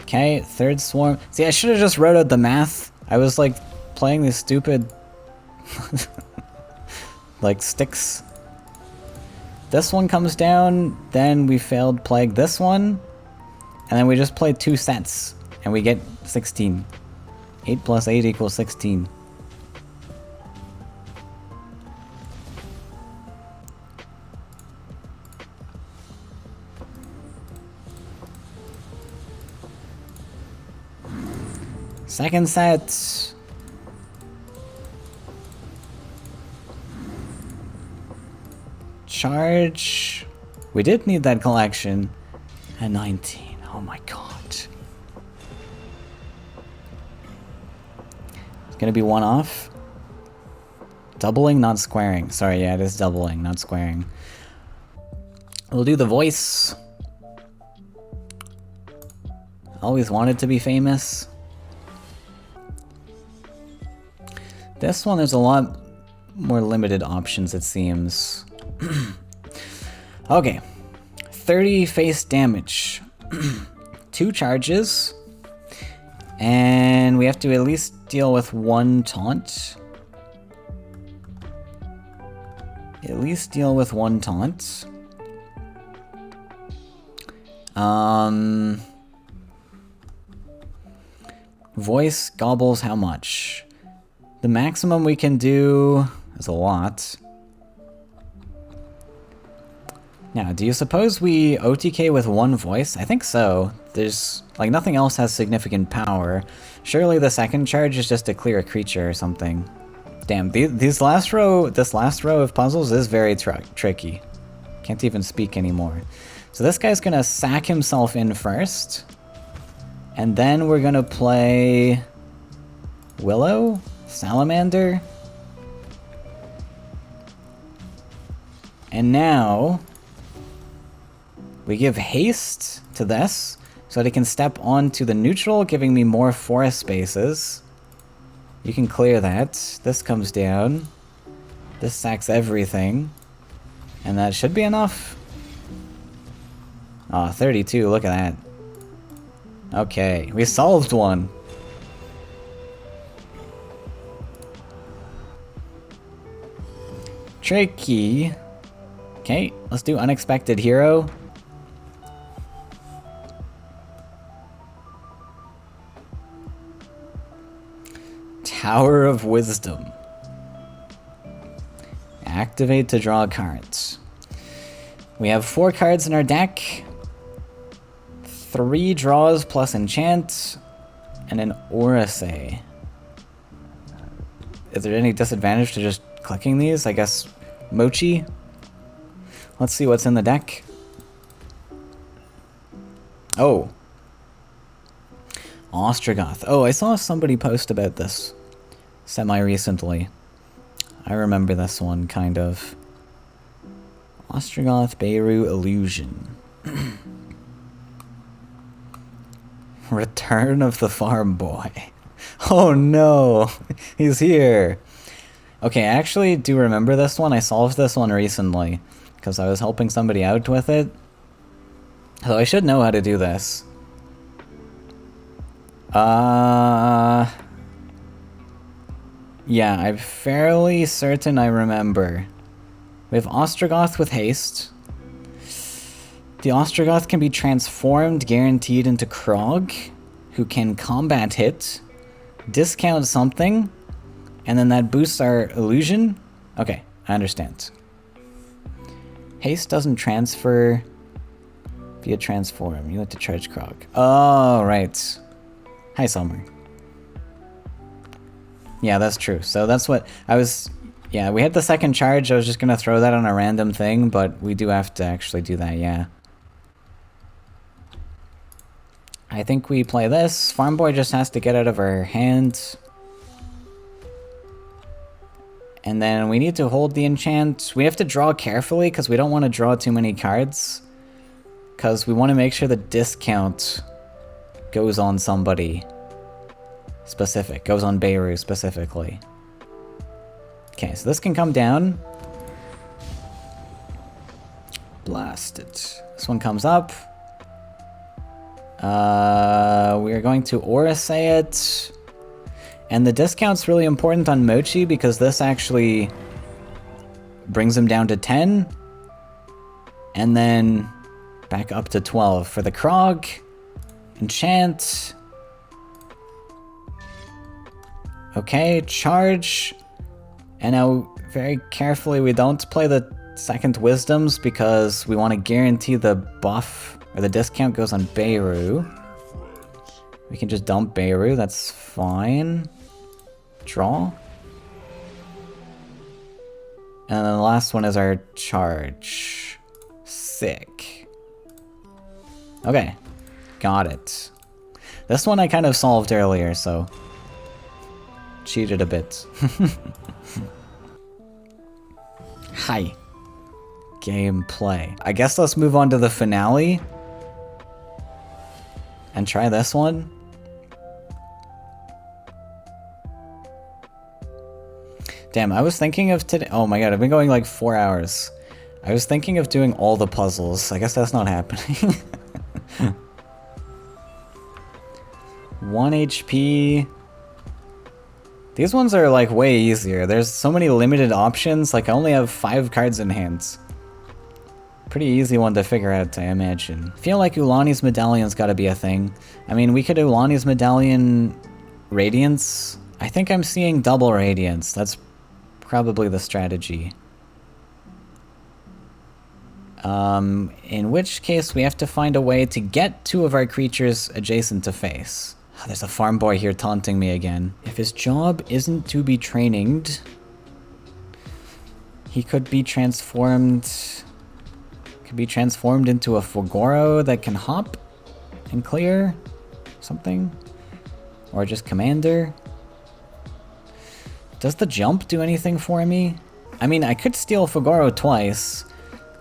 Okay, third swarm. See, I should have just wrote out the math. I was like playing these stupid like sticks. This one comes down, then we failed plague this one, and then we just played 2 sets, and we get 16. 8 plus 8 equals 16. Second set. Charge. We did need that collection. And 19. Oh my god. It's gonna be 1 off. Doubling, not squaring. Sorry, yeah, it is doubling, not squaring. We'll do the voice. Always wanted to be famous. This one, there's a lot more limited options, it seems. Okay. 30 face damage. 2 charges. And we have to at least deal with 1 taunt. At least deal with 1 taunt. Voice gobbles how much? The maximum we can do is a lot. Now, do you suppose we OTK with one voice? I think so. There's, like, nothing else has significant power. Surely the second charge is just to clear a creature or something. Damn, this last row of puzzles is very tricky. Can't even speak anymore. So this guy's gonna sack himself in first. And then we're gonna play... Willow? Salamander? And now... we give haste to this, so that it can step onto the neutral, giving me more forest spaces. You can clear that. This comes down. This sacks everything. And that should be enough. Aw, 32, look at that. Okay, we solved one. Tricky. Okay, let's do Unexpected Hero. Tower of Wisdom. Activate to draw cards. We have 4 cards in our deck. 3 draws plus enchant. And an Ursus. Is there any disadvantage to just clicking these? I guess Mochi. Let's see what's in the deck. Oh. Ostrogoth. Oh, I saw somebody post about this semi-recently. I remember this one, kind of. Ostrogoth, Beirut, Illusion. Return of the Farm Boy. Oh no! He's here! Okay, I actually do remember this one. I solved this one recently, because I was helping somebody out with it. So I should know how to do this. Yeah, I'm fairly certain I remember. We have Ostrogoth with haste. The Ostrogoth can be transformed, guaranteed, into Krog, who can combat hit, discount something, and then that boosts our illusion. Okay, I understand. Haste doesn't transfer via transform. You have to charge Krog. Oh, right. Hi, Summer. Yeah, that's true. So that's what I was... Yeah, we had the second charge. I was just going to throw that on a random thing, but we do have to actually do that, yeah. I think we play this. Farm Boy just has to get out of our hand. And then we need to hold the enchant. We have to draw carefully because we don't want to draw too many cards. Because we want to make sure the discount goes on somebody specific. Goes on Beirut specifically. Okay, so this can come down. Blast it. This one comes up. We are going to Ursus it. And the discount's really important on Mochi because this actually brings him down to 10. And then back up to 12 for the Krog. Enchant. Okay, charge. And now, very carefully, we don't play the second Wisdoms because we want to guarantee the buff or the discount goes on Beirut. We can just dump Beirut, that's fine. Draw. And then the last one is our charge. Sick. Okay, got it. This one I kind of solved earlier, so... cheated a bit. Hi. Gameplay. I guess let's move on to the finale. And try this one. Damn, I was thinking of today. Oh my god, I've been going like 4 hours. I was thinking of doing all the puzzles. I guess that's not happening. 1 HP. These ones are like way easier. There's so many limited options. Like I only have 5 cards in hand. Pretty easy one to figure out, I imagine. I feel like Ulani's Medallion's gotta be a thing. I mean, we could do Ulani's Medallion Radiance. I think I'm seeing double Radiance. That's probably the strategy. In which case we have to find a way to get 2 of our creatures adjacent to face. There's a farm boy here taunting me again. If his job isn't to be traininged, he could be transformed... Could be transformed into a Fogoro that can hop and clear something. Or just commander. Does the jump do anything for me? I mean, I could steal Fogoro twice.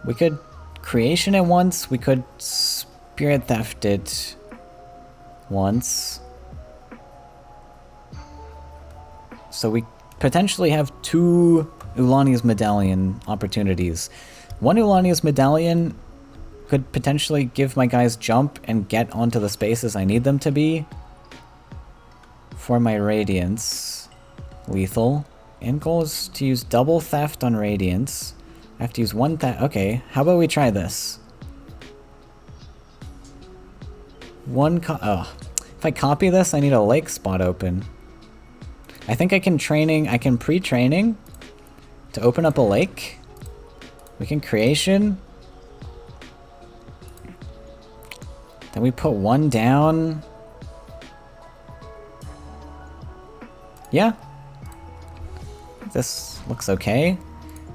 We could creation it once. We could spirit theft it once. So we potentially have 2 Ulani's Medallion opportunities. 1 Ulani's Medallion could potentially give my guys jump and get onto the spaces I need them to be. For my Radiance. Lethal. End goal is to use double theft on Radiance. I have to use 1 theft. Okay, how about we try this? If I copy this, I need a lake spot open. I think I can pre-training to open up a lake. We can creation. Then we put 1 down. Yeah. This looks okay.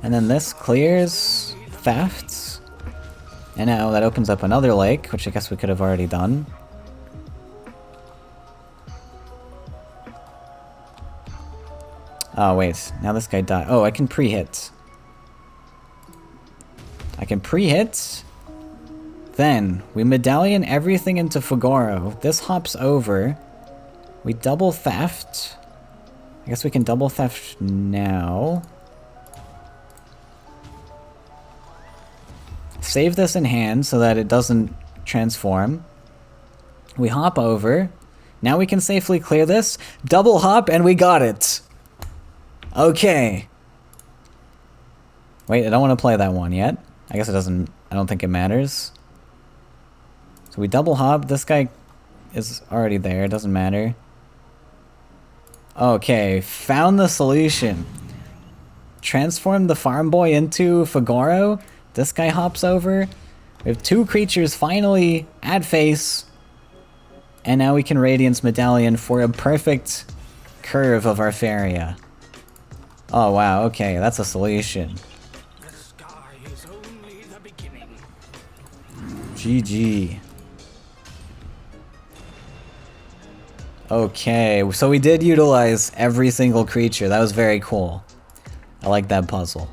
And then this clears thefts. And now that opens up another lake, which I guess we could have already done. Oh, wait. Now this guy died. Oh, I can pre-hit. I can pre-hit. Then, we medallion everything into Fogoro. This hops over. We double theft. I guess we can double theft now. Save this in hand so that it doesn't transform. We hop over. Now we can safely clear this. Double hop and we got it. Okay. Wait, I don't want to play that one yet. I guess it doesn't... I don't think it matters. So we double hop. This guy is already there. It doesn't matter. Okay, found the solution. Transform the farm boy into Fogoro. This guy hops over. We have 2 creatures finally at face. And now we can Radiance Medallion for a perfect curve of our Faeria. Oh wow, okay, that's a solution. The sky is only the beginning. GG. Okay, so we did utilize every single creature. That was very cool. I like that puzzle.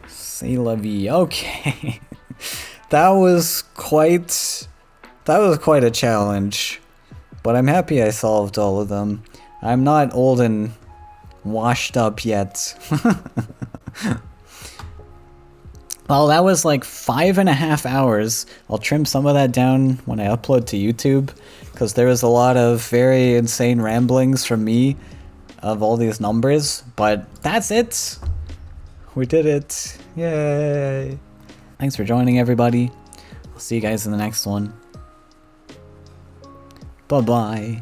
C'est la vie. Okay. That was quite a challenge. But I'm happy I solved all of them. I'm not old and washed up yet. Well, that was like 5.5 hours. I'll trim some of that down when I upload to YouTube, because there was a lot of very insane ramblings from me of all these numbers, but that's it. We did it. Yay. Thanks for joining, everybody. I'll see you guys in the next one. Bye-bye.